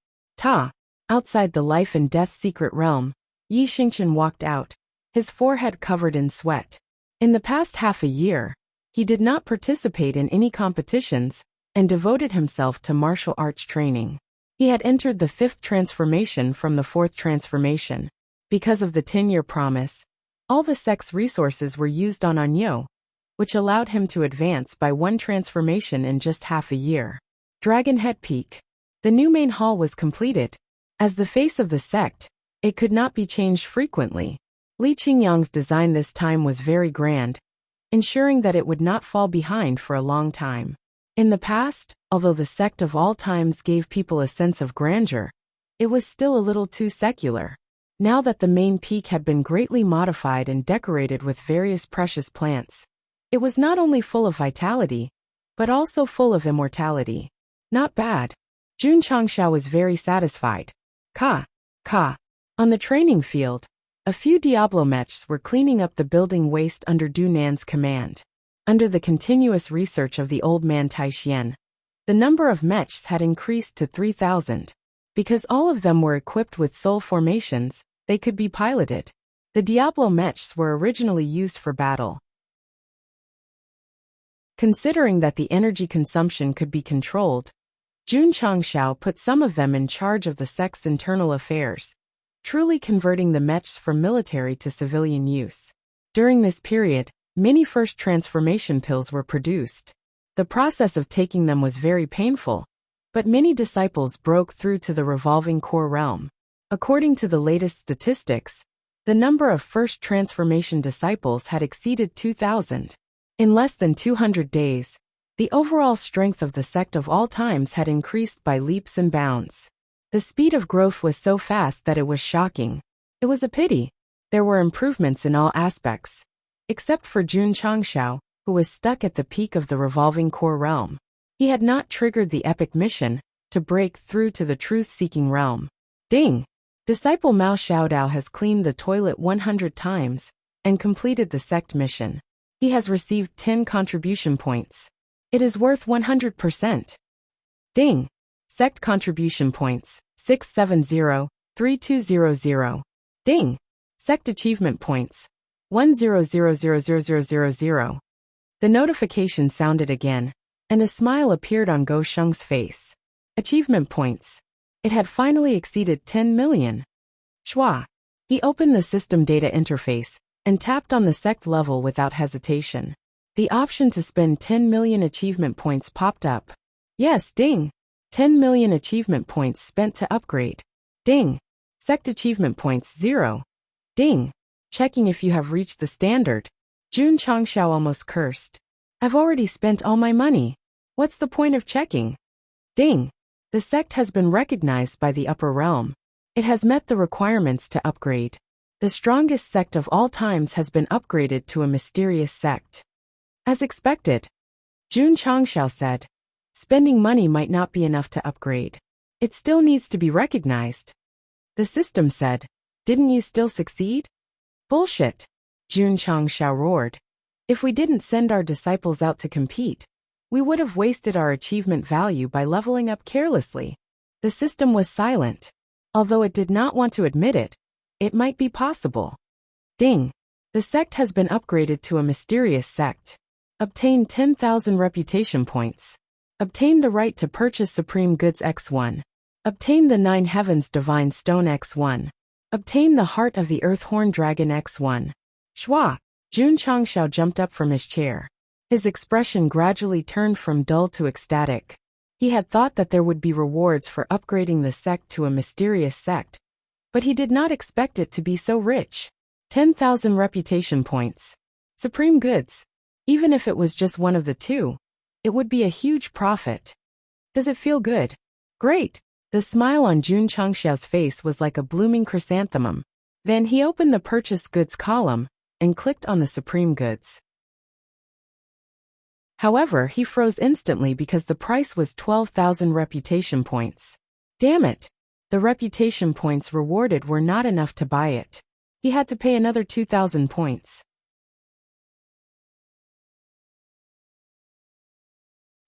Outside the life and death secret realm, Yi Xingqian walked out, his forehead covered in sweat. In the past half a year, he did not participate in any competitions and devoted himself to martial arts training. He had entered the 5th transformation from the 4th transformation. Because of the 10-year promise, all the sect's resources were used on Anyo, which allowed him to advance by 1 transformation in just half a year. Dragon Head Peak. The new main hall was completed. As the face of the sect, it could not be changed frequently. Li Qingyang's design this time was very grand, ensuring that it would not fall behind for a long time. In the past, although the sect of all times gave people a sense of grandeur, it was still a little too secular. Now that the main peak had been greatly modified and decorated with various precious plants, it was not only full of vitality, but also full of immortality. Not bad. Jun Changshao was very satisfied. On the training field, a few Diablo mechs were cleaning up the building waste under Du Nan's command. Under the continuous research of the old man Taixian, the number of mechs had increased to 3,000. Because all of them were equipped with soul formations, they could be piloted. The Diablo mechs were originally used for battle. Considering that the energy consumption could be controlled, Jun Changshao put some of them in charge of the sect's internal affairs, truly converting the mechs from military to civilian use. During this period, many first transformation pills were produced. The process of taking them was very painful, but many disciples broke through to the revolving core realm. According to the latest statistics, the number of first transformation disciples had exceeded 2,000. In less than 200 days, the overall strength of the sect of all times had increased by leaps and bounds. The speed of growth was so fast that it was shocking. It was a pity. There were improvements in all aspects, except for Jun Changshao, who was stuck at the peak of the revolving core realm. He had not triggered the epic mission to break through to the truth-seeking realm. Ding! Disciple Mao Xiaodao has cleaned the toilet 100 times and completed the sect mission. He has received 10 contribution points. It is worth 100%. Ding! Sect contribution points, 670-3200. Ding! Sect achievement points, 1000000. The notification sounded again, and a smile appeared on Go Sheng's face. Achievement points. It had finally exceeded 10 million. Schwa. He opened the system data interface and tapped on the sect level without hesitation. The option to spend 10 million achievement points popped up. Yes, ding! 10 million achievement points spent to upgrade. Ding! Sect achievement points 0. Ding! Checking if you have reached the standard. Jun Changshao almost cursed. I've already spent all my money. What's the point of checking? Ding! The sect has been recognized by the upper realm. It has met the requirements to upgrade. The strongest sect of all times has been upgraded to a mysterious sect. As expected, Jun Changxiao said, spending money might not be enough to upgrade. It still needs to be recognized. The system said, didn't you still succeed? Bullshit, Jun Changxiao roared. If we didn't send our disciples out to compete, we would have wasted our achievement value by leveling up carelessly. The system was silent. Although it did not want to admit it, it might be possible. Ding! The sect has been upgraded to a mysterious sect. Obtain 10,000 reputation points. Obtain the right to purchase supreme goods X1. Obtain the 9 heavens divine stone X1. Obtain the heart of the earth horn dragon X1. Shwa! Jun Changxiao jumped up from his chair. His expression gradually turned from dull to ecstatic. He had thought that there would be rewards for upgrading the sect to a mysterious sect, but he did not expect it to be so rich. 10,000 reputation points. Supreme goods. Even if it was just one of the two, it would be a huge profit. Does it feel good? Great. The smile on Jun Changxiao's face was like a blooming chrysanthemum. Then he opened the purchased goods column and clicked on the supreme goods. However, he froze instantly because the price was 12,000 reputation points. Damn it! The reputation points rewarded were not enough to buy it. He had to pay another 2,000 points.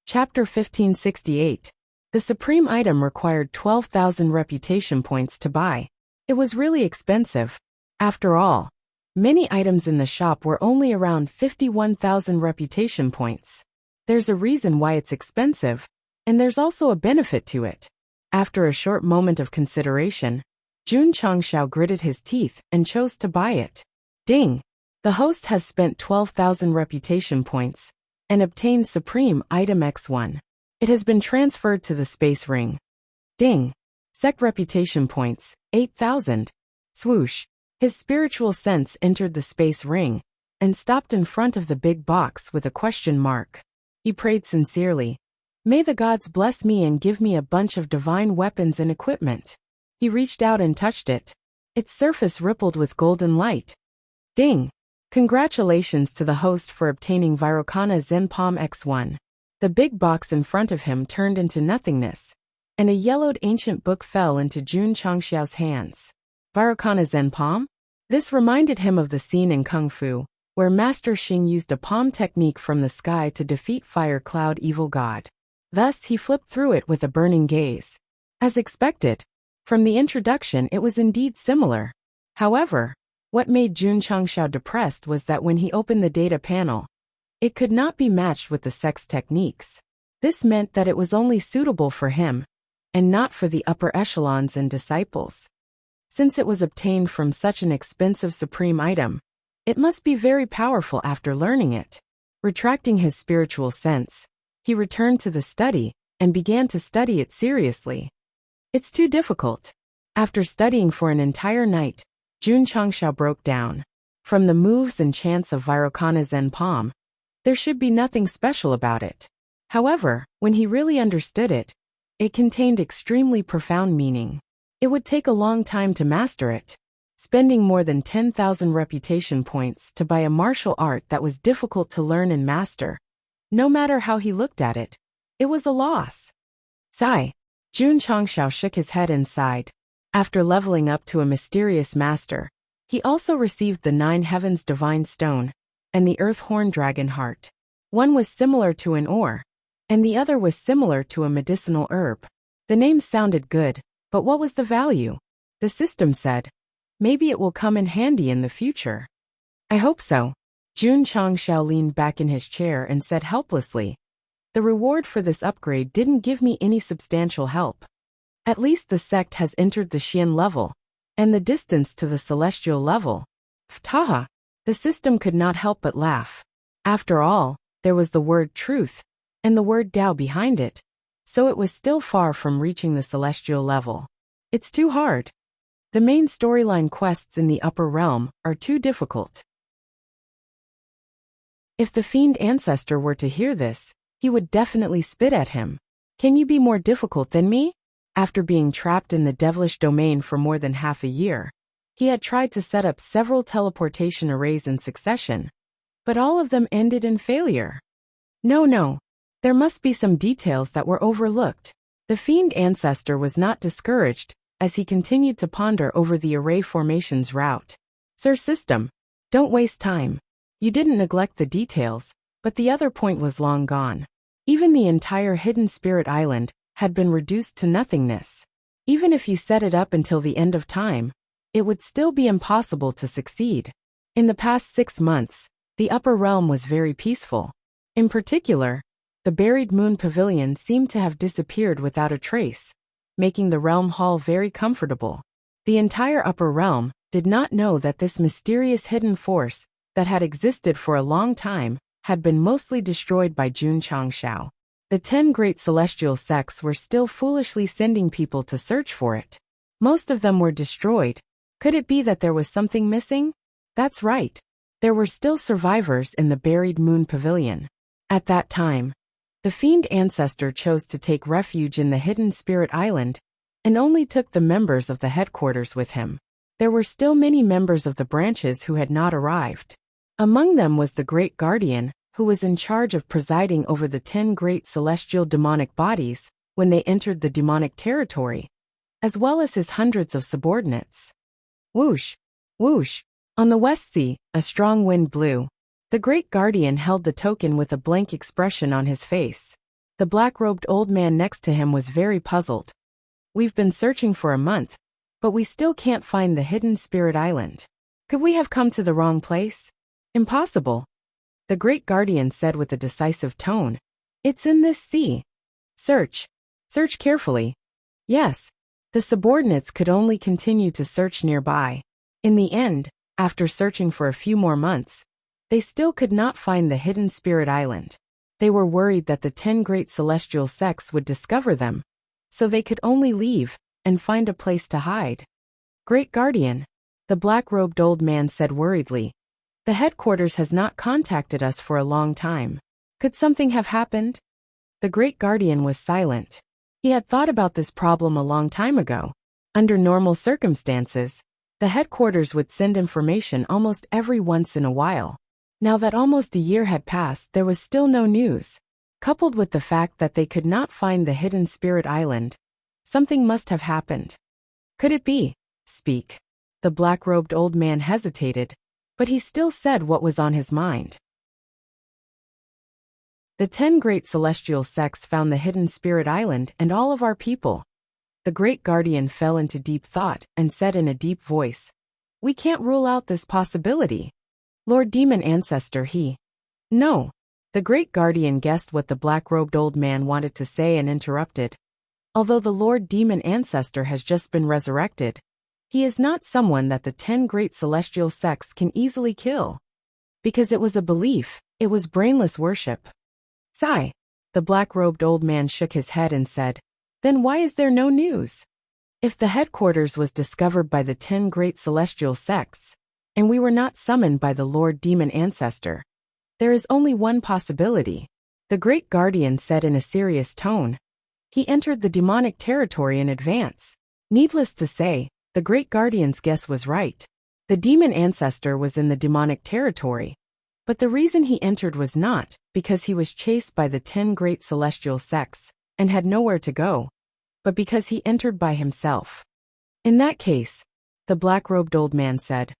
Chapter 1568. The supreme item required 12,000 reputation points to buy. It was really expensive. After all, many items in the shop were only around 51,000 reputation points. There's a reason why it's expensive, and there's also a benefit to it. After a short moment of consideration, Jun Changxiao gritted his teeth and chose to buy it. Ding! The host has spent 12,000 reputation points and obtained supreme item X1. It has been transferred to the space ring. Ding! Sect reputation points, 8,000. Swoosh! His spiritual sense entered the space ring and stopped in front of the big box with a question mark. He prayed sincerely. May the gods bless me and give me a bunch of divine weapons and equipment. He reached out and touched it. Its surface rippled with golden light. Ding! Congratulations to the host for obtaining Virokana Zen Palm X1. The big box in front of him turned into nothingness, and a yellowed ancient book fell into Jun Changxiao's hands. Virokana Zen Palm? This reminded him of the scene in Kung Fu, where Master Xing used a palm technique from the sky to defeat Fire Cloud Evil God. Thus he flipped through it with a burning gaze. As expected, from the introduction it was indeed similar. However, what made Jun Changxiao depressed was that when he opened the data panel, it could not be matched with the Sect's techniques. This meant that it was only suitable for him, and not for the upper echelons and disciples. Since it was obtained from such an expensive supreme item, it must be very powerful after learning it. Retracting his spiritual sense, he returned to the study and began to study it seriously. It's too difficult. After studying for an entire night, Jun Changxiao broke down. From the moves and chants of Virokana Zen Palm, there should be nothing special about it. However, when he really understood it, it contained extremely profound meaning. It would take a long time to master it, spending more than 10,000 reputation points to buy a martial art that was difficult to learn and master. No matter how he looked at it, it was a loss. Sigh. Jun Changxiao shook his head and sighed. After leveling up to a mysterious master, he also received the 9 heavens divine stone and the earth horn dragon heart. One was similar to an ore, and the other was similar to a medicinal herb. The name sounded good, but what was the value? The system said, maybe it will come in handy in the future. I hope so. Jun Changxiao leaned back in his chair and said helplessly, the reward for this upgrade didn't give me any substantial help. At least the sect has entered the Xian level, and the distance to the celestial level. Ftaha! The system could not help but laugh. After all, there was the word truth, and the word Tao behind it, so it was still far from reaching the celestial level. It's too hard. The main storyline quests in the upper realm are too difficult. If the fiend ancestor were to hear this, he would definitely spit at him. Can you be more difficult than me? After being trapped in the devilish domain for more than half a year, He had tried to set up several teleportation arrays in succession, but all of them ended in failure. No. There must be some details that were overlooked. The fiend ancestor was not discouraged, as he continued to ponder over the array formation's route. Sir System, don't waste time. You didn't neglect the details, but the other point was long gone. Even the entire Hidden Spirit Island had been reduced to nothingness. Even if you set it up until the end of time, it would still be impossible to succeed. In the past 6 months, the upper realm was very peaceful. In particular, the buried moon pavilion seemed to have disappeared without a trace, making the realm hall very comfortable. The entire upper realm did not know that this mysterious hidden force that had existed for a long time had been mostly destroyed by Jun Changshao. The 10 great celestial sects were still foolishly sending people to search for it. Most of them were destroyed. Could it be that there was something missing? That's right. There were still survivors in the buried moon pavilion. At that time, the fiend ancestor chose to take refuge in the Hidden Spirit Island and only took the members of the headquarters with him. There were still many members of the branches who had not arrived. Among them was the Great Guardian, who was in charge of presiding over the 10 great celestial demonic bodies when they entered the demonic territory, as well as his hundreds of subordinates. Whoosh! Whoosh! On the West Sea, a strong wind blew. The Great Guardian held the token with a blank expression on his face. The black-robed old man next to him was very puzzled. We've been searching for a month, but we still can't find the Hidden Spirit Island. Could we have come to the wrong place? Impossible. The Great Guardian said with a decisive tone. It's in this sea. Search. Search carefully. Yes. The subordinates could only continue to search nearby. In the end, after searching for a few more months, they still could not find the Hidden Spirit Island. They were worried that the 10 great celestial sects would discover them, so they could only leave and find a place to hide. Great Guardian, the black-robed old man said worriedly, the headquarters has not contacted us for a long time. Could something have happened? The Great Guardian was silent. He had thought about this problem a long time ago. Under normal circumstances, the headquarters would send information almost every once in a while. Now that almost a year had passed, there was still no news. Coupled with the fact that they could not find the Hidden Spirit Island, something must have happened. Could it be? Speak. The black-robed old man hesitated, but he still said what was on his mind. The 10 great celestial sects found the Hidden Spirit Island and all of our people. The Great Guardian fell into deep thought and said in a deep voice, we can't rule out this possibility. Lord Demon Ancestor, No. The Great Guardian guessed what the black-robed old man wanted to say and interrupted. Although the Lord Demon Ancestor has just been resurrected, he is not someone that the 10 great celestial sects can easily kill. Because it was a belief, it was brainless worship. Sigh. The black-robed old man shook his head and said, then why is there no news? If the headquarters was discovered by the 10 great celestial sects, and we were not summoned by the Lord Demon Ancestor, there is only one possibility. The Great Guardian said in a serious tone. He entered the demonic territory in advance. Needless to say, the Great Guardian's guess was right. The Demon Ancestor was in the demonic territory. But the reason he entered was not because he was chased by the 10 great celestial sects and had nowhere to go, but because he entered by himself. In that case, the black-robed old man said,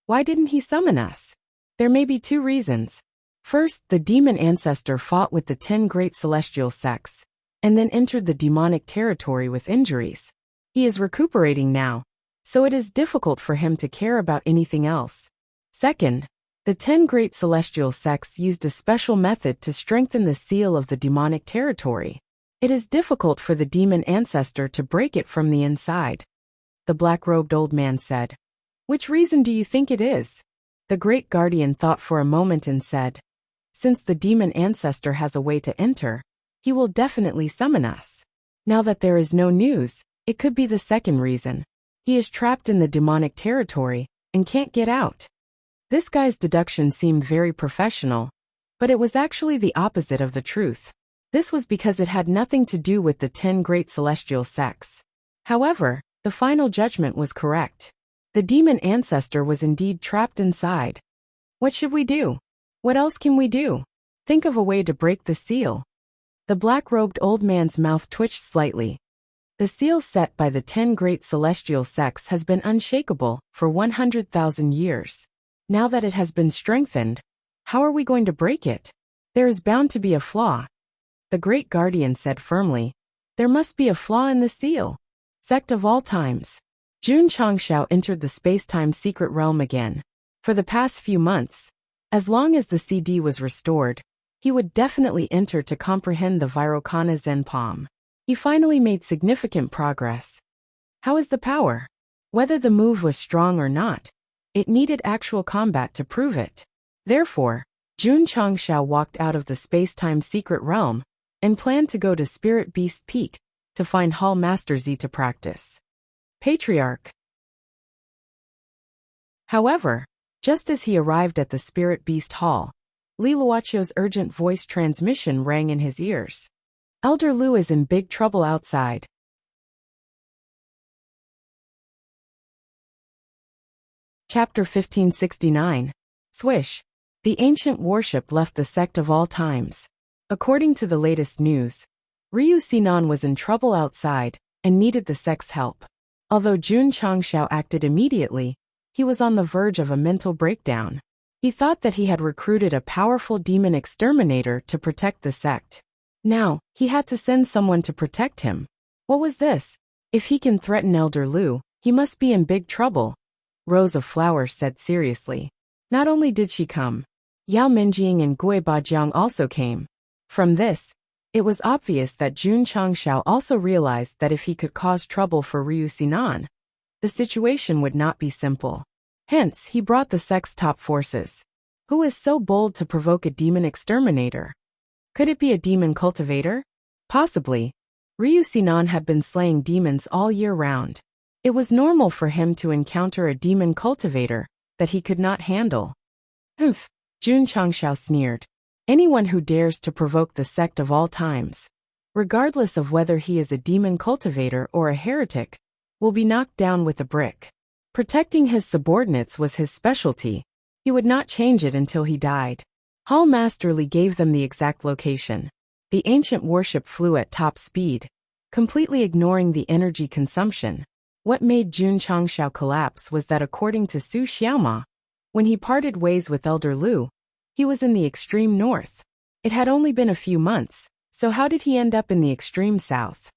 why didn't he summon us? There may be 2 reasons. First, the Demon Ancestor fought with the 10 great celestial sects, and then entered the demonic territory with injuries. He is recuperating now, so it is difficult for him to care about anything else. Second, the 10 great celestial sects used a special method to strengthen the seal of the demonic territory. It is difficult for the Demon Ancestor to break it from the inside. The black-robed old man said, which reason do you think it is? The Great Guardian thought for a moment and said, since the Demon Ancestor has a way to enter, he will definitely summon us. Now that there is no news, it could be the second reason. He is trapped in the demonic territory and can't get out. This guy's deduction seemed very professional, but it was actually the opposite of the truth. This was because it had nothing to do with the 10 great celestial sects. However, the final judgment was correct. The demon ancestor was indeed trapped inside. What should we do? What else can we do? Think of a way to break the seal. The black-robed old man's mouth twitched slightly. The seal set by the 10 great celestial sects has been unshakable for 100,000 years. Now that it has been strengthened, how are we going to break it? There is bound to be a flaw. The great guardian said firmly, there must be a flaw in the seal. Sect of all times. Jun Changshao entered the space-time secret realm again. For the past few months, as long as the CD was restored, he would definitely enter to comprehend the Virokana Zen palm. He finally made significant progress. How is the power? Whether the move was strong or not, it needed actual combat to prove it. Therefore, Jun Changshao walked out of the space-time secret realm and planned to go to Spirit Beast Peak to find Hall Master Z to practice. Patriarch. However, just as he arrived at the Spirit Beast Hall, Li Luoqiu's urgent voice transmission rang in his ears. Elder Lu is in big trouble outside. Chapter 1569. Swish. The ancient warship left the sect of all times. According to the latest news, Ryu Sinan was in trouble outside and needed the sect's help. Although Jun Changshao acted immediately, he was on the verge of a mental breakdown. He thought that he had recruited a powerful demon exterminator to protect the sect. Now, he had to send someone to protect him. What was this? If he can threaten Elder Lu, he must be in big trouble, Rose of Flowers said seriously. Not only did she come, Yao Minjing and Gui Bajiang also came. From this, it was obvious that Jun Changshao also realized that if he could cause trouble for Ryu Sinan, the situation would not be simple. Hence, he brought the sect's top forces. Who is so bold to provoke a demon exterminator? Could it be a demon cultivator? Possibly. Ryu Sinan had been slaying demons all year round. It was normal for him to encounter a demon cultivator that he could not handle. Humph, Jun Changshao sneered. Anyone who dares to provoke the sect of all times, regardless of whether he is a demon cultivator or a heretic, will be knocked down with a brick. Protecting his subordinates was his specialty. He would not change it until he died. Hall Master Li gave them the exact location. The ancient warship flew at top speed, completely ignoring the energy consumption. What made Jun Changshao collapse was that according to Su Xiaoma, when he parted ways with Elder Lu, he was in the extreme north. It had only been a few months, so how did he end up in the extreme south?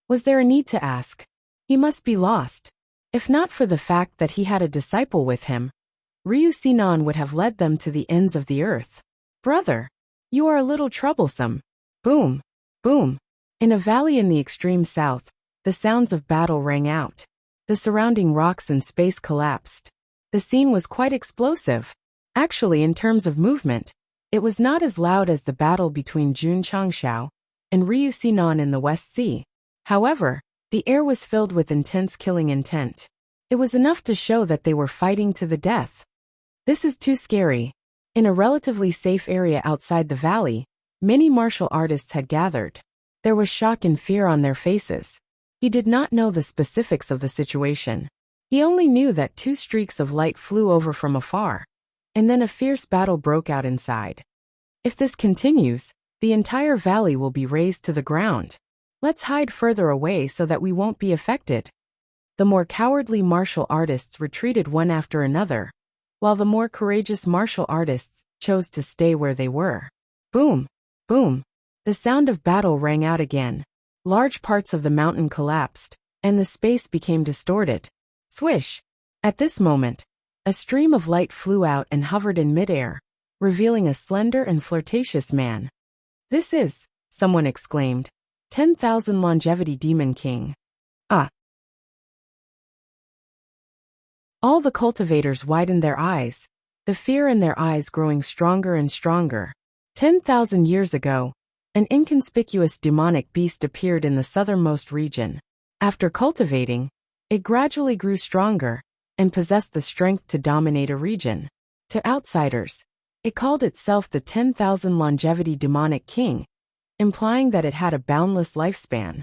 Was there a need to ask? He must be lost. If not for the fact that he had a disciple with him, Ryu Sinan would have led them to the ends of the earth. Brother, you are a little troublesome. Boom, boom. In a valley in the extreme south, the sounds of battle rang out. The surrounding rocks and space collapsed. The scene was quite explosive. Actually, in terms of movement, it was not as loud as the battle between Jun Changshao and Ryu Sinan in the West Sea. However, the air was filled with intense killing intent. It was enough to show that they were fighting to the death. This is too scary. In a relatively safe area outside the valley, many martial artists had gathered. There was shock and fear on their faces. He did not know the specifics of the situation. He only knew that 2 streaks of light flew over from afar, and then a fierce battle broke out inside. If this continues, the entire valley will be razed to the ground. Let's hide further away so that we won't be affected. The more cowardly martial artists retreated one after another, while the more courageous martial artists chose to stay where they were. Boom, boom. The sound of battle rang out again. Large parts of the mountain collapsed, and the space became distorted. Swish! At this moment, a stream of light flew out and hovered in midair, revealing a slender and flirtatious man. This is, someone exclaimed, 10,000 Longevity Demon King. Ah! All the cultivators widened their eyes, the fear in their eyes growing stronger and stronger. 10,000 years ago, an inconspicuous demonic beast appeared in the southernmost region. After cultivating, it gradually grew stronger and possessed the strength to dominate a region. To outsiders, it called itself the 10,000 Longevity Demonic King, implying that it had a boundless lifespan.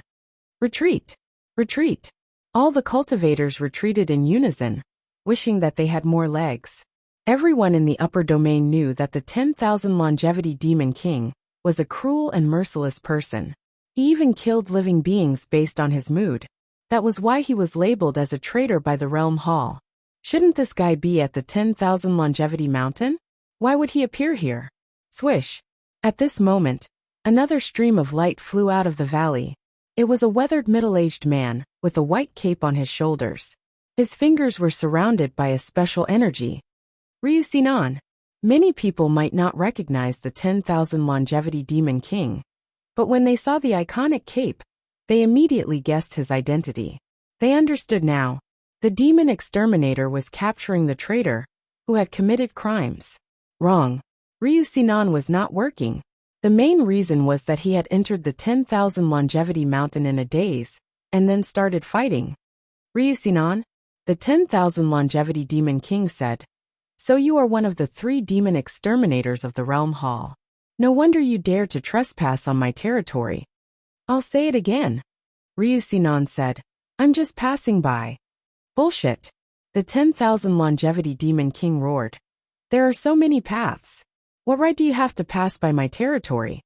Retreat! Retreat! All the cultivators retreated in unison, wishing that they had more legs. Everyone in the upper domain knew that the 10,000 longevity demon king was a cruel and merciless person. He even killed living beings based on his mood. That was why he was labeled as a traitor by the realm hall. Shouldn't this guy be at the 10,000 longevity mountain? Why would he appear here? Swish. At this moment, another stream of light flew out of the valley. It was a weathered middle-aged man, with a white cape on his shoulders. His fingers were surrounded by a special energy. Ryu Sinan. Many people might not recognize the 10,000 longevity demon king. But when they saw the iconic cape, they immediately guessed his identity. They understood now. The demon exterminator was capturing the traitor, who had committed crimes. Wrong. Ryu Sinan was not working. The main reason was that he had entered the 10,000 longevity mountain in a daze, and then started fighting. Ryu Sinan, the 10,000 longevity demon king said. So you are one of the 3 demon exterminators of the realm hall. No wonder you dare to trespass on my territory. I'll say it again. Ryu Sinan said. I'm just passing by. Bullshit. The 10,000 longevity demon king roared. There are so many paths. What right do you have to pass by my territory?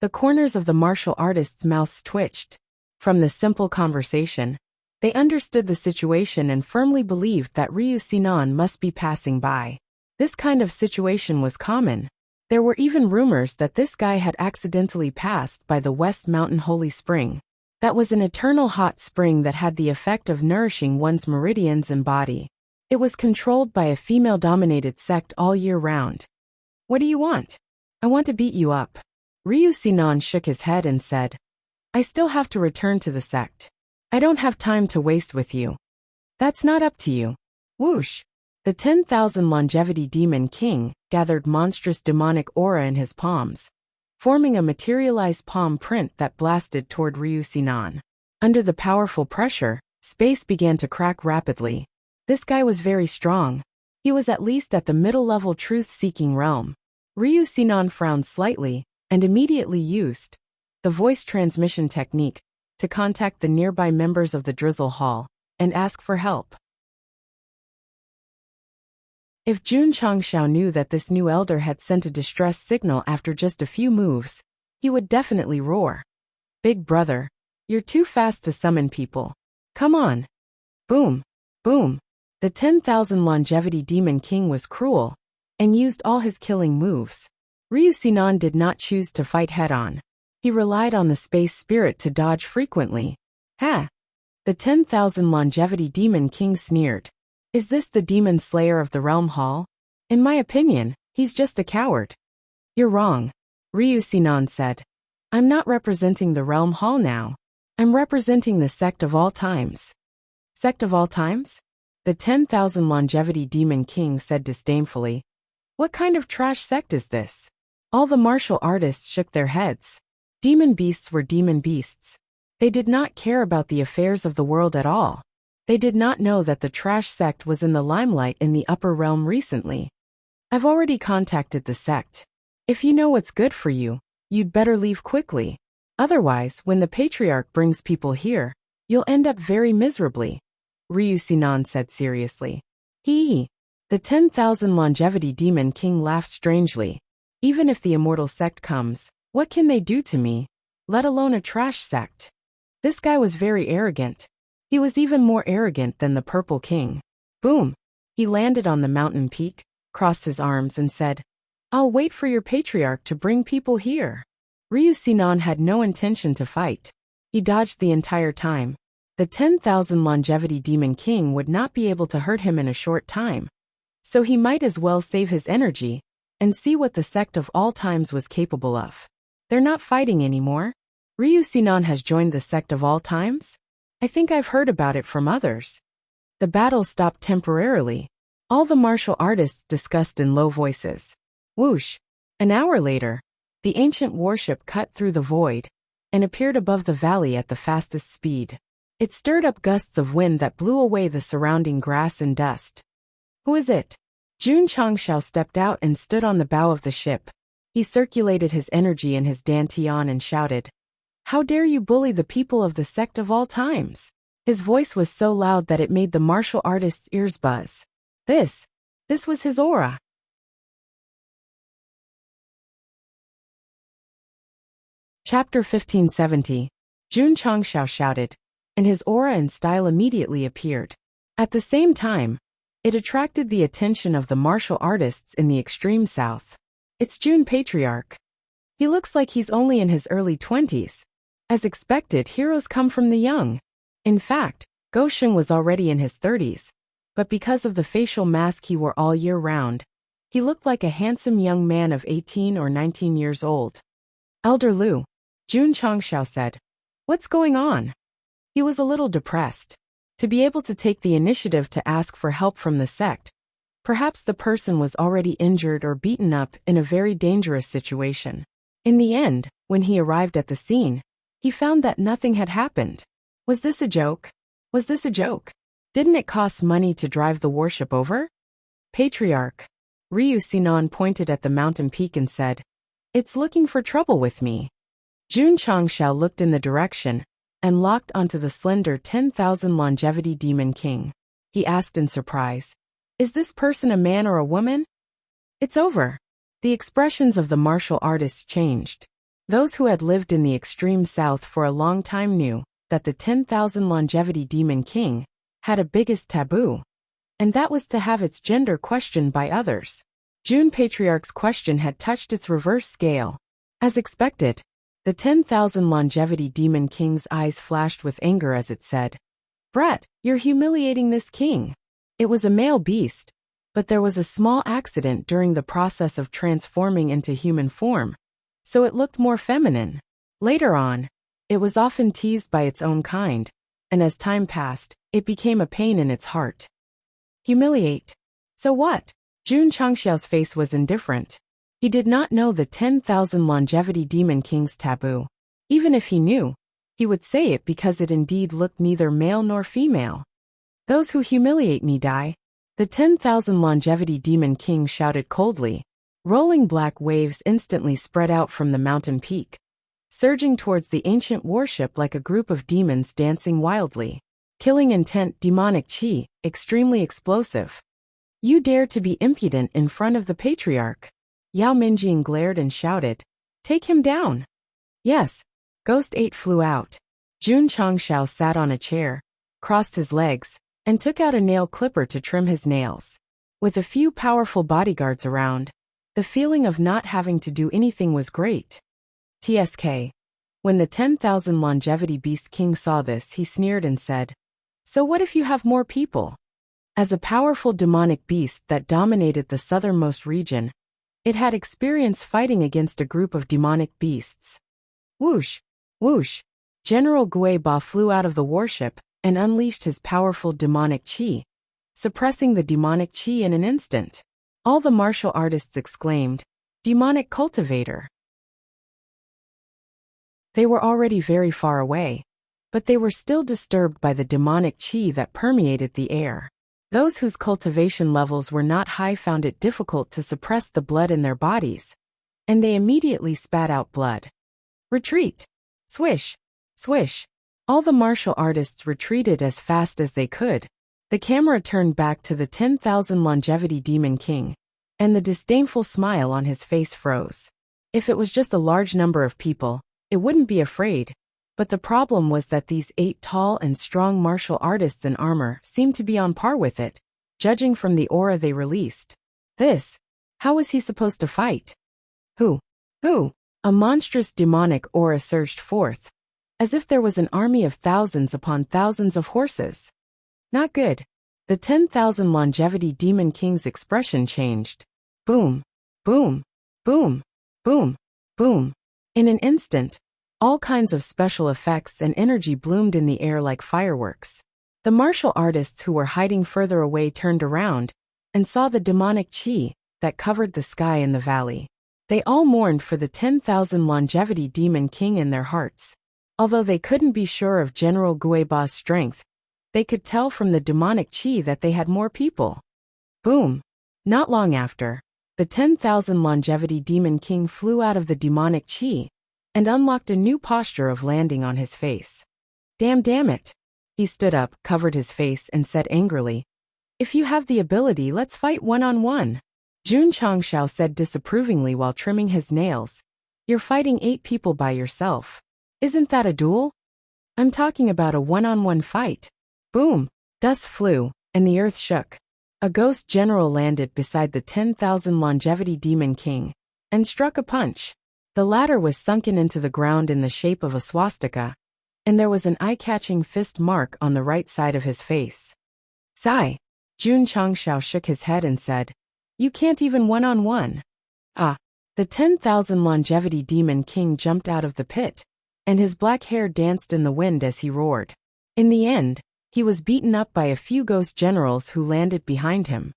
The corners of the martial artists' mouths twitched. From this simple conversation, they understood the situation and firmly believed that Ryu Sinan must be passing by. This kind of situation was common. There were even rumors that this guy had accidentally passed by the West Mountain Holy Spring. That was an eternal hot spring that had the effect of nourishing one's meridians and body. It was controlled by a female-dominated sect all year round. What do you want? I want to beat you up. Ryu Sinan shook his head and said, I still have to return to the sect. I don't have time to waste with you. That's not up to you. Whoosh. The 10,000 longevity demon king gathered monstrous demonic aura in his palms, forming a materialized palm print that blasted toward Ryu Sinan. Under the powerful pressure, space began to crack rapidly. This guy was very strong. He was at least at the middle-level truth-seeking realm. Ryu Sinan frowned slightly and immediately used the voice transmission technique to contact the nearby members of the Drizzle Hall and ask for help. If Jun Changxiao knew that this new elder had sent a distress signal after just a few moves, he would definitely roar. Big brother, you're too fast to summon people. Come on. Boom. Boom. The 10,000 longevity demon king was cruel and used all his killing moves. Ryu Sinan did not choose to fight head-on. He relied on the space spirit to dodge frequently. Ha! The 10,000 longevity demon king sneered. Is this the demon slayer of the realm hall? In my opinion, he's just a coward. You're wrong. Ryu Sinan said. I'm not representing the realm hall now. I'm representing the sect of all times. Sect of all times? The 10,000 longevity demon king said disdainfully. What kind of trash sect is this? All the martial artists shook their heads. Demon beasts were demon beasts. They did not care about the affairs of the world at all. They did not know that the trash sect was in the limelight in the upper realm recently. I've already contacted the sect. If you know what's good for you, you'd better leave quickly. Otherwise, when the patriarch brings people here, you'll end up very miserably. Ryu Sinan said seriously. Hee. The 10,000 longevity demon king laughed strangely. Even if the immortal sect comes, what can they do to me? Let alone a trash sect. This guy was very arrogant. He was even more arrogant than the Purple King. Boom. He landed on the mountain peak, crossed his arms and said, I'll wait for your patriarch to bring people here. Ryu Sinan had no intention to fight. He dodged the entire time. The 10,000 longevity demon king would not be able to hurt him in a short time. So he might as well save his energy and see what the sect of all times was capable of. They're not fighting anymore. Ryu Sinan has joined the sect of all times? I think I've heard about it from others. The battle stopped temporarily. All the martial artists discussed in low voices. Whoosh. An hour later, the ancient warship cut through the void and appeared above the valley at the fastest speed. It stirred up gusts of wind that blew away the surrounding grass and dust. Who is it? Jun Changxiao stepped out and stood on the bow of the ship. He circulated his energy in his dantian and shouted, How dare you bully the people of the sect of all times? His voice was so loud that it made the martial artist's ears buzz. This was his aura. Chapter 1570. Jun Changxiao shouted, and his aura and style immediately appeared. At the same time, it attracted the attention of the martial artists in the extreme south. It's Jun Patriarch. He looks like he's only in his early 20s. As expected, heroes come from the young. In fact, Gosheng was already in his 30s, but because of the facial mask he wore all year round, he looked like a handsome young man of 18 or 19 years old. Elder Lu, Jun Changxiao said, "What's going on?" He was a little depressed. To be able to take the initiative to ask for help from the sect, perhaps the person was already injured or beaten up in a very dangerous situation. In the end, when he arrived at the scene, he found that nothing had happened. Was this a joke? Was this a joke? Didn't it cost money to drive the warship over? Patriarch. Ryu Sinan pointed at the mountain peak and said, "It's looking for trouble with me." Jun Changxiao looked in the direction and locked onto the slender 10,000 longevity demon king. He asked in surprise, "Is this person a man or a woman?" It's over. The expressions of the martial artists changed. Those who had lived in the extreme south for a long time knew that the 10,000 longevity demon king had a biggest taboo, and that was to have its gender questioned by others. Jun Patriarch's question had touched its reverse scale. As expected, the 10,000 longevity demon king's eyes flashed with anger as it said, "Brett, you're humiliating this king." It was a male beast, but there was a small accident during the process of transforming into human form, so it looked more feminine. Later on, it was often teased by its own kind, and as time passed, it became a pain in its heart. Humiliate. So what? Jun Changxiao's face was indifferent. He did not know the 10,000 longevity demon king's taboo. Even if he knew, he would say it because it indeed looked neither male nor female. "Those who humiliate me die." The 10,000 longevity demon king shouted coldly. Rolling black waves instantly spread out from the mountain peak, surging towards the ancient warship like a group of demons dancing wildly. Killing intent demonic chi, extremely explosive. "You dare to be impudent in front of the patriarch." Yao Minjing glared and shouted, "Take him down." Yes. Ghost 8 flew out. Jun Changxiao sat on a chair, crossed his legs, and took out a nail clipper to trim his nails. With a few powerful bodyguards around, the feeling of not having to do anything was great. TSK. When the 10,000 longevity beast king saw this, he sneered and said, "So what if you have more people?" As a powerful demonic beast that dominated the southernmost region, it had experience fighting against a group of demonic beasts. Whoosh! Whoosh! General Gueba flew out of the warship and unleashed his powerful demonic chi, suppressing the demonic chi in an instant. All the martial artists exclaimed, "Demonic cultivator!" They were already very far away, but they were still disturbed by the demonic chi that permeated the air. Those whose cultivation levels were not high found it difficult to suppress the blood in their bodies, and they immediately spat out blood. Retreat! Swish! Swish! All the martial artists retreated as fast as they could. The camera turned back to the 10,000 longevity demon king, and the disdainful smile on his face froze. If it was just a large number of people, it wouldn't be afraid, but the problem was that these 8 tall and strong martial artists in armor seemed to be on par with it, judging from the aura they released. How was he supposed to fight? Who? A monstrous demonic aura surged forth, as if there was an army of thousands upon thousands of horses. Not good. The 10,000 longevity demon king's expression changed. Boom, boom, boom, boom, boom. In an instant, all kinds of special effects and energy bloomed in the air like fireworks. The martial artists who were hiding further away turned around and saw the demonic chi that covered the sky in the valley. They all mourned for the 10,000 longevity demon king in their hearts. Although they couldn't be sure of General Gueba's strength, they could tell from the demonic chi that they had more people. Boom! Not long after, the 10,000 longevity demon king flew out of the demonic chi and unlocked a new posture of landing on his face. Damn it! He stood up, covered his face, and said angrily, "If you have the ability, let's fight one-on-one." Jun Changshao said disapprovingly while trimming his nails, "You're fighting 8 people by yourself. Isn't that a duel? I'm talking about a one-on-one fight." Boom! Dust flew, and the earth shook. A ghost general landed beside the 10,000 longevity demon king and struck a punch. The latter was sunken into the ground in the shape of a swastika, and there was an eye-catching fist mark on the right side of his face. Sigh. Jun Changshao shook his head and said, "You can't even one-on-one." Ah! The 10,000 longevity demon king jumped out of the pit, and his black hair danced in the wind as he roared. In the end, he was beaten up by a few ghost generals who landed behind him.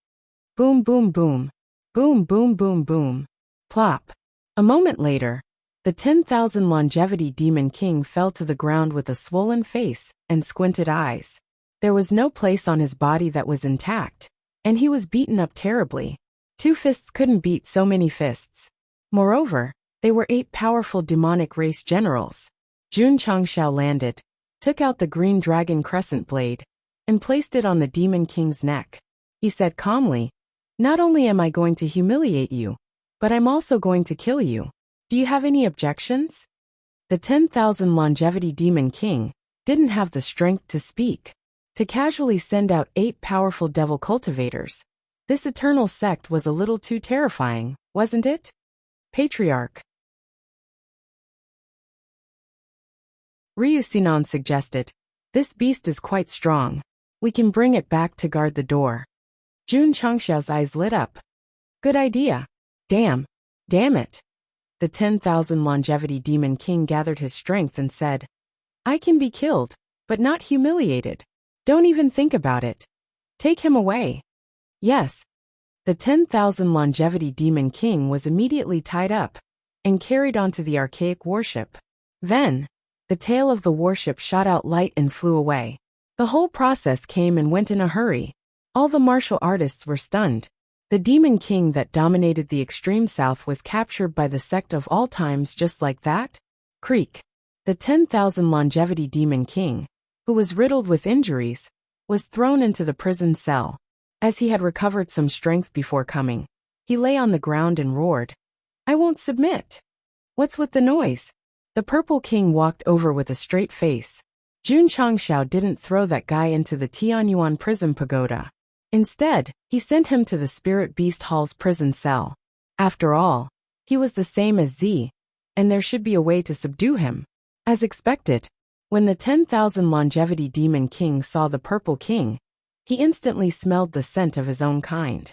Boom boom boom. Boom boom boom boom. Plop. A moment later, the 10,000 longevity demon king fell to the ground with a swollen face and squinted eyes. There was no place on his body that was intact, and he was beaten up terribly. 2 fists couldn't beat so many fists. Moreover, they were 8 powerful demonic race generals. Jun Changshao landed, took out the green dragon crescent blade, and placed it on the demon king's neck. He said calmly, "Not only am I going to humiliate you, but I'm also going to kill you. Do you have any objections?" The 10,000 longevity demon king didn't have the strength to speak. To casually send out 8 powerful devil cultivators, this eternal sect was a little too terrifying, wasn't it? Patriarch. Ryu Sinan suggested, "This beast is quite strong. We can bring it back to guard the door." Jun Changshao's eyes lit up. "Good idea. Damn it." The 10,000 longevity demon king gathered his strength and said, "I can be killed, but not humiliated. Don't even think about it. Take him away." Yes. The 10,000 longevity demon king was immediately tied up and carried onto the archaic warship. Then, the tail of the warship shot out light and flew away. The whole process came and went in a hurry. All the martial artists were stunned. The demon king that dominated the extreme south was captured by the sect of all times just like that. Creak. The 10,000 longevity demon king, who was riddled with injuries, was thrown into the prison cell. As he had recovered some strength before coming, he lay on the ground and roared, "I won't submit." "What's with the noise?" The purple king walked over with a straight face. Jun Changshao didn't throw that guy into the Tianyuan prison pagoda. Instead, he sent him to the Spirit Beast Hall's prison cell. After all, he was the same as Z, and there should be a way to subdue him. As expected, when the 10,000 longevity demon king saw the purple king, he instantly smelled the scent of his own kind.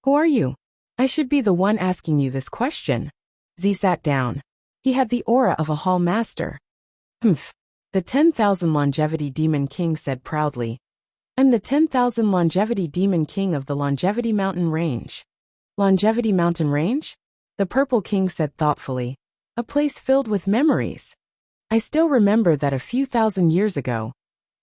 "Who are you? I should be the one asking you this question." Z sat down. He had the aura of a hall master. "Humph." The 10,000 longevity demon king said proudly, "I'm the 10,000 longevity demon king of the Longevity Mountain Range." Longevity Mountain Range? The purple king said thoughtfully, "A place filled with memories. I still remember that a few thousand years ago,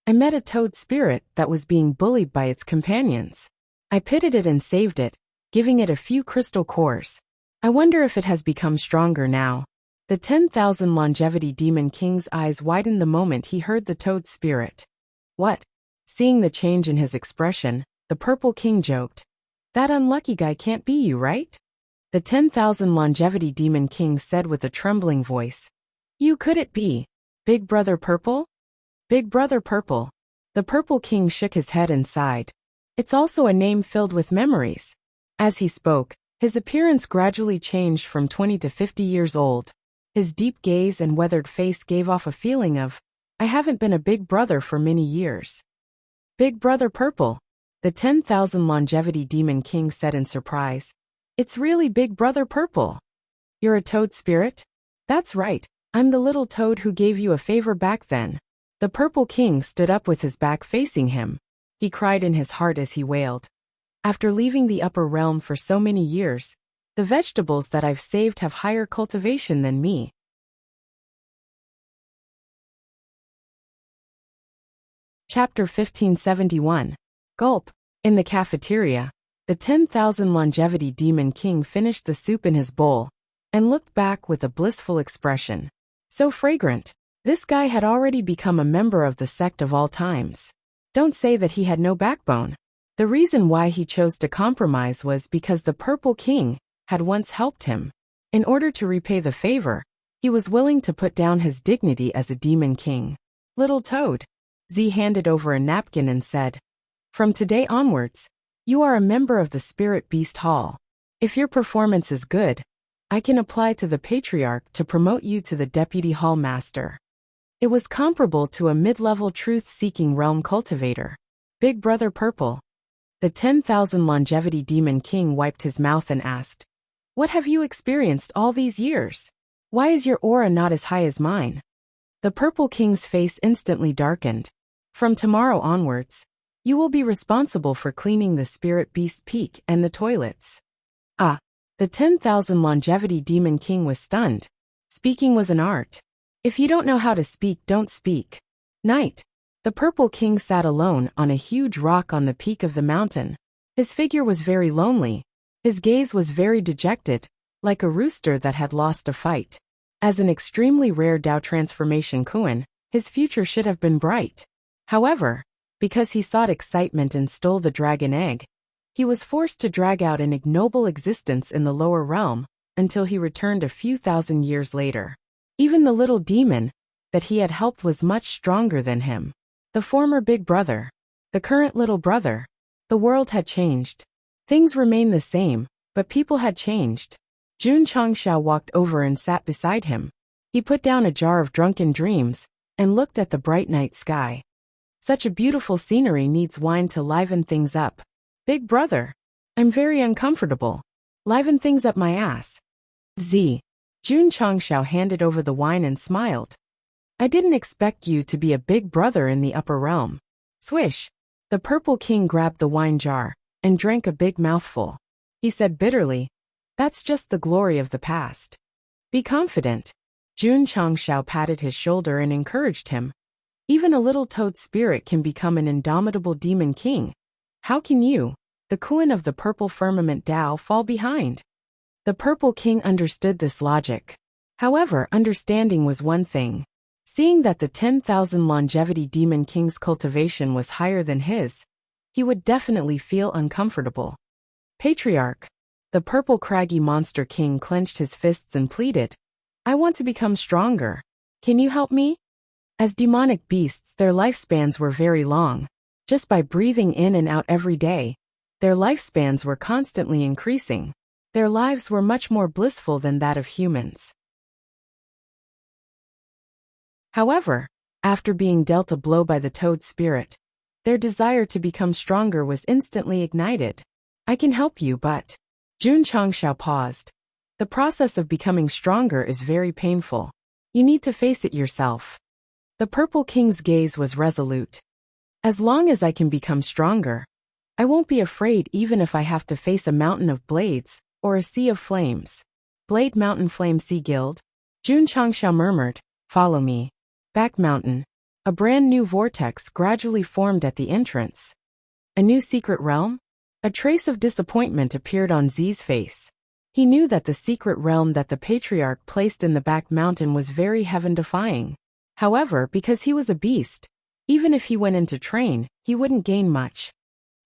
I met a toad spirit that was being bullied by its companions. I pitted it and saved it, giving it a few crystal cores. I wonder if it has become stronger now." The 10,000 longevity demon king's eyes widened the moment he heard the toad spirit. "What?" Seeing the change in his expression, the purple king joked, "That unlucky guy can't be you, right?" The 10,000 longevity demon king said with a trembling voice, "You could it be? Big Brother Purple?" "Big Brother Purple." The purple king shook his head and sighed. "It's also a name filled with memories." As he spoke, his appearance gradually changed from 20 to 50 years old. His deep gaze and weathered face gave off a feeling of, "I haven't been a big brother for many years." "Big Brother Purple," the 10,000 longevity demon king said in surprise. "It's really Big Brother Purple. You're a toad spirit?" "That's right. I'm the little toad who gave you a favor back then." The purple king stood up with his back facing him. He cried in his heart as he wailed, "After leaving the upper realm for so many years, the vegetables that I've saved have higher cultivation than me." Chapter 1571. Gulp. In the cafeteria, the 10,000 longevity demon king finished the soup in his bowl and looked back with a blissful expression. "So fragrant. This guy had already become a member of the sect of all times. Don't say that he had no backbone. The reason why he chose to compromise was because the Purple King had once helped him. In order to repay the favor, he was willing to put down his dignity as a demon king. Little Toad. Z handed over a napkin and said, "From today onwards, you are a member of the Spirit Beast Hall. If your performance is good, I can apply to the Patriarch to promote you to the Deputy Hall Master." It was comparable to a mid-level truth-seeking realm cultivator. Big Brother Purple. The 10,000 longevity demon king wiped his mouth and asked, "What have you experienced all these years? Why is your aura not as high as mine?" The Purple King's face instantly darkened. "From tomorrow onwards, you will be responsible for cleaning the Spirit Beast Peak and the toilets." Ah, the 10,000 longevity demon king was stunned. Speaking was an art. If you don't know how to speak, don't speak. Night. The Purple King sat alone on a huge rock on the peak of the mountain. His figure was very lonely. His gaze was very dejected, like a rooster that had lost a fight. As an extremely rare Dao transformation Kuan, his future should have been bright. However, because he sought excitement and stole the dragon egg, he was forced to drag out an ignoble existence in the lower realm until he returned a few thousand years later. Even the little demon that he had helped was much stronger than him. The former big brother, the current little brother. The world had changed. Things remained the same, but people had changed. Jun Changxiao walked over and sat beside him. He put down a jar of drunken dreams and looked at the bright night sky. Such a beautiful scenery needs wine to liven things up. Big brother, I'm very uncomfortable. Liven things up my ass. Z. Jun Changxiao handed over the wine and smiled. I didn't expect you to be a big brother in the upper realm. Swish. The Purple King grabbed the wine jar and drank a big mouthful. He said bitterly, "That's just the glory of the past. Be confident." Jun Changxiao patted his shoulder and encouraged him. Even a little toad spirit can become an indomitable demon king. How can you, the Kuan of the Purple Firmament Dao, fall behind? The Purple King understood this logic. However, understanding was one thing. Seeing that the 10,000 longevity demon king's cultivation was higher than his, he would definitely feel uncomfortable. Patriarch. The purple craggy monster king clenched his fists and pleaded, "I want to become stronger. Can you help me?" As demonic beasts, their lifespans were very long. Just by breathing in and out every day, their lifespans were constantly increasing. Their lives were much more blissful than that of humans. However, after being dealt a blow by the toad spirit, their desire to become stronger was instantly ignited. "I can help you, but..." Jun Changxiao paused. "The process of becoming stronger is very painful. You need to face it yourself." The Purple King's gaze was resolute. "As long as I can become stronger, I won't be afraid even if I have to face a mountain of blades or a sea of flames." Blade Mountain Flame Sea Guild. Jun Changxiao murmured, "Follow me." Back mountain. A brand new vortex gradually formed at the entrance. A new secret realm? A trace of disappointment appeared on Z's face. He knew that the secret realm that the Patriarch placed in the back mountain was very heaven-defying. However, because he was a beast, even if he went in to train, he wouldn't gain much.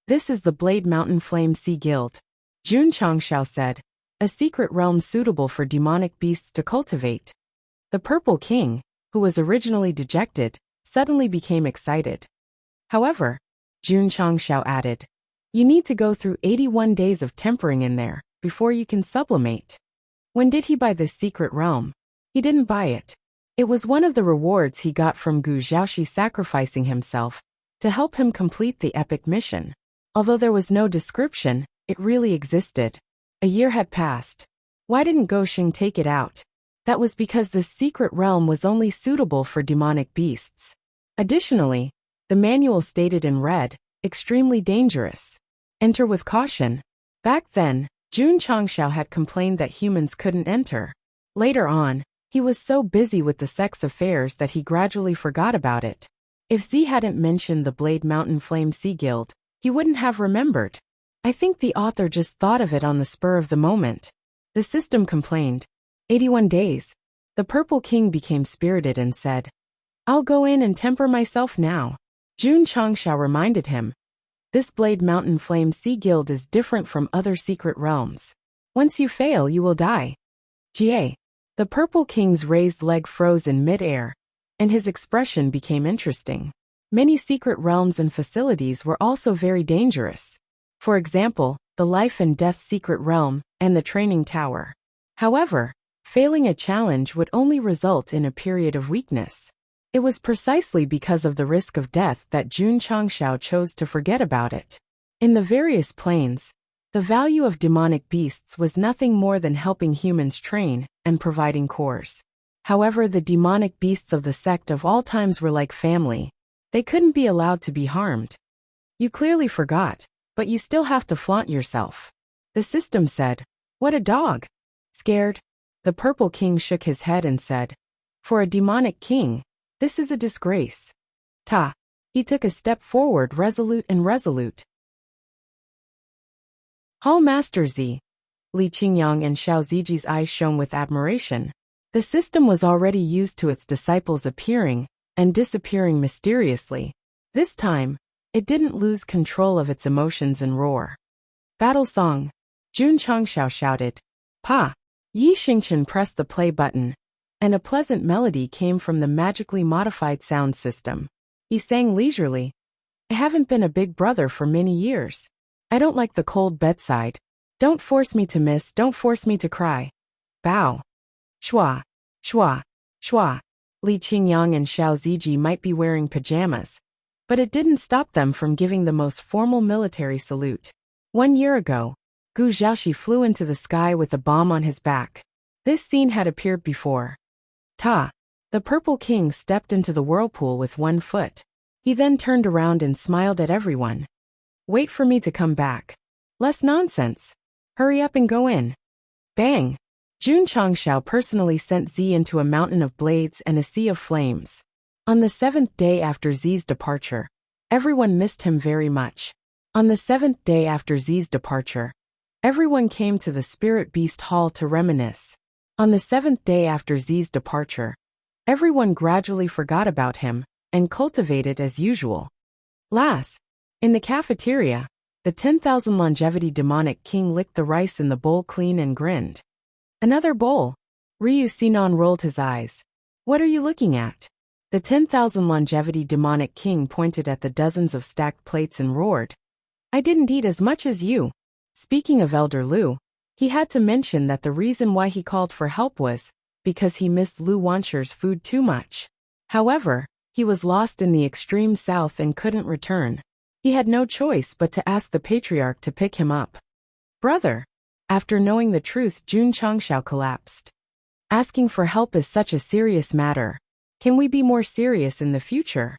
"This is the Blade Mountain Flame Sea Guild," Jun Changxiao said, "a secret realm suitable for demonic beasts to cultivate." The Purple King, who was originally dejected, suddenly became excited. However, Jun Changxiao added, "You need to go through 81 days of tempering in there before you can sublimate." When did he buy this secret realm? He didn't buy it. It was one of the rewards he got from Gu Zhaoxi sacrificing himself to help him complete the epic mission. Although there was no description, it really existed. A year had passed. Why didn't Go Xing take it out? That was because this secret realm was only suitable for demonic beasts. Additionally, the manual stated in red, "Extremely dangerous. Enter with caution." Back then, Jun Changxiao had complained that humans couldn't enter. Later on, he was so busy with the Sect's affairs that he gradually forgot about it. If Z hadn't mentioned the Blade Mountain Flame Sea Guild, he wouldn't have remembered. I think the author just thought of it on the spur of the moment. The system complained. 81 days. The Purple King became spirited and said, I'll go in and temper myself now. Jun Changxiao reminded him. This Blade Mountain Flame Sea Guild is different from other secret realms. Once you fail, you will die. Jie. The Purple King's raised leg froze in mid-air, and his expression became interesting. Many secret realms and facilities were also very dangerous. For example, the Life and Death Secret Realm and the Training Tower. However, failing a challenge would only result in a period of weakness. It was precisely because of the risk of death that Jun Changxiao chose to forget about it. In the various planes, the value of demonic beasts was nothing more than helping humans train and providing cores. However, the demonic beasts of the sect of all times were like family. They couldn't be allowed to be harmed. You clearly forgot, but you still have to flaunt yourself. The system said, "What a dog." Scared? The Purple King shook his head and said, "For a demonic king, this is a disgrace." Ta. He took a step forward, resolute. Hall Master Z. Li Qingyang and Xiao Ziji's eyes shone with admiration. The system was already used to its disciples appearing and disappearing mysteriously. This time, it didn't lose control of its emotions and roar. Battle song. Jun Changxiao shouted. Pa. Yi Xingchen pressed the play button, and a pleasant melody came from the magically modified sound system. He sang leisurely. I haven't been a big brother for many years. I don't like the cold bedside. Don't force me to miss, don't force me to cry. Bow. Shua. Shua. Shua. Li Qingyang and Xiao Ziji might be wearing pajamas, but it didn't stop them from giving the most formal military salute. 1 year ago, Gu Zhaoxi flew into the sky with a bomb on his back. This scene had appeared before. Ta. The Purple King stepped into the whirlpool with 1 foot. He then turned around and smiled at everyone. Wait for me to come back. Less nonsense. Hurry up and go in. Bang. Jun Changxiao personally sent Z into a mountain of blades and a sea of flames. On the 7th day after Z's departure, everyone missed him very much. On the 7th day after Z's departure, everyone came to the Spirit Beast Hall to reminisce. On the 7th day after Z's departure, everyone gradually forgot about him and cultivated as usual. Last, in the cafeteria, the 10,000 longevity demonic king licked the rice in the bowl clean and grinned. Another bowl. Ryu Sinan rolled his eyes. What are you looking at? The 10,000 longevity demonic king pointed at the dozens of stacked plates and roared. I didn't eat as much as you. Speaking of Elder Lu, he had to mention that the reason why he called for help was because he missed Lu Wansher's food too much. However, he was lost in the extreme south and couldn't return. He had no choice but to ask the patriarch to pick him up. Brother. After knowing the truth, Jun Changxiao collapsed. Asking for help is such a serious matter. Can we be more serious in the future?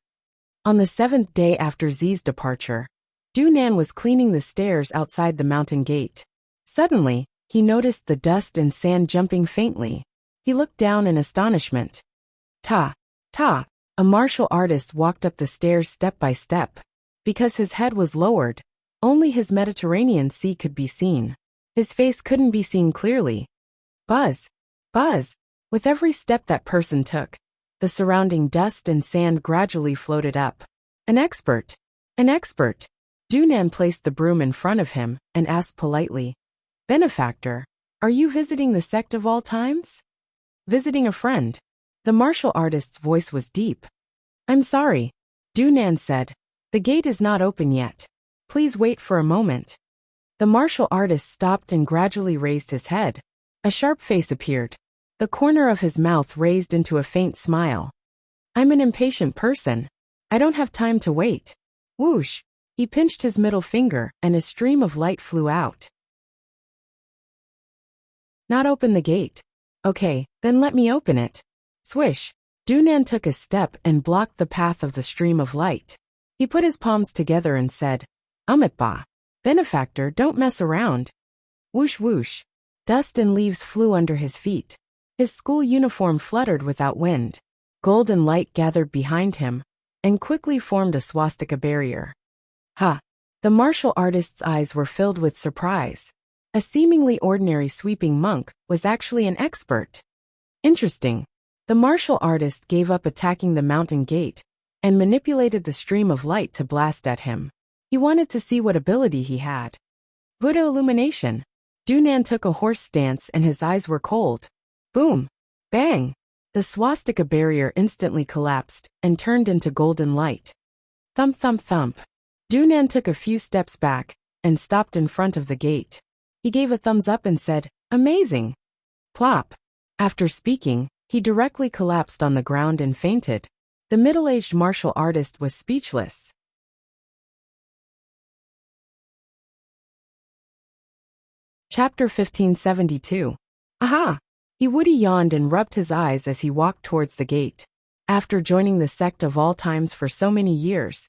On the 7th day after Z's departure, Du Nan was cleaning the stairs outside the mountain gate. Suddenly, he noticed the dust and sand jumping faintly. He looked down in astonishment. Ta. Ta. A martial artist walked up the stairs step by step. Because his head was lowered, only his Mediterranean Sea could be seen. His face couldn't be seen clearly. Buzz. Buzz. With every step that person took, the surrounding dust and sand gradually floated up. An expert. An expert. Du Nan placed the broom in front of him and asked politely, Benefactor, are you visiting the sect of all times? Visiting a friend. The martial artist's voice was deep. I'm sorry. Du Nan said. The gate is not open yet. Please wait for a moment. The martial artist stopped and gradually raised his head. A sharp face appeared. The corner of his mouth raised into a faint smile. I'm an impatient person. I don't have time to wait. Whoosh! He pinched his middle finger and a stream of light flew out. Not open the gate. Okay, then let me open it. Swish! Du Nan took a step and blocked the path of the stream of light. He put his palms together and said, Ba. Benefactor, don't mess around. Whoosh whoosh. Dust and leaves flew under his feet. His school uniform fluttered without wind. Golden light gathered behind him and quickly formed a swastika barrier. Ha! The martial artist's eyes were filled with surprise. A seemingly ordinary sweeping monk was actually an expert. Interesting. The martial artist gave up attacking the mountain gate and manipulated the stream of light to blast at him. He wanted to see what ability he had. Buddha illumination. Dunan took a horse stance and his eyes were cold. Boom! Bang! The swastika barrier instantly collapsed and turned into golden light. Thump thump thump. Dunan took a few steps back and stopped in front of the gate. He gave a thumbs up and said, "Amazing!" Plop. After speaking, he directly collapsed on the ground and fainted. The middle-aged martial artist was speechless. Chapter 1572. Aha! Woody yawned and rubbed his eyes as he walked towards the gate. After joining the sect of all times for so many years,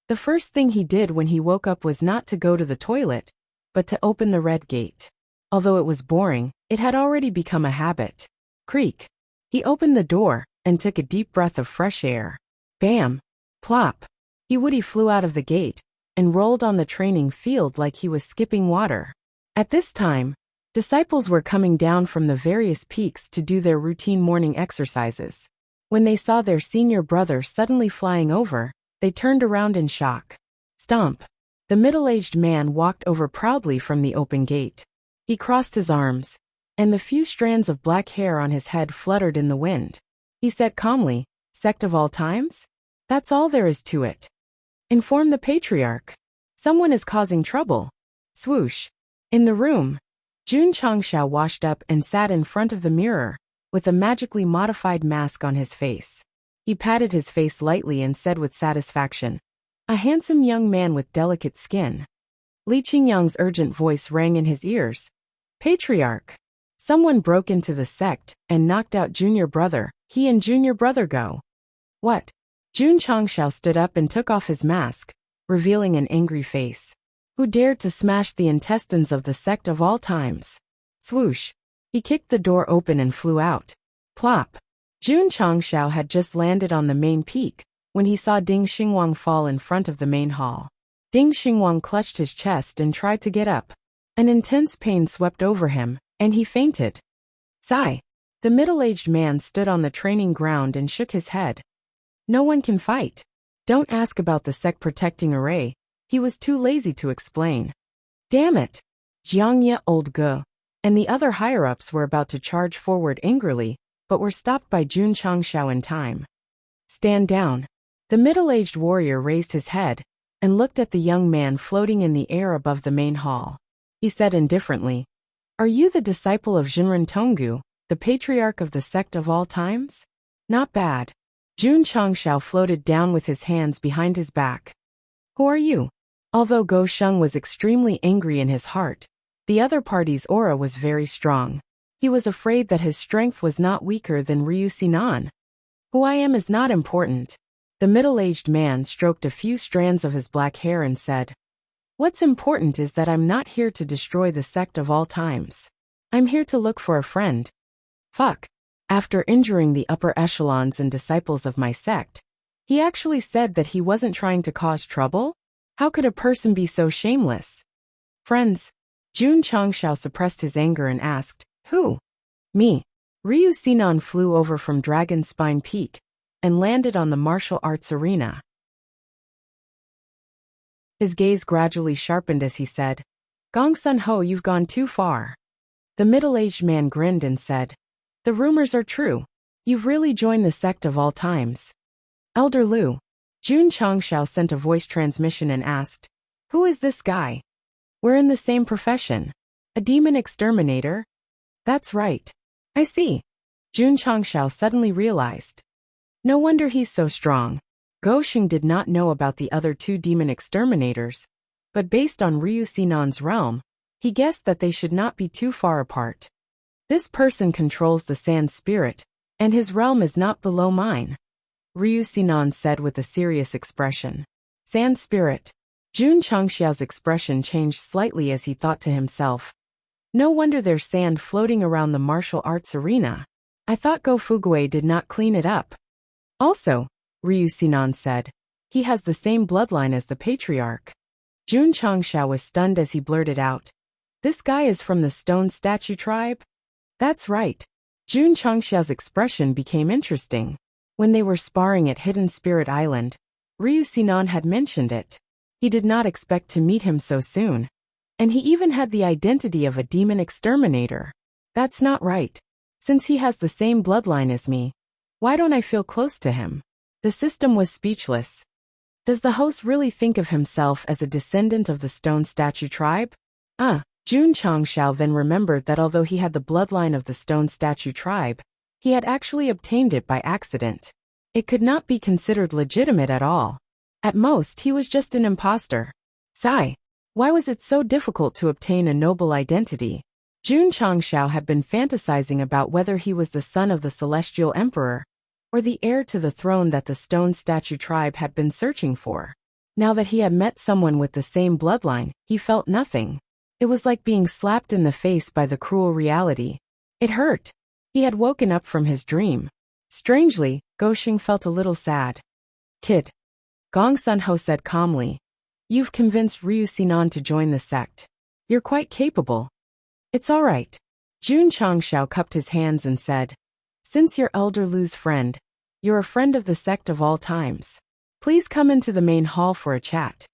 the first thing he did when he woke up was not to go to the toilet, but to open the red gate. Although it was boring, it had already become a habit. Creak. He opened the door and took a deep breath of fresh air. Bam! Plop! Woody flew out of the gate and rolled on the training field like he was skipping water. At this time, disciples were coming down from the various peaks to do their routine morning exercises. When they saw their senior brother suddenly flying over, they turned around in shock. Stomp! The middle-aged man walked over proudly from the open gate. He crossed his arms, and the few strands of black hair on his head fluttered in the wind. He said calmly, "Sect of all times? That's all there is to it. Inform the patriarch. Someone is causing trouble." Swoosh. In the room, Jun Changxiao washed up and sat in front of the mirror, with a magically modified mask on his face. He patted his face lightly and said with satisfaction, "A handsome young man with delicate skin." Li Qingyang's urgent voice rang in his ears. "Patriarch! Someone broke into the sect and knocked out junior brother. He and junior brother go." "What?" Jun Changxiao stood up and took off his mask, revealing an angry face. "Who dared to smash the intestines of the sect of all times?" Swoosh. He kicked the door open and flew out. Plop. Jun Changxiao had just landed on the main peak when he saw Ding Xingwang fall in front of the main hall. Ding Xingwang clutched his chest and tried to get up. An intense pain swept over him, and he fainted. Sigh. The middle-aged man stood on the training ground and shook his head. "No one can fight. Don't ask about the sect protecting array." He was too lazy to explain. "Damn it!" Jiangye, Old Ge, and the other higher-ups were about to charge forward angrily, but were stopped by Jun Changxiao in time. "Stand down." The middle-aged warrior raised his head and looked at the young man floating in the air above the main hall. He said indifferently, "Are you the disciple of Jinren Tonggu, the patriarch of the sect of all times?" "Not bad." Jun Changxiao floated down with his hands behind his back. "Who are you?" Although Go Sheng was extremely angry in his heart, the other party's aura was very strong. He was afraid that his strength was not weaker than Ryu Sinan. "Who I am is not important." The middle-aged man stroked a few strands of his black hair and said, "What's important is that I'm not here to destroy the sect of all times. I'm here to look for a friend." Fuck. After injuring the upper echelons and disciples of my sect, he actually said that he wasn't trying to cause trouble? How could a person be so shameless? "Friends." Jun Changxiao suppressed his anger and asked, "Who?" "Me." Ryu Sinan flew over from Dragon Spine Peak and landed on the martial arts arena. His gaze gradually sharpened as he said, "Gong Sun Ho, you've gone too far." The middle-aged man grinned and said, "The rumors are true. You've really joined the sect of all times." "Elder Lu." Jun Changxiao sent a voice transmission and asked, "Who is this guy?" "We're in the same profession." "A demon exterminator?" "That's right." "I see." Jun Changxiao suddenly realized. No wonder he's so strong. Go Sheng did not know about the other two demon exterminators, but based on Ryu Sinan's realm, he guessed that they should not be too far apart. This person controls the sand spirit, and his realm is not below mine, Ryu Sinan said with a serious expression. Sand spirit. Jun Changxiao's expression changed slightly as he thought to himself. No wonder there's sand floating around the martial arts arena. I thought Go Fuguei did not clean it up. Also, Ryu Sinan said, he has the same bloodline as the patriarch. Jun Changxiao was stunned as he blurted out, "This guy is from the stone statue tribe?" "That's right." Jun Changxiao's expression became interesting. When they were sparring at Hidden Spirit Island, Ryu Sinan had mentioned it. He did not expect to meet him so soon. And he even had the identity of a demon exterminator. That's not right. Since he has the same bloodline as me, why don't I feel close to him? The system was speechless. Does the host really think of himself as a descendant of the stone statue tribe? Jun Changxiao then remembered that although he had the bloodline of the stone statue tribe, he had actually obtained it by accident. It could not be considered legitimate at all. At most, he was just an imposter. Sigh. Why was it so difficult to obtain a noble identity? Jun Changxiao had been fantasizing about whether he was the son of the Celestial Emperor, or the heir to the throne that the stone statue tribe had been searching for. Now that he had met someone with the same bloodline, he felt nothing. It was like being slapped in the face by the cruel reality. It hurt. He had woken up from his dream. Strangely, Goxing felt a little sad. Kid. Gong Sunho said calmly. You've convinced Ryu Sinan to join the sect. You're quite capable. It's all right. Jun Changxiao cupped his hands and said, since you're Elder Lu's friend, you're a friend of the sect of all times. Please come into the main hall for a chat.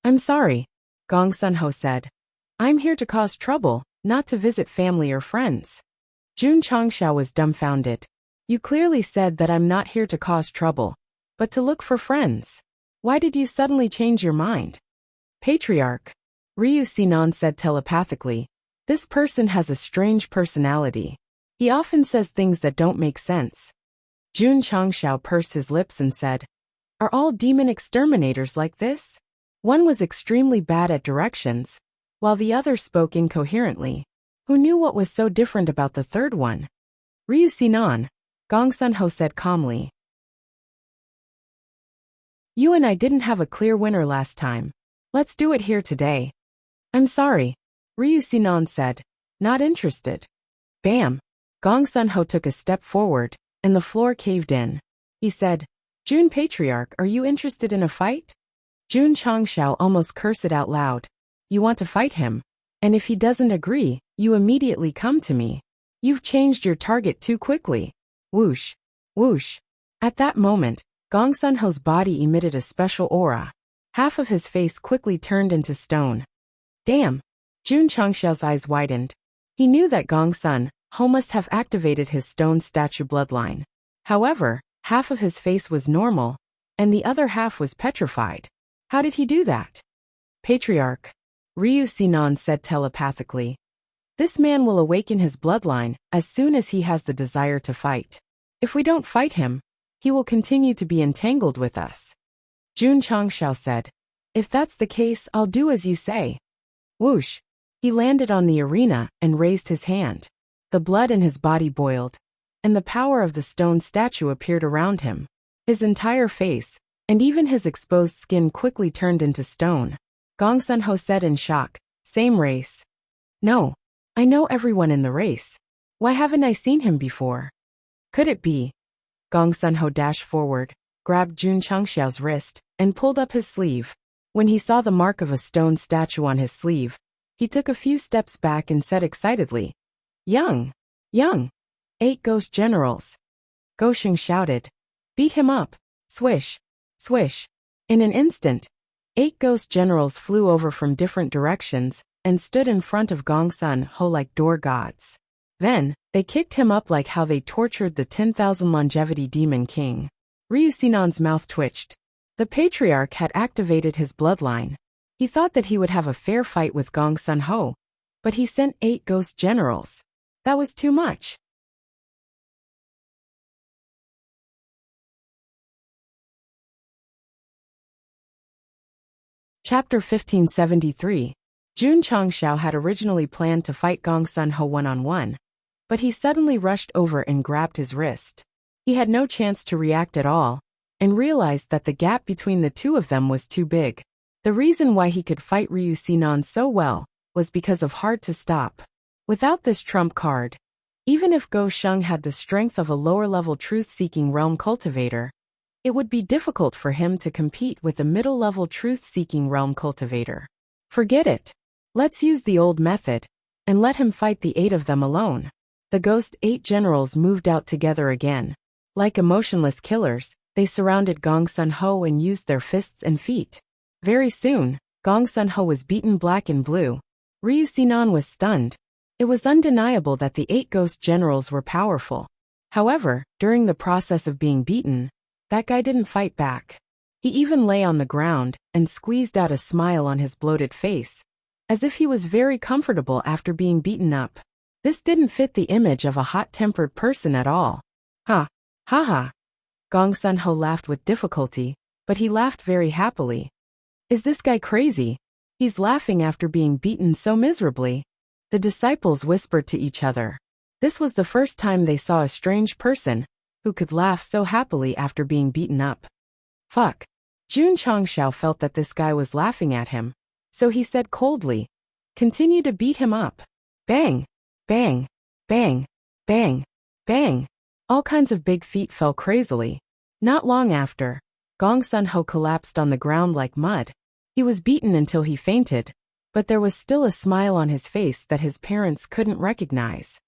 I'm sorry, Gong Sunho said. I'm here to cause trouble, not to visit family or friends. Jun Changxiao was dumbfounded. You clearly said that I'm not here to cause trouble, but to look for friends. Why did you suddenly change your mind? Patriarch, Ryu Sinan said telepathically. This person has a strange personality. He often says things that don't make sense. Jun Changxiao pursed his lips and said, are all demon exterminators like this? One was extremely bad at directions, while the other spoke incoherently. Who knew what was so different about the third one? Ryu Sinan, Gong Sunho said calmly. You and I didn't have a clear winner last time. Let's do it here today. I'm sorry, Ryu Sinan said, not interested. Bam! Gong Sunho took a step forward, and the floor caved in. He said, Jun Patriarch, are you interested in a fight? Jun Changxiao almost cursed out loud. You want to fight him? And if he doesn't agree, you immediately come to me. You've changed your target too quickly. Whoosh! Whoosh! At that moment, Gong Sunho's body emitted a special aura. Half of his face quickly turned into stone. Damn! Jun Changxiao's eyes widened. He knew that Gong Sunho must have activated his stone statue bloodline. However, half of his face was normal, and the other half was petrified. How did he do that? Patriarch, Ryu Sinan said telepathically. This man will awaken his bloodline as soon as he has the desire to fight. If we don't fight him, he will continue to be entangled with us. Jun Changxiao said, if that's the case, I'll do as you say. Whoosh! He landed on the arena and raised his hand. The blood in his body boiled, and the power of the stone statue appeared around him. His entire face, and even his exposed skin quickly turned into stone. Gong Sunho said in shock, same race. No, I know everyone in the race. Why haven't I seen him before? Could it be? Gong Sunho dashed forward, grabbed Jun Changxiao's wrist, and pulled up his sleeve. When he saw the mark of a stone statue on his sleeve, he took a few steps back and said excitedly, Young! 8 ghost generals. Goxing shouted. Beat him up. Swish! Swish! In an instant, 8 ghost generals flew over from different directions and stood in front of Gong Sunho like door gods. Then, they kicked him up like how they tortured the 10,000 longevity demon king. Ryu Sinan's mouth twitched. The patriarch had activated his bloodline. He thought that he would have a fair fight with Gong Sunho, but he sent 8 ghost generals. That was too much. Chapter 1573. Jun Changxiao had originally planned to fight Gong Sunho one-on-one, but he suddenly rushed over and grabbed his wrist. He had no chance to react at all, and realized that the gap between the two of them was too big. The reason why he could fight Ryu Sinan so well was because of hard to stop. Without this trump card, even if Go Sheng had the strength of a lower-level truth-seeking realm cultivator, it would be difficult for him to compete with a middle-level truth-seeking realm cultivator. Forget it. Let's use the old method, and let him fight the 8 of them alone. The Ghost 8 generals moved out together again. Like emotionless killers, they surrounded Gong Sun-ho and used their fists and feet. Very soon, Gong Sun-ho was beaten black and blue. Ryu Sinan was stunned. It was undeniable that the 8 ghost generals were powerful. However, during the process of being beaten, that guy didn't fight back. He even lay on the ground and squeezed out a smile on his bloated face, as if he was very comfortable after being beaten up. This didn't fit the image of a hot-tempered person at all. Ha! Ha ha! Gong Sun-ho laughed with difficulty, but he laughed very happily. Is this guy crazy? He's laughing after being beaten so miserably. The disciples whispered to each other. This was the first time they saw a strange person who could laugh so happily after being beaten up. Fuck. Jun Changshao felt that this guy was laughing at him, so he said coldly, "Continue to beat him up." Bang! Bang! Bang! Bang! Bang! All kinds of big feet fell crazily. Not long after, Gong Sun-ho collapsed on the ground like mud. He was beaten until he fainted, but there was still a smile on his face that his parents couldn't recognize.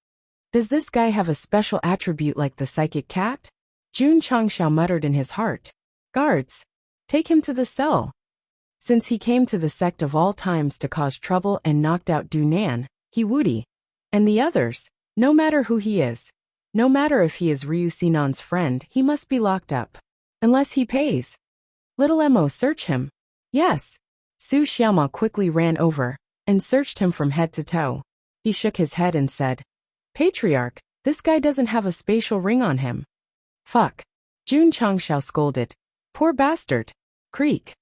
Does this guy have a special attribute like the psychic cat? Jun Changshao muttered in his heart. Guards, take him to the cell. Since he came to the sect of all times to cause trouble and knocked out Du Nan, He Wudi, and the others, no matter who he is, no matter if he is Ryu Sinan's friend, he must be locked up. Unless he pays. Little Emo, search him. Yes. Su Xiaoma quickly ran over and searched him from head to toe. He shook his head and said, Patriarch, this guy doesn't have a spatial ring on him. Fuck. Jun Changshao scolded. Poor bastard. Creak.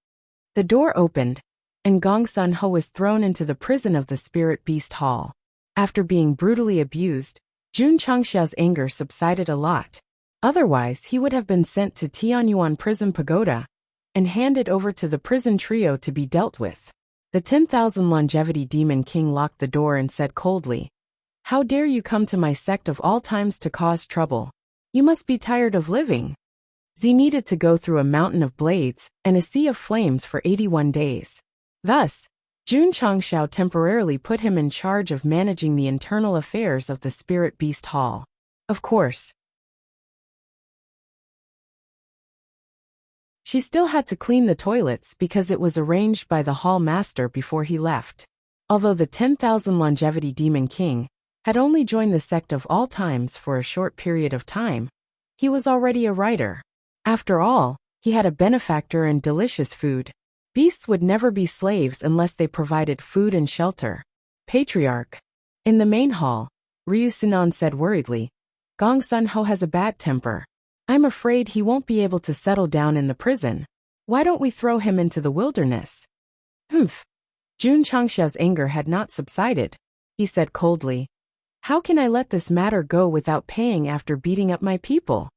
The door opened, and Gong Sun-ho was thrown into the prison of the Spirit Beast Hall. After being brutally abused, Jun Changshao's anger subsided a lot. Otherwise, he would have been sent to Tianyuan Prison Pagoda and handed over to the prison trio to be dealt with. The 10,000 Longevity Demon King locked the door and said coldly, How dare you come to my sect of all times to cause trouble? You must be tired of living. Z needed to go through a mountain of blades and a sea of flames for 81 days. Thus, Jun Changshao temporarily put him in charge of managing the internal affairs of the Spirit Beast Hall. Of course, she still had to clean the toilets because it was arranged by the hall master before he left. Although the 10,000 Longevity Demon King had only joined the sect of all times for a short period of time, he was already a writer. After all, he had a benefactor and delicious food. Beasts would never be slaves unless they provided food and shelter. Patriarch. In the main hall, Ryu Sinan said worriedly, Gong Sun-ho has a bad temper. I'm afraid he won't be able to settle down in the prison. Why don't we throw him into the wilderness? Humph. Jun Changshao's anger had not subsided. He said coldly, How can I let this matter go without paying after beating up my people?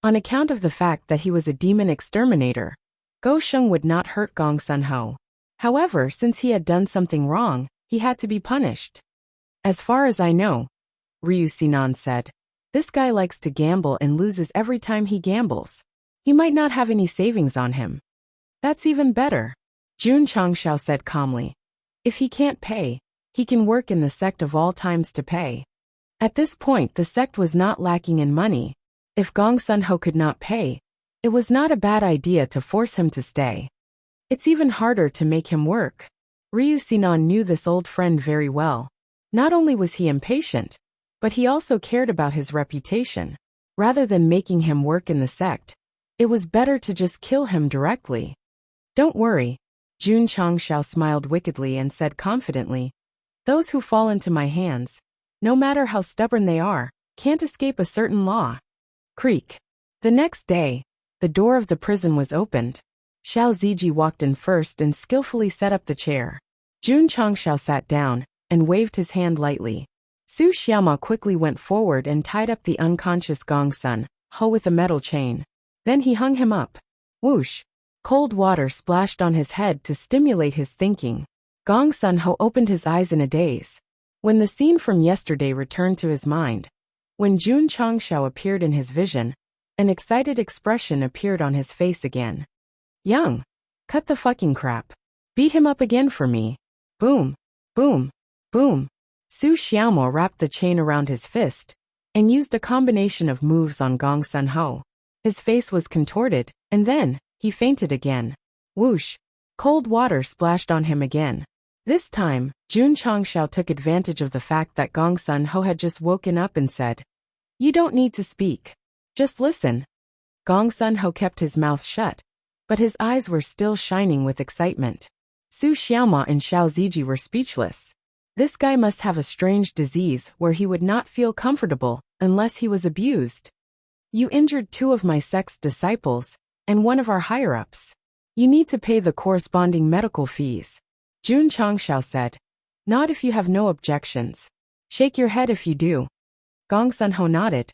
On account of the fact that he was a demon exterminator, Go Sheng would not hurt Gong Sun-ho. However, since he had done something wrong, he had to be punished. As far as I know, Ryu Sinan said, this guy likes to gamble and loses every time he gambles. He might not have any savings on him. That's even better. Jun Changshao said calmly. If he can't pay, he can work in the sect of all times to pay. At this point, the sect was not lacking in money. If Gong Sun-ho could not pay, it was not a bad idea to force him to stay. It's even harder to make him work. Ryu Sinan knew this old friend very well. Not only was he impatient, but he also cared about his reputation. Rather than making him work in the sect, it was better to just kill him directly. Don't worry. Jun Changshao smiled wickedly and said confidently, Those who fall into my hands, no matter how stubborn they are, can't escape a certain law. Creak. The next day, the door of the prison was opened. Xiao Ziji walked in first and skillfully set up the chair. Jun Changshao sat down and waved his hand lightly. Su Xiaoma quickly went forward and tied up the unconscious Gong Sun-ho with a metal chain. Then he hung him up. Whoosh! Cold water splashed on his head to stimulate his thinking. Gong Sun-ho opened his eyes in a daze. When the scene from yesterday returned to his mind, when Jun Changshao appeared in his vision, an excited expression appeared on his face again. Young! Cut the fucking crap. Beat him up again for me. Boom! Boom! Boom! Su Xiaomo wrapped the chain around his fist and used a combination of moves on Gong Sun-ho. His face was contorted, and then, he fainted again. Whoosh! Cold water splashed on him again. This time, Jun Changxiao took advantage of the fact that Gong Sun-ho had just woken up and said, "You don't need to speak. Just listen." Gong Sun-ho kept his mouth shut, but his eyes were still shining with excitement. Su Xiaoma and Xiao Ziji were speechless. This guy must have a strange disease where he would not feel comfortable unless he was abused. "You injured 2 of my sect's disciples, and 1 of our higher-ups. You need to pay the corresponding medical fees," Jun Changxiao said. "Nod if you have no objections. Shake your head if you do." Gong Sun-ho nodded.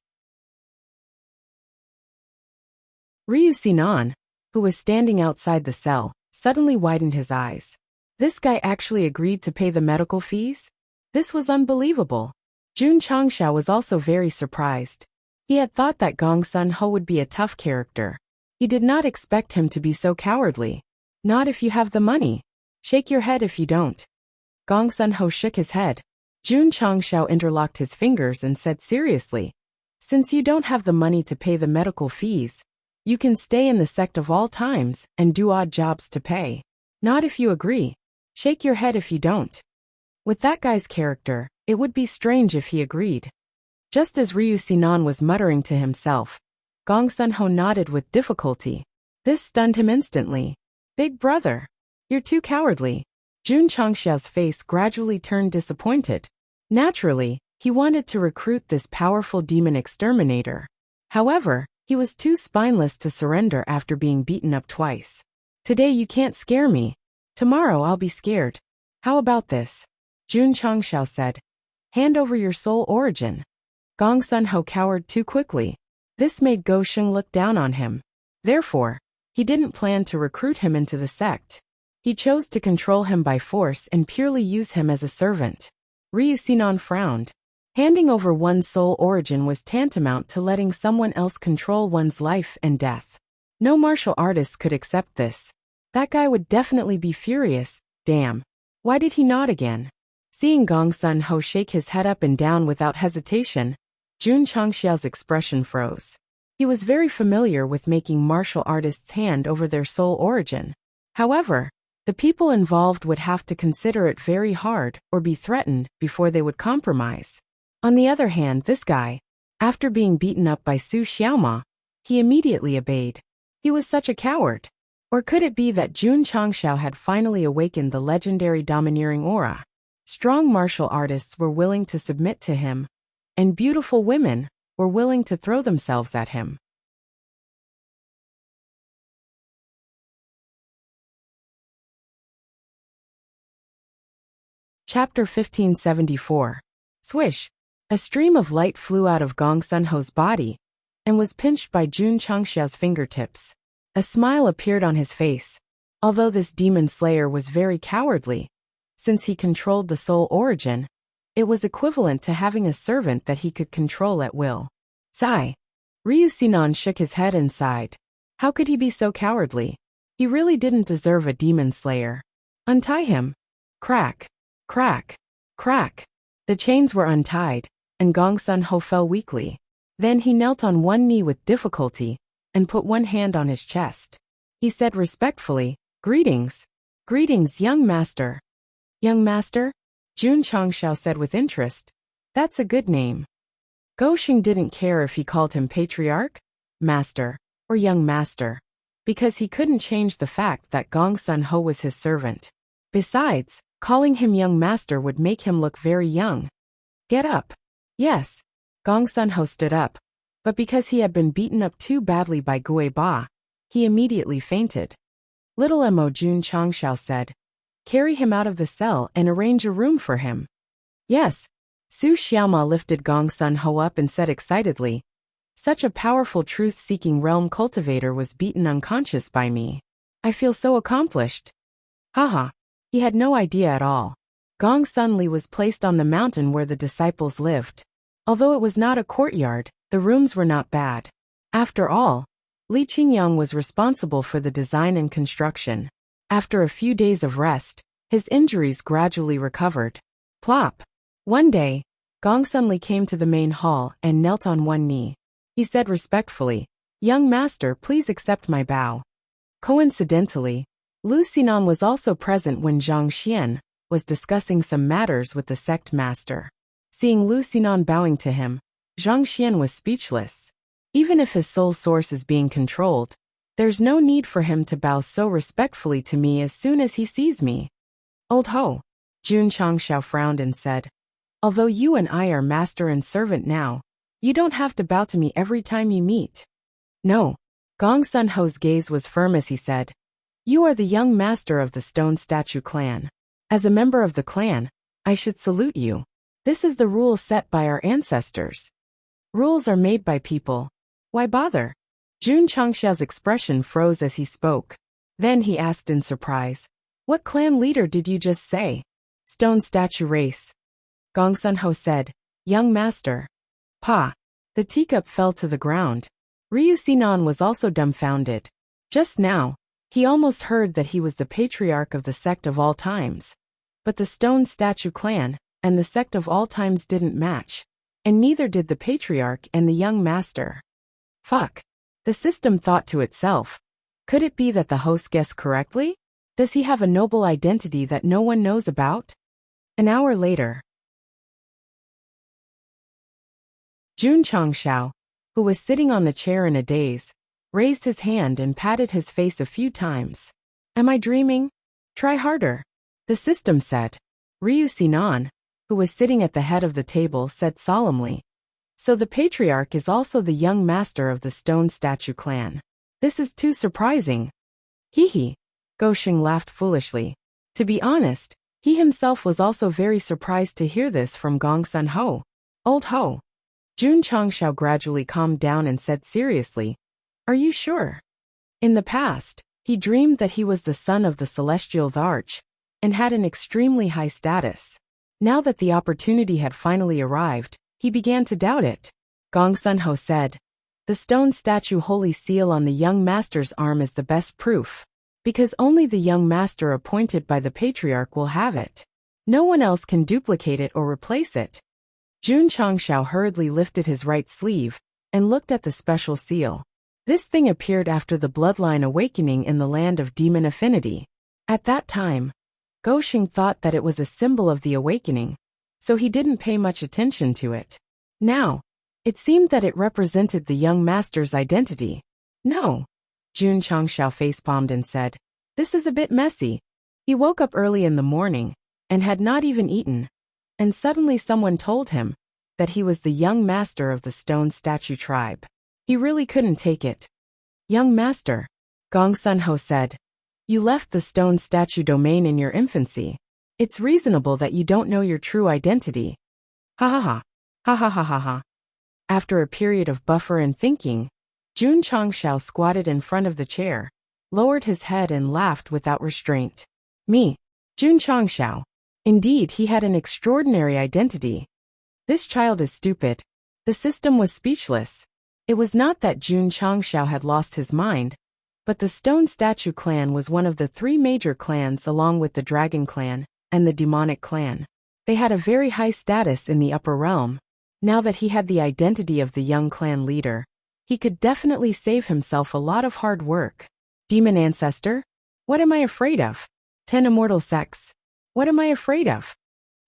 Ryu Sinan, who was standing outside the cell, suddenly widened his eyes. This guy actually agreed to pay the medical fees? This was unbelievable. Jun Changxiao was also very surprised. He had thought that Gong Sun-ho would be a tough character. He did not expect him to be so cowardly. "Not if you have the money. Shake your head if you don't." Gong Sun-ho shook his head. Jun Changxiao interlocked his fingers and said seriously, "Since you don't have the money to pay the medical fees, you can stay in the sect of all times and do odd jobs to pay. Not if you agree. Shake your head if you don't." With that guy's character, it would be strange if he agreed. Just as Ryu Sinan was muttering to himself, Gong Sun-ho nodded with difficulty. This stunned him instantly. "Big brother, you're too cowardly." Jun Changxiao's face gradually turned disappointed. Naturally, he wanted to recruit this powerful demon exterminator. However, he was too spineless to surrender after being beaten up twice. "Today you can't scare me. Tomorrow I'll be scared. How about this?" Jun Changxiao said. "Hand over your soul origin." Gong Sun-ho cowered too quickly. This made Go Sheng look down on him. Therefore, he didn't plan to recruit him into the sect. He chose to control him by force and purely use him as a servant. Ryu Sinan frowned. Handing over one's soul origin was tantamount to letting someone else control one's life and death. No martial artist could accept this. That guy would definitely be furious. Damn. Why did he nod again? Seeing Gong Sun-ho shake his head up and down without hesitation, Jun Changxiao's expression froze. He was very familiar with making martial artists hand over their soul origin. However, the people involved would have to consider it very hard or be threatened before they would compromise. On the other hand, this guy, after being beaten up by Su Xiaoma, he immediately obeyed. He was such a coward. Or could it be that Jun Changxiao had finally awakened the legendary domineering aura? Strong martial artists were willing to submit to him, and beautiful women were willing to throw themselves at him. Chapter 1574. Swish! A stream of light flew out of Gong Sun-ho's body and was pinched by Jun Changxiao's fingertips. A smile appeared on his face. Although this demon slayer was very cowardly, since he controlled the soul origin, it was equivalent to having a servant that he could control at will. Sigh. Ryu Sinan shook his head and sighed. How could he be so cowardly? He really didn't deserve a demon slayer. Untie him. Crack. Crack. Crack. The chains were untied, and Gong Sun-ho fell weakly. Then he knelt on one knee with difficulty and put one hand on his chest. He said respectfully, "Greetings. Greetings, young master." "Young master?" Jun Changxiao said with interest. "That's a good name." Go Sheng didn't care if he called him patriarch, master, or young master, because he couldn't change the fact that Gong Sun-ho was his servant. Besides, calling him young master would make him look very young. "Get up." Yes. Gong Sun-ho stood up, but because he had been beaten up too badly by Gue Ba, he immediately fainted. "Little Mo," Jun Changxiao said. "Carry him out of the cell and arrange a room for him." "Yes." Su Xiaoma lifted Gong Sun-ho up and said excitedly, "Such a powerful truth-seeking realm cultivator was beaten unconscious by me. I feel so accomplished." Haha. He had no idea at all. Gong Sunli was placed on the mountain where the disciples lived. Although it was not a courtyard, the rooms were not bad. After all, Li Qingyang was responsible for the design and construction. After a few days of rest, his injuries gradually recovered. Plop! One day, Gong Sunli came to the main hall and knelt on one knee. He said respectfully, "Young master, please accept my bow." Coincidentally, Lu Sinan was also present when Zhang Xian was discussing some matters with the sect master. Seeing Lu Sinan bowing to him, Zhang Xian was speechless. Even if his soul source is being controlled, there's no need for him to bow so respectfully to me as soon as he sees me. Old ho! Jun Changshao frowned and said, "Although you and I are master and servant now, you don't have to bow to me every time you meet." "No." Gong Sun Ho's gaze was firm as he said, "You are the young master of the Stone Statue clan. As a member of the clan, I should salute you. This is the rule set by our ancestors. Rules are made by people. Why bother?" Jun Changshao's expression froze as he spoke. Then he asked in surprise, "What clan leader did you just say?" "Stone Statue race." Gong Sun Ho said, "Young master." Pa! The teacup fell to the ground. Ryu Sinan was also dumbfounded. Just now, he almost heard that he was the patriarch of the sect of all times. But the Stone Statue clan and the sect of all times didn't match, and neither did the patriarch and the young master. Fuck. The system thought to itself. Could it be that the host guessed correctly? Does he have a noble identity that no one knows about? An hour later, Jun Changshao, who was sitting on the chair in a daze, raised his hand and patted his face a few times. "Am I dreaming? Try harder," the system said. Ryu Sinan, who was sitting at the head of the table, said solemnly, "So the patriarch is also the young master of the Stone Statue clan. This is too surprising." Hee hee. Gosheng laughed foolishly. To be honest, he himself was also very surprised to hear this from Gong Sun Ho. "Old ho." Jun Changshao gradually calmed down and said seriously, "Are you sure?" In the past, he dreamed that he was the son of the Celestial Arch and had an extremely high status. Now that the opportunity had finally arrived, he began to doubt it. Gong Sun Ho said, "The stone statue holy seal on the young master's arm is the best proof, because only the young master appointed by the patriarch will have it. No one else can duplicate it or replace it." Jun Changshao hurriedly lifted his right sleeve and looked at the special seal. This thing appeared after the bloodline awakening in the land of demon affinity. At that time, Gosheng thought that it was a symbol of the awakening, so he didn't pay much attention to it. Now, it seemed that it represented the young master's identity. "No." Jun Changshao facepalmed and said, "This is a bit messy." He woke up early in the morning and had not even eaten, and suddenly someone told him that he was the young master of the Stone Statue tribe. He really couldn't take it. "Young master," Gong Sun Ho said, "you left the Stone Statue domain in your infancy. It's reasonable that you don't know your true identity." Ha ha ha. Ha ha ha ha ha. After a period of buffer and thinking, Jun Changshao squatted in front of the chair, lowered his head and laughed without restraint. "Me, Jun Changshao." Indeed, he had an extraordinary identity. This child is stupid. The system was speechless. It was not that Jun Changshao had lost his mind, but the Stone Statue clan was one of the three major clans along with the Dragon clan and the Demonic clan. They had a very high status in the upper realm. Now that he had the identity of the young clan leader, he could definitely save himself a lot of hard work. Demon ancestor? What am I afraid of? 10 immortal sects. What am I afraid of?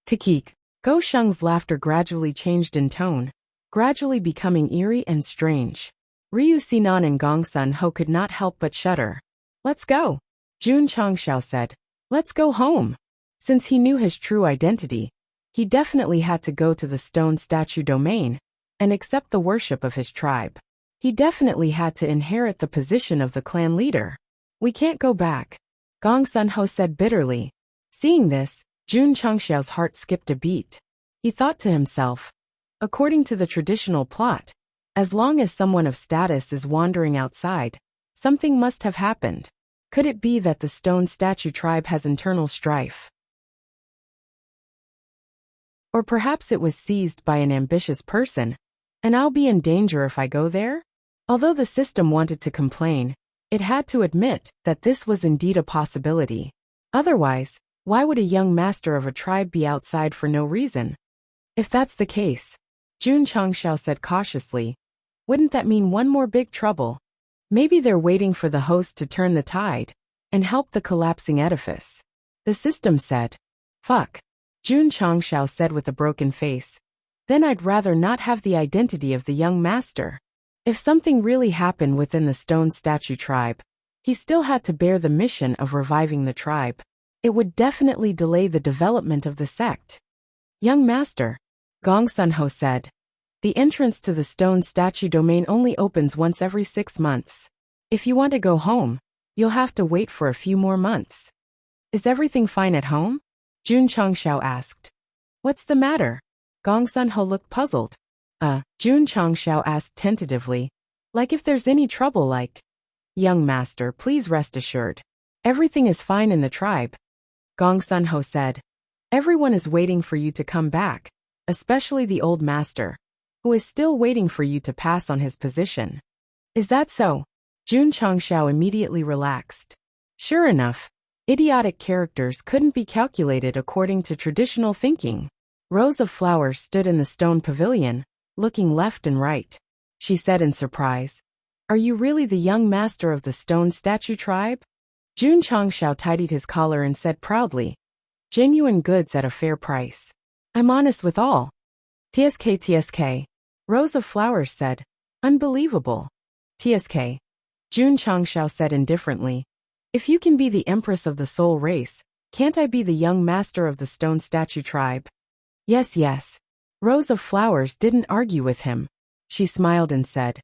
Kikik. Gosheng's laughter gradually changed in tone, gradually becoming eerie and strange. Ryu Sinan and Gong Sun Ho could not help but shudder. "Let's go," Jun Changshao said. "Let's go home." Since he knew his true identity, he definitely had to go to the Stone Statue domain and accept the worship of his tribe. He definitely had to inherit the position of the clan leader. "We can't go back," Gong Sun Ho said bitterly. Seeing this, Jun Changshao's heart skipped a beat. He thought to himself, according to the traditional plot, as long as someone of status is wandering outside, something must have happened. Could it be that the Stone Statue tribe has internal strife? Or perhaps it was seized by an ambitious person, and I'll be in danger if I go there? Although the system wanted to complain, it had to admit that this was indeed a possibility. Otherwise, why would a young master of a tribe be outside for no reason? If that's the case, Jun Changxiao said cautiously, wouldn't that mean one more big trouble? Maybe they're waiting for the host to turn the tide and help the collapsing edifice. The system said. Fuck. Jun Changxiao said with a broken face. Then I'd rather not have the identity of the young master. If something really happened within the stone statue tribe, he still had to bear the mission of reviving the tribe. It would definitely delay the development of the sect. Young master, Gong Sunho said. The entrance to the stone statue domain only opens once every 6 months. If you want to go home, you'll have to wait for a few more months. Is everything fine at home? Jun Changxiao asked. What's the matter? Gong Sunho looked puzzled. Jun Changxiao asked tentatively. Like if there's any trouble like. Young master, please rest assured. Everything is fine in the tribe. Gong Sunho said. Everyone is waiting for you to come back, especially the old master, who is still waiting for you to pass on his position. Is that so? Jun Changxiao immediately relaxed. Sure enough, idiotic characters couldn't be calculated according to traditional thinking. Rows of flowers stood in the stone pavilion, looking left and right. She said in surprise, Are you really the young master of the stone statue tribe? Jun Changxiao tidied his collar and said proudly, Genuine goods at a fair price. I'm honest with all. TSK TSK. Rows of flowers said, Unbelievable. TSK. Jun Changxiao said indifferently, If you can be the empress of the soul race, can't I be the young master of the stone statue tribe? Yes, yes. Rows of flowers didn't argue with him. She smiled and said,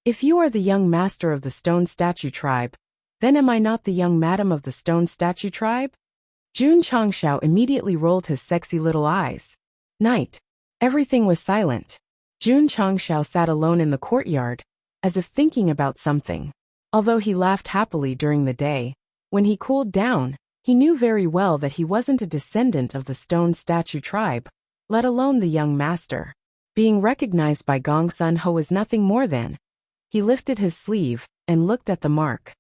If you are the young master of the stone statue tribe, then am I not the young madam of the stone statue tribe? Jun Changxiao immediately rolled his sexy little eyes. Night. Everything was silent. Jun Changxiao sat alone in the courtyard, as if thinking about something. Although he laughed happily during the day, when he cooled down, he knew very well that he wasn't a descendant of the stone statue tribe, let alone the young master. Being recognized by Gong Sunho was nothing more than. He lifted his sleeve and looked at the mark.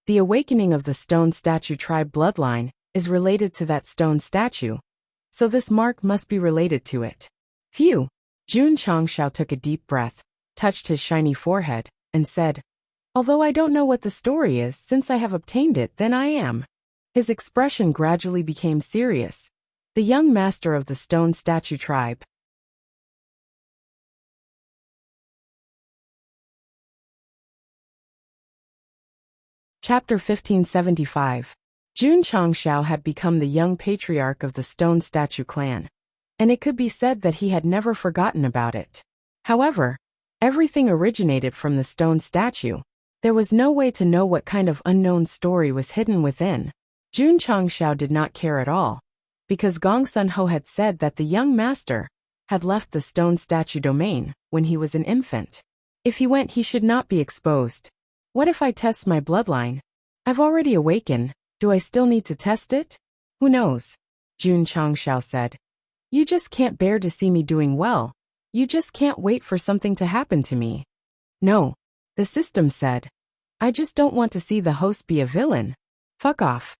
The awakening of the stone statue tribe bloodline is related to that stone statue, so this mark must be related to it. Phew! Jun Changxiao took a deep breath, touched his shiny forehead, and said, Although I don't know what the story is, since I have obtained it, then I am. His expression gradually became serious. The young master of the stone statue tribe. Chapter 1575. Jun Changxiao had become the young patriarch of the stone statue clan, and it could be said that he had never forgotten about it. However, everything originated from the stone statue. There was no way to know what kind of unknown story was hidden within. Jun Changxiao did not care at all, because Gong Sunho had said that the young master had left the stone statue domain when he was an infant. If he went, he should not be exposed. What if I test my bloodline? I've already awakened. Do I still need to test it? Who knows? Jun Changxiao said. You just can't bear to see me doing well. You just can't wait for something to happen to me. No. The system said. I just don't want to see the host be a villain. Fuck off.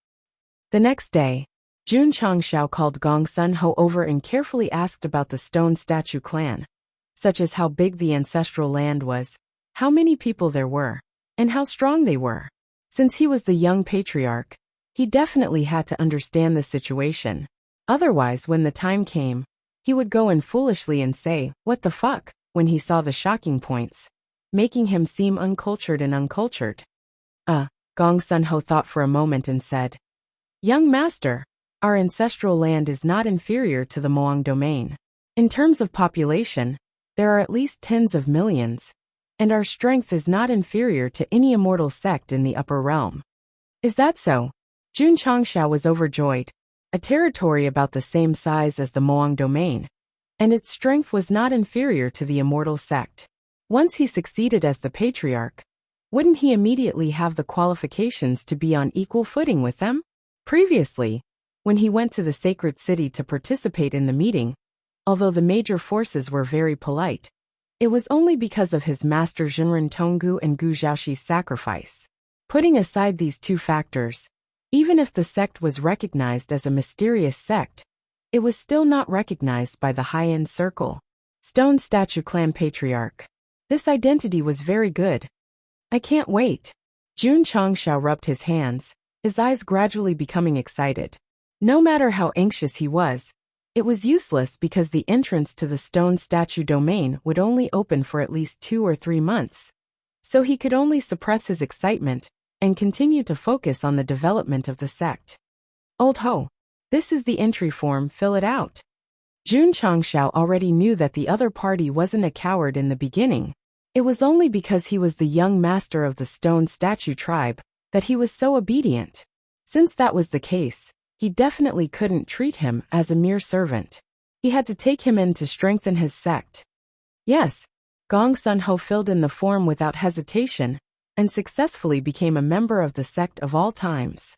The next day, Jun Changxiao called Gong Sunho over and carefully asked about the stone statue clan, such as how big the ancestral land was, how many people there were, and how strong they were. Since he was the young patriarch, he definitely had to understand the situation. Otherwise, when the time came, he would go in foolishly and say, What the fuck, when he saw the shocking points, making him seem uncultured and uncultured. Gong Sunho thought for a moment and said, Young master, our ancestral land is not inferior to the Moang domain. In terms of population, there are at least tens of millions, and our strength is not inferior to any immortal sect in the upper realm. Is that so? Jun Changxiao was overjoyed. A territory about the same size as the Moang domain, and its strength was not inferior to the immortal sect. Once he succeeded as the patriarch, wouldn't he immediately have the qualifications to be on equal footing with them? Previously, when he went to the sacred city to participate in the meeting, although the major forces were very polite, it was only because of his master Jinren Tonggu and Gu Zhaoxi's sacrifice. Putting aside these two factors, even if the sect was recognized as a mysterious sect, it was still not recognized by the high-end circle. Stone Statue Clan Patriarch. This identity was very good. I can't wait. Jun Changxiao rubbed his hands, his eyes gradually becoming excited. No matter how anxious he was, it was useless because the entrance to the stone statue domain would only open for at least 2 or 3 months. So he could only suppress his excitement and continue to focus on the development of the sect. Old ho! This is the entry form, fill it out. Jun Changxiao already knew that the other party wasn't a coward in the beginning. It was only because he was the young master of the stone statue tribe that he was so obedient. Since that was the case, he definitely couldn't treat him as a mere servant. He had to take him in to strengthen his sect. Yes, Gong Sun Ho filled in the form without hesitation and successfully became a member of the sect of all times.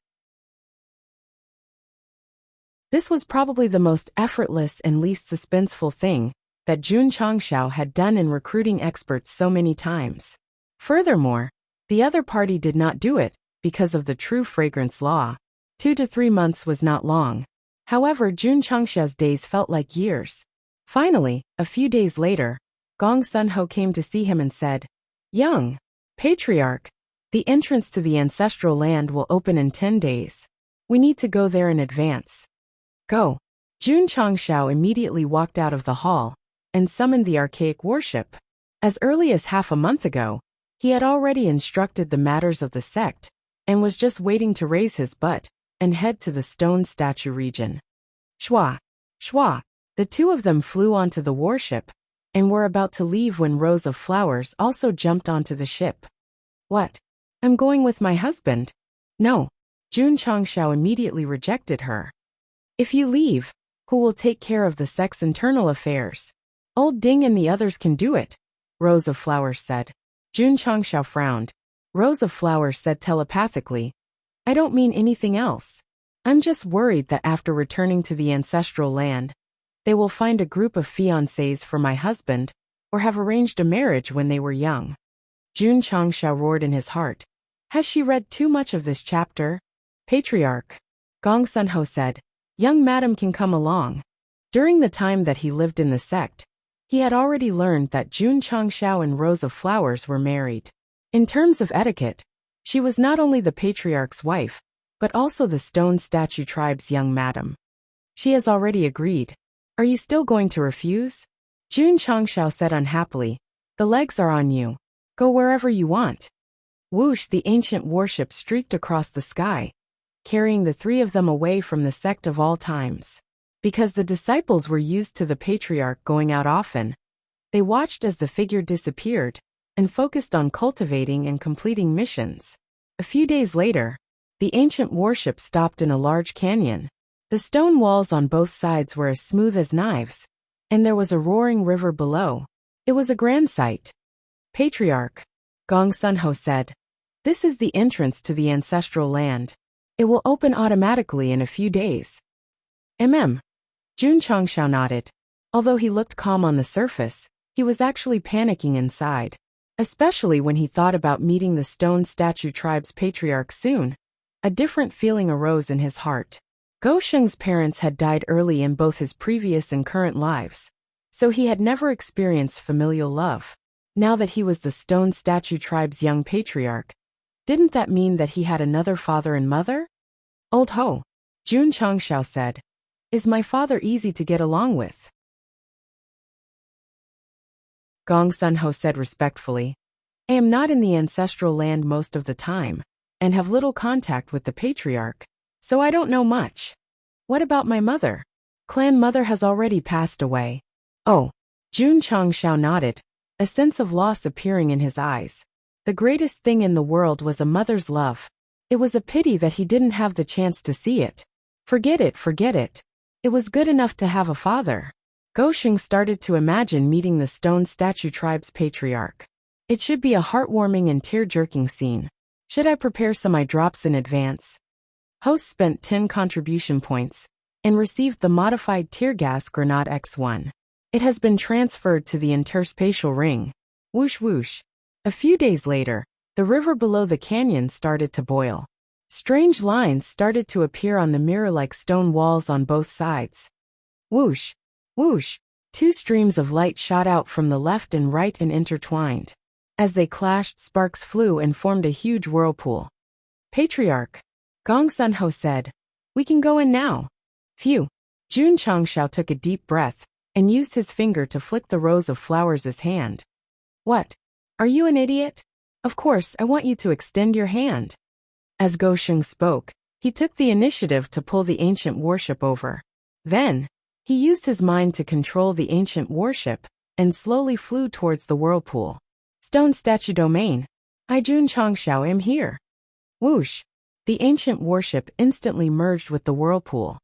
This was probably the most effortless and least suspenseful thing that Jun Changxiao had done in recruiting experts so many times. Furthermore, the other party did not do it because of the true fragrance law. 2 to 3 months was not long. However, Jun Changxiao's days felt like years. Finally, a few days later, Gong Sun Ho came to see him and said, "Young Patriarch, the entrance to the ancestral land will open in 10 days. We need to go there in advance." Go. Jun Changxiao immediately walked out of the hall and summoned the archaic worship. As early as half a month ago, he had already instructed the matters of the sect and was just waiting to raise his butt and head to the stone statue region. Shwa! Shwa! The two of them flew onto the warship and were about to leave when Rose of Flowers also jumped onto the ship. What? I'm going with my husband. No. Jun Changxiao immediately rejected her. If you leave, who will take care of the sect's internal affairs? Old Ding and the others can do it, Rose of Flowers said. Jun Changxiao frowned. Rose of Flowers said telepathically, I don't mean anything else. I'm just worried that after returning to the ancestral land, they will find a group of fiancés for my husband, or have arranged a marriage when they were young. Jun Changxiao roared in his heart. Has she read too much of this chapter? Patriarch. Gong Sun Ho said, young madam can come along. During the time that he lived in the sect, he had already learned that Jun Changxiao and Rose of Flowers were married. In terms of etiquette, she was not only the patriarch's wife, but also the stone statue tribe's young madam. She has already agreed. Are you still going to refuse? Jun Changxiao said unhappily, the legs are on you. Go wherever you want. Whoosh! The ancient warship streaked across the sky, carrying the three of them away from the sect of all times. Because the disciples were used to the patriarch going out often, they watched as the figure disappeared and focused on cultivating and completing missions. A few days later, the ancient warship stopped in a large canyon. The stone walls on both sides were as smooth as knives, and there was a roaring river below. It was a grand sight. Patriarch, Gong Sun Ho said, this is the entrance to the ancestral land. It will open automatically in a few days. Jun Changxiao nodded. Although he looked calm on the surface, he was actually panicking inside. Especially when he thought about meeting the stone statue tribe's patriarch soon. A different feeling arose in his heart. Go Sheng's parents had died early in both his previous and current lives, so he had never experienced familial love. Now that he was the stone statue tribe's young patriarch, didn't that mean that he had another father and mother? Old ho, Jun Changxiao said. Is my father easy to get along with? Gong Sun Ho said respectfully. I am not in the ancestral land most of the time, and have little contact with the patriarch, so I don't know much. What about my mother? Clan mother has already passed away. Oh, Jun Changxiao nodded, a sense of loss appearing in his eyes. The greatest thing in the world was a mother's love. It was a pity that he didn't have the chance to see it. Forget it, forget it. It was good enough to have a father. Go Sheng started to imagine meeting the stone statue tribe's patriarch. It should be a heartwarming and tear-jerking scene. Should I prepare some eye drops in advance? Host spent 10 contribution points and received the modified tear gas Grenade X1. It has been transferred to the interspatial ring. Whoosh whoosh. A few days later, the river below the canyon started to boil. Strange lines started to appear on the mirror-like stone walls on both sides. Whoosh! Whoosh! Two streams of light shot out from the left and right and intertwined. As they clashed, sparks flew and formed a huge whirlpool. Patriarch, Gong Sun-ho said, "We can go in now." Phew! Jun Changshao took a deep breath and used his finger to flick the rose of flowers' hand. "What? Are you an idiot? Of course, I want you to extend your hand." As Go Sheng spoke, he took the initiative to pull the ancient warship over. Then, he used his mind to control the ancient warship and slowly flew towards the whirlpool. Stone statue domain. I Jun Changshao am here. Whoosh! The ancient warship instantly merged with the whirlpool.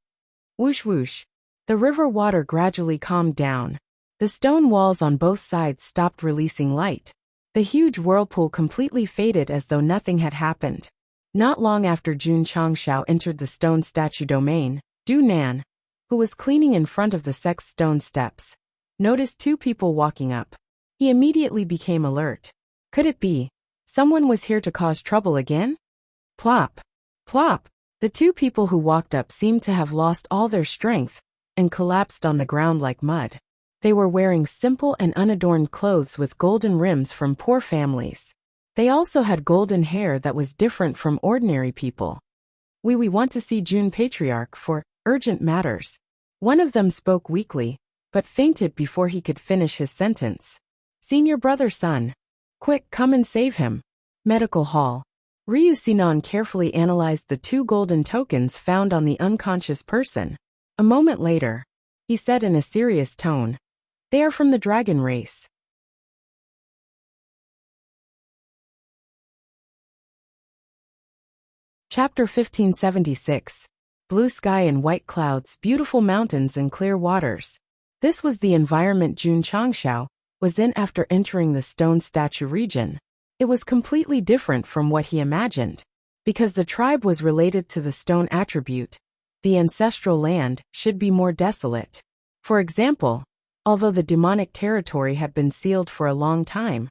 Whoosh whoosh! The river water gradually calmed down. The stone walls on both sides stopped releasing light. The huge whirlpool completely faded as though nothing had happened. Not long after Jun Changshao entered the stone statue domain, Du Nan, who was cleaning in front of the Sect's stone steps, noticed two people walking up. He immediately became alert. Could it be someone was here to cause trouble again? Plop! Plop! The two people who walked up seemed to have lost all their strength and collapsed on the ground like mud. They were wearing simple and unadorned clothes with golden rims from poor families. They also had golden hair that was different from ordinary people. We want to see Jun Patriarch for urgent matters. One of them spoke weakly, but fainted before he could finish his sentence. Senior brother son. Quick, come and save him. Medical hall. Ryu Sinan carefully analyzed the two golden tokens found on the unconscious person. A moment later, he said in a serious tone, "They are from the dragon race." Chapter 1576. Blue sky and white clouds, beautiful mountains and clear waters. This was the environment Jun Changshao was in after entering the stone statue region. It was completely different from what he imagined. Because the tribe was related to the stone attribute, the ancestral land should be more desolate. For example, although the demonic territory had been sealed for a long time,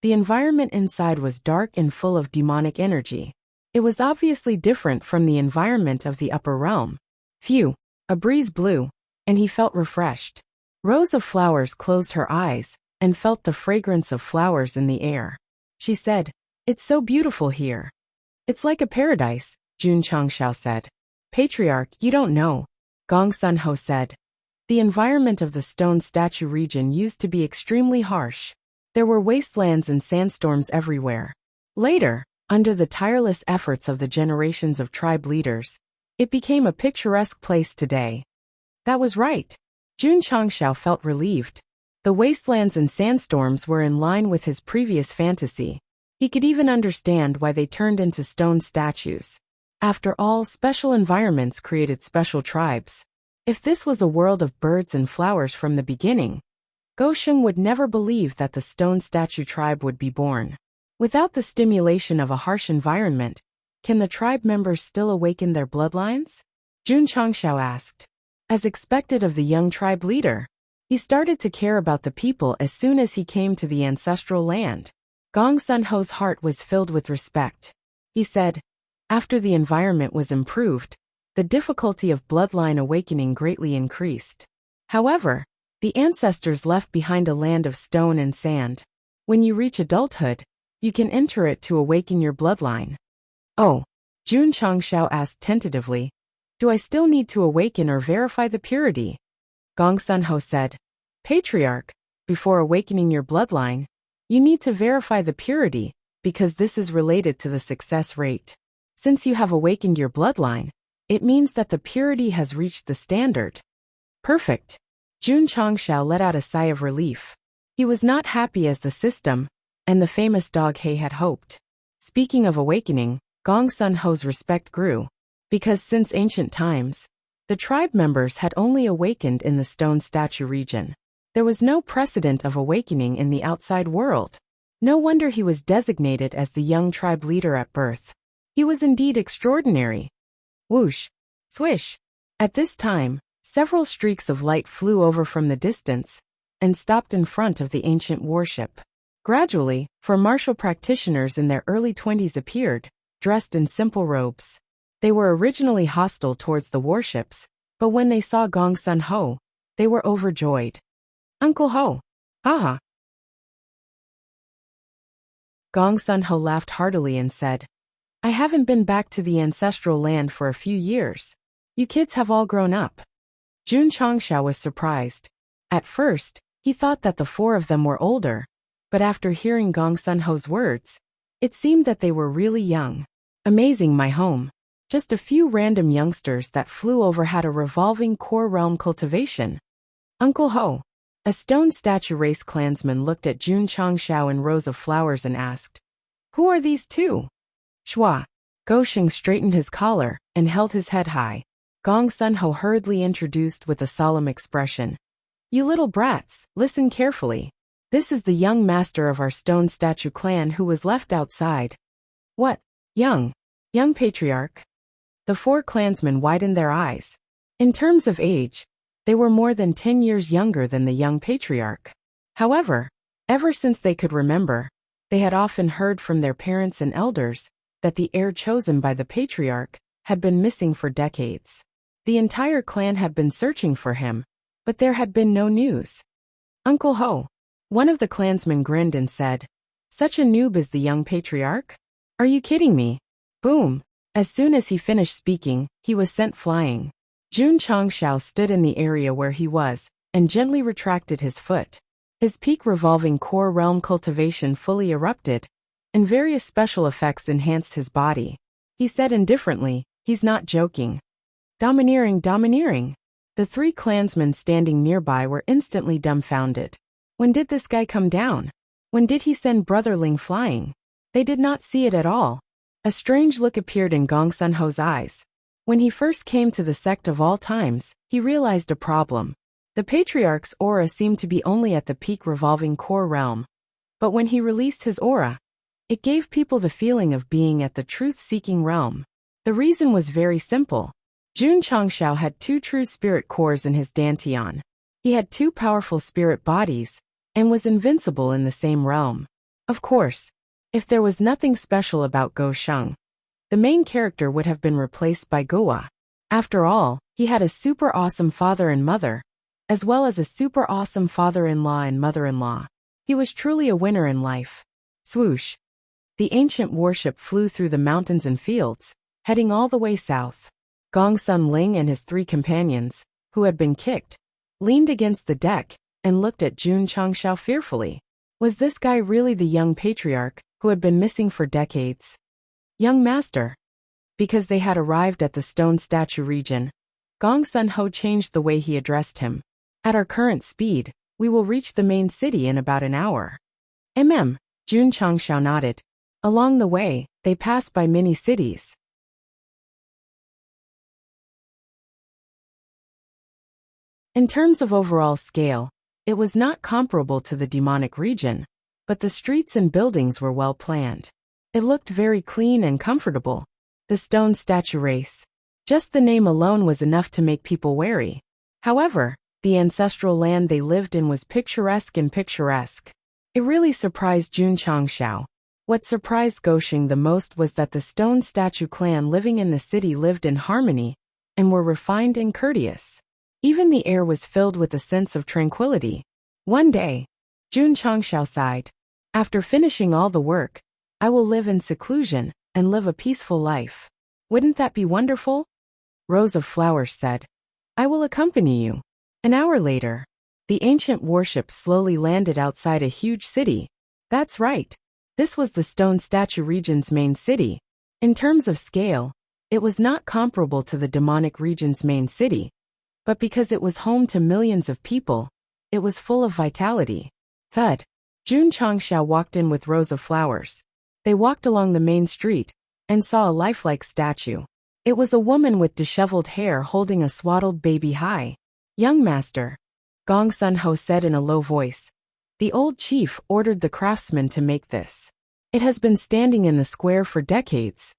the environment inside was dark and full of demonic energy. It was obviously different from the environment of the upper realm. Phew! A breeze blew, and he felt refreshed. Rose of Flowers closed her eyes and felt the fragrance of flowers in the air. She said, "It's so beautiful here." "It's like a paradise," Jun Changshao said. "Patriarch, you don't know," Gong Sun-ho said. The environment of the stone statue region used to be extremely harsh. There were wastelands and sandstorms everywhere. Later, under the tireless efforts of the generations of tribe leaders, it became a picturesque place today. That was right. Jun Changshao felt relieved. The wastelands and sandstorms were in line with his previous fantasy. He could even understand why they turned into stone statues. After all, special environments created special tribes. If this was a world of birds and flowers from the beginning, Go Sheng would never believe that the stone statue tribe would be born. Without the stimulation of a harsh environment, can the tribe members still awaken their bloodlines? Jun Changshao asked. As expected of the young tribe leader, he started to care about the people as soon as he came to the ancestral land. Gong Sun-ho's heart was filled with respect. He said, after the environment was improved, the difficulty of bloodline awakening greatly increased. However, the ancestors left behind a land of stone and sand. When you reach adulthood, you can enter it to awaken your bloodline. Oh, Jun Changshao asked tentatively, do I still need to awaken or verify the purity? Gong Sun-ho said, Patriarch, before awakening your bloodline, you need to verify the purity, because this is related to the success rate. Since you have awakened your bloodline, it means that the purity has reached the standard. Perfect. Jun Changshao let out a sigh of relief. He was not happy as the system and the famous dog He had hoped. Speaking of awakening, Gong Sun-ho's respect grew, because since ancient times, the tribe members had only awakened in the stone statue region. There was no precedent of awakening in the outside world. No wonder he was designated as the young tribe leader at birth. He was indeed extraordinary. Whoosh! Swish! At this time, several streaks of light flew over from the distance and stopped in front of the ancient warship. Gradually, four martial practitioners in their early 20s appeared, dressed in simple robes. They were originally hostile towards the warships, but when they saw Gong Sun-ho, They were overjoyed. Uncle Ho! Haha! Gong Sun Ho laughed heartily and said, I haven't been back to the ancestral land for a few years. You kids have all grown up. Jun Changxiao was surprised. At first, he thought that the four of them were older, but after hearing Gong Sun Ho's words, it seemed that they were really young. Amazing, my home. Just a few random youngsters that flew over had a revolving core realm cultivation. Uncle Ho. A stone statue race clansman looked at Jun Changxiao in rows of flowers and asked, Who are these two? Shua. Gosheng straightened his collar and held his head high. Gong Sun Ho hurriedly introduced with a solemn expression. You little brats, listen carefully. This is the young master of our stone statue clan who was left outside. What? Young patriarch? The four clansmen widened their eyes. In terms of age, they were more than 10 years younger than the young patriarch. However, ever since they could remember, they had often heard from their parents and elders that the heir chosen by the patriarch had been missing for decades. The entire clan had been searching for him, but there had been no news. Uncle Ho. One of the clansmen grinned and said, Such a noob is the young patriarch? Are you kidding me? Boom. As soon as he finished speaking, he was sent flying. Jun Changxiao stood in the area where he was and gently retracted his foot. His peak revolving core realm cultivation fully erupted, and various special effects enhanced his body. He said indifferently, He's not joking. Domineering. The three clansmen standing nearby were instantly dumbfounded. When did this guy come down? When did he send Brother Ling flying? They did not see it at all. A strange look appeared in Gong Sun Ho's eyes. When he first came to the sect of all times, he realized a problem. The patriarch's aura seemed to be only at the peak revolving core realm. But when he released his aura, it gave people the feeling of being at the truth-seeking realm. The reason was very simple. Jun Changxiao had 2 true spirit cores in his dantian. He had 2 powerful spirit bodies, and was invincible in the same realm. Of course, if there was nothing special about Go Sheng, the main character would have been replaced by Goa. After all, he had a super awesome father and mother, as well as a super awesome father-in-law and mother-in-law. He was truly a winner in life. Swoosh. The ancient warship flew through the mountains and fields, heading all the way south. Gong Sun Ling and his 3 companions, who had been kicked, leaned against the deck and looked at Jun Changxiao fearfully. Was this guy really the young patriarch who had been missing for decades? Young master. Because they had arrived at the stone statue region, Gong Sun Ho changed the way he addressed him. At our current speed, we will reach the main city in about an hour. Jun Changxiao nodded. Along the way, they passed by many cities. In terms of overall scale, it was not comparable to the demonic region, but the streets and buildings were well planned. It looked very clean and comfortable. The stone statue race. Just the name alone was enough to make people wary. However, the ancestral land they lived in was picturesque. It really surprised Jun Changxiao. What surprised Gosheng the most was that the stone statue clan living in the city lived in harmony, and were refined and courteous. Even the air was filled with a sense of tranquility. One day, Jun Changxiao sighed. After finishing all the work, I will live in seclusion and live a peaceful life. Wouldn't that be wonderful? Rows of Flowers said. I will accompany you. An hour later, the ancient warship slowly landed outside a huge city. That's right. This was the stone statue region's main city. In terms of scale, it was not comparable to the demonic region's main city. But because it was home to millions of people, it was full of vitality. Thud. Jun Changxiao walked in with rows of flowers. They walked along the main street and saw a lifelike statue. It was a woman with disheveled hair holding a swaddled baby high. Young master, Gong Sun Ho said in a low voice. The old chief ordered the craftsman to make this. It has been standing in the square for decades.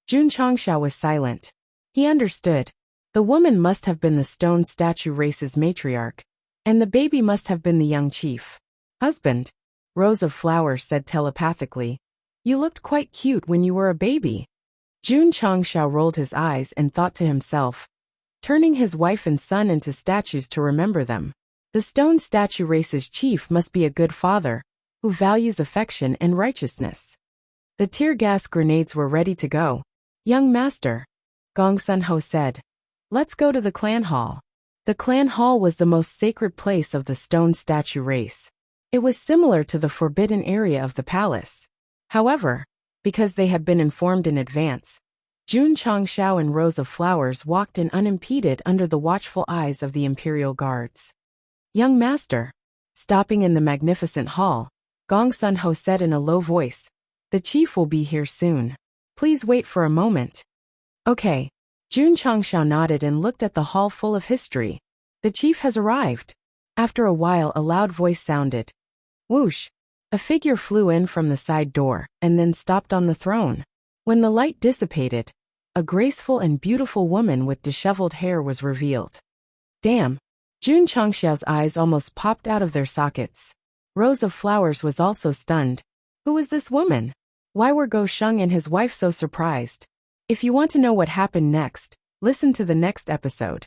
Jun Changxiao was silent. He understood. The woman must have been the stone statue race's matriarch, and the baby must have been the young chief. Husband, Rose of Flowers said telepathically. You looked quite cute when you were a baby. Jun Changxiao rolled his eyes and thought to himself, turning his wife and son into statues to remember them. The stone statue race's chief must be a good father, who values affection and righteousness. The tear gas grenades were ready to go. Young master, Gong Sun-ho said. Let's go to the clan hall. The clan hall was the most sacred place of the stone statue race. It was similar to the forbidden area of the palace. However, because they had been informed in advance, Jun Changshao and rows of flowers walked in unimpeded under the watchful eyes of the imperial guards. Young master, stopping in the magnificent hall, Gong Sun-ho said in a low voice, the chief will be here soon. Please wait for a moment. Okay. Jun Changshao nodded and looked at the hall full of history. The chief has arrived. After a while a loud voice sounded. Whoosh! A figure flew in from the side door, and then stopped on the throne. When the light dissipated, a graceful and beautiful woman with disheveled hair was revealed. Damn! Jun Changshao's eyes almost popped out of their sockets. Rose of Flowers was also stunned. Who was this woman? Why were Go Sheng and his wife so surprised? If you want to know what happened next, listen to the next episode.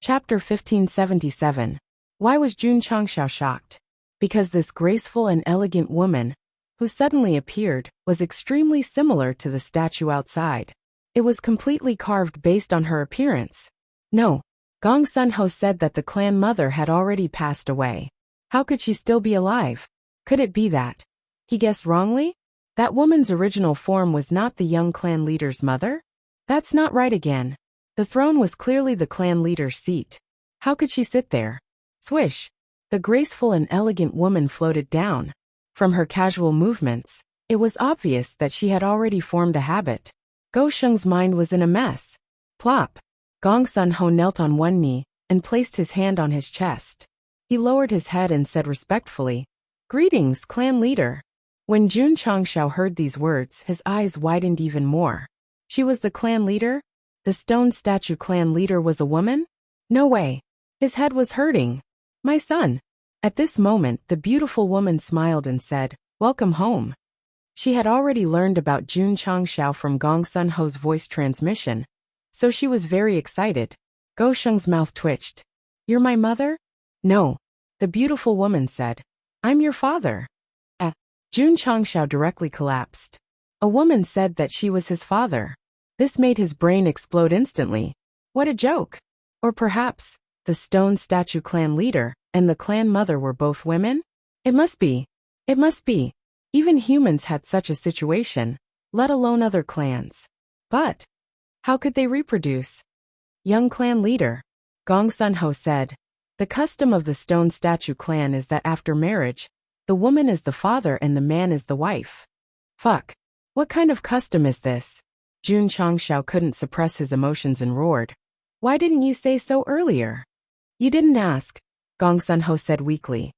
Chapter 1577. Why was Jun Changshao shocked? Because this graceful and elegant woman, who suddenly appeared, was extremely similar to the statue outside. It was completely carved based on her appearance. No, Gong Sun-ho said that the clan mother had already passed away. How could she still be alive? Could it be that he guessed wrongly? That woman's original form was not the young clan leader's mother? That's not right again. The throne was clearly the clan leader's seat. How could she sit there? Swish! The graceful and elegant woman floated down. From her casual movements, it was obvious that she had already formed a habit. Go Sheng's mind was in a mess. Plop! Gong Sun-ho knelt on one knee and placed his hand on his chest. He lowered his head and said respectfully, Greetings, clan leader. When Jun Changshao heard these words, his eyes widened even more. She was the clan leader? The stone statue clan leader was a woman? No way. His head was hurting. My son. At this moment, the beautiful woman smiled and said, Welcome home. She had already learned about Jun Changshao from Gong Sun-ho's voice transmission, so she was very excited. Go Sheng's mouth twitched. You're my mother? No. The beautiful woman said. I'm your father. Jun Changshao directly collapsed. A woman said that she was his father. This made his brain explode instantly. What a joke. Or perhaps, the stone statue clan leader and the clan mother were both women? It must be. It must be. Even humans had such a situation, let alone other clans. But how could they reproduce? Young clan leader, Gong Sun-ho said. The custom of the stone statue clan is that after marriage, the woman is the father and the man is the wife. Fuck. What kind of custom is this? Jun Changshao couldn't suppress his emotions and roared. Why didn't you say so earlier? You didn't ask, Gong Sun-ho said weakly.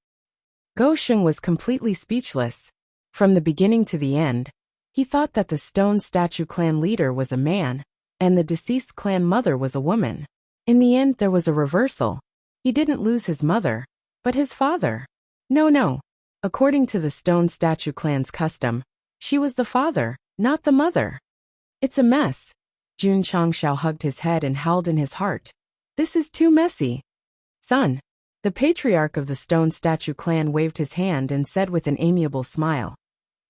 Go Sheng was completely speechless. From the beginning to the end, he thought that the stone statue clan leader was a man, and the deceased clan mother was a woman. In the end there was a reversal. He didn't lose his mother, but his father. No. According to the stone statue clan's custom, she was the father, not the mother. It's a mess. Jun Changshao hugged his head and howled in his heart. This is too messy. Son. The patriarch of the stone statue clan waved his hand and said with an amiable smile.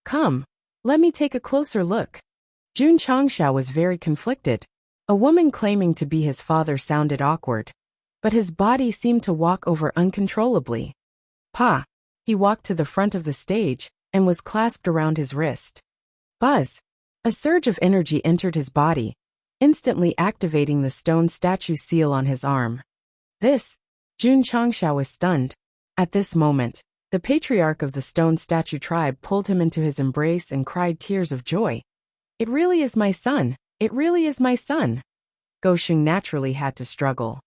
Come, let me take a closer look. Jun Changshao was very conflicted. A woman claiming to be his father sounded awkward, but his body seemed to walk over uncontrollably. Pa! He walked to the front of the stage and was clasped around his wrist. Buzz! A surge of energy entered his body, instantly activating the stone statue seal on his arm. This! Jun Changshao was stunned. At this moment, the patriarch of the stone statue tribe pulled him into his embrace and cried tears of joy. It really is my son. It really is my son. Go Sheng naturally had to struggle.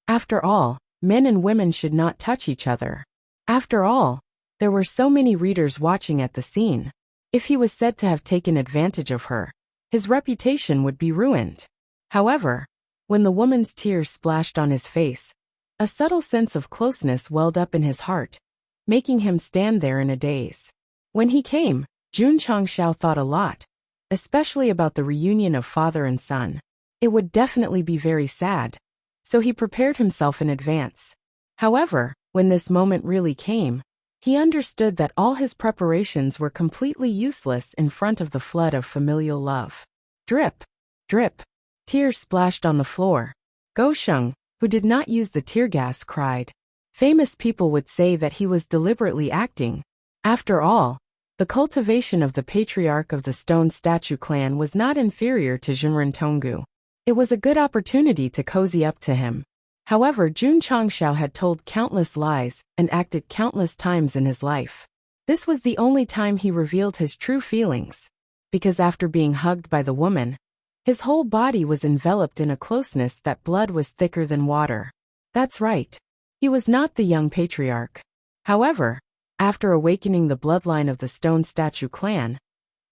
After all, men and women should not touch each other. After all, there were so many readers watching at the scene. If he was said to have taken advantage of her, his reputation would be ruined. However, when the woman's tears splashed on his face, a subtle sense of closeness welled up in his heart. making him stand there in a daze. When he came, Jun Changxiao thought a lot, especially about the reunion of father and son. It would definitely be very sad, so he prepared himself in advance. However, when this moment really came, he understood that all his preparations were completely useless in front of the flood of familial love. Drip, drip. Tears splashed on the floor. Gosheng, who did not use the tear gas, cried. Famous people would say that he was deliberately acting. After all, the cultivation of the patriarch of the stone statue clan was not inferior to Jinren Tonggu. It was a good opportunity to cozy up to him. However, Jun Changxiao had told countless lies and acted countless times in his life. This was the only time he revealed his true feelings, because after being hugged by the woman, his whole body was enveloped in a closeness that blood was thicker than water. That's right. He was not the young patriarch. However, after awakening the bloodline of the stone statue clan,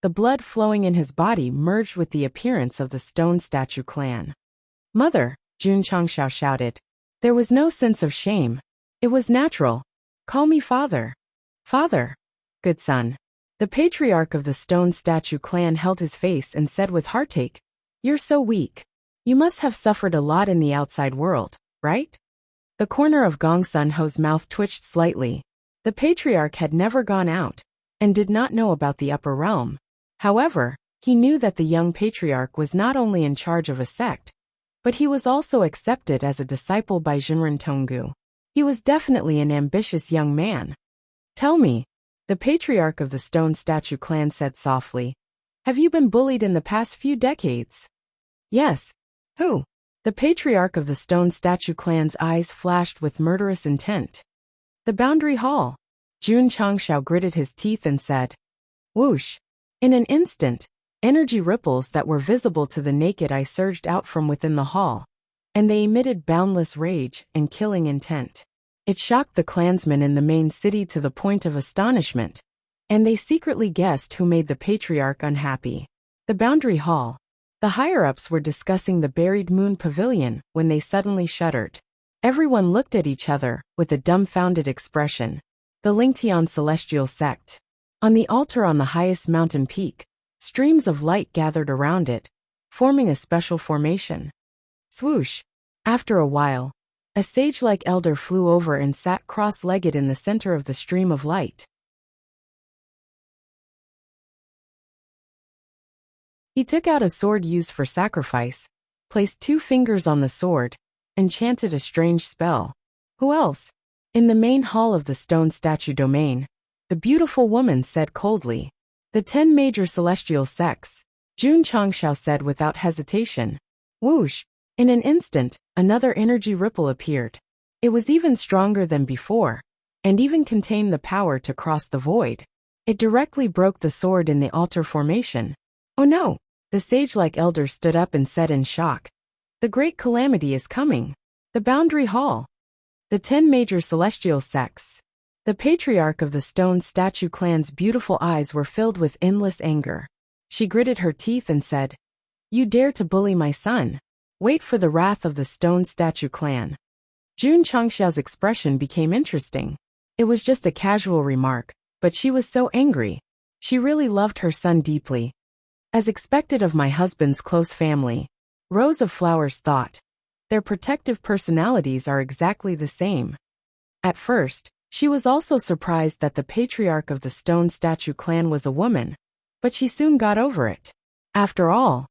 the blood flowing in his body merged with the appearance of the stone statue clan. Mother, Jun Changxiao shouted. There was no sense of shame. It was natural. Call me father. Father. Good son. The patriarch of the stone statue clan held his face and said with heartache, You're so weak. You must have suffered a lot in the outside world, right? The corner of Gong Sun Ho's mouth twitched slightly. The patriarch had never gone out, and did not know about the upper realm. However, he knew that the young patriarch was not only in charge of a sect, but he was also accepted as a disciple by Jinren Tonggu. He was definitely an ambitious young man. Tell me, the patriarch of the stone statue clan said softly, have you been bullied in the past few decades? Yes. Who? The patriarch of the stone statue clan's eyes flashed with murderous intent. The Boundary Hall. Jun Changxiao gritted his teeth and said, Whoosh. In an instant, energy ripples that were visible to the naked eye surged out from within the hall, and they emitted boundless rage and killing intent. It shocked the clansmen in the main city to the point of astonishment, and they secretly guessed who made the patriarch unhappy. The Boundary Hall. The higher-ups were discussing the buried moon pavilion when they suddenly shuddered. Everyone looked at each other with a dumbfounded expression. The Lingtian celestial sect. On the altar on the highest mountain peak, streams of light gathered around it, forming a special formation. Swoosh! After a while, a sage-like elder flew over and sat cross-legged in the center of the stream of light. He took out a sword used for sacrifice, placed 2 fingers on the sword, and chanted a strange spell. Who else? In the main hall of the stone statue domain, the beautiful woman said coldly. The 10 major celestial sects, Jun Changxiao said without hesitation. Whoosh! In an instant, another energy ripple appeared. It was even stronger than before, and even contained the power to cross the void. It directly broke the sword in the altar formation. Oh no! The sage-like elder stood up and said in shock. The great calamity is coming. The Boundary Hall. The 10 major celestial sects. The patriarch of the stone statue clan's beautiful eyes were filled with endless anger. She gritted her teeth and said, You dare to bully my son? Wait for the wrath of the stone statue clan. Jun Changxiao's expression became interesting. It was just a casual remark, but she was so angry. She really loved her son deeply. As expected of my husband's close family, Rose of Flowers thought. Their protective personalities are exactly the same. At first, she was also surprised that the patriarch of the stone statue clan was a woman, but she soon got over it. After all,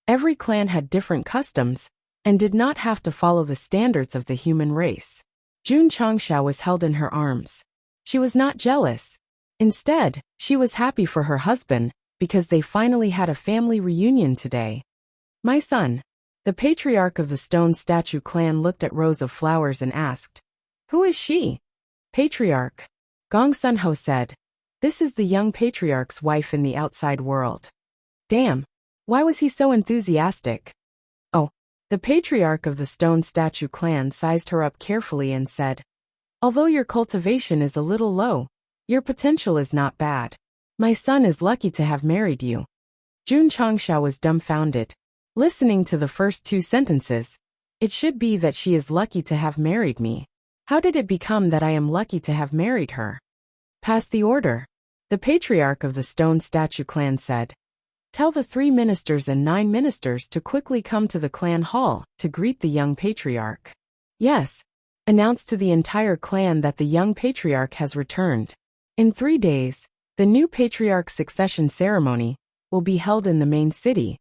every clan had different customs, and did not have to follow the standards of the human race. Jun Changxiao was held in her arms. She was not jealous. Instead, she was happy for her husband, because they finally had a family reunion today. My son. The patriarch of the stone statue clan looked at Rose of Flowers and asked, Who is she? Patriarch. Gong Sun Ho said, This is the young patriarch's wife in the outside world. Damn. Why was he so enthusiastic? Oh. The patriarch of the stone statue clan sized her up carefully and said, Although your cultivation is a little low, your potential is not bad. My son is lucky to have married you. Jun Changxiao was dumbfounded. Listening to the first 2 sentences, it should be that she is lucky to have married me. How did it become that I am lucky to have married her? Pass the order. The patriarch of the stone statue clan said. Tell the 3 ministers and 9 ministers to quickly come to the clan hall to greet the young patriarch. Yes. Announce to the entire clan that the young patriarch has returned. In 3 days, the new patriarch's succession ceremony will be held in the main city.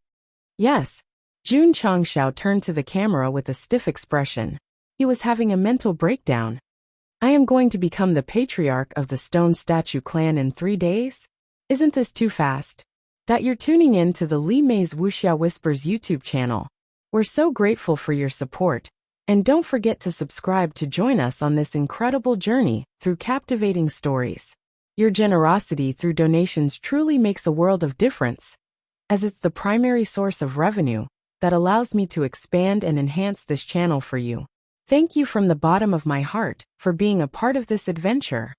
Yes. Jun Changshao turned to the camera with a stiff expression. He was having a mental breakdown. I am going to become the patriarch of the stone statue clan in 3 days? Isn't this too fast? That you're tuning in to the Li Mei's Wuxia Whispers YouTube channel. We're so grateful for your support. And don't forget to subscribe to join us on this incredible journey through captivating stories. Your generosity through donations truly makes a world of difference, as it's the primary source of revenue that allows me to expand and enhance this channel for you. Thank you from the bottom of my heart for being a part of this adventure.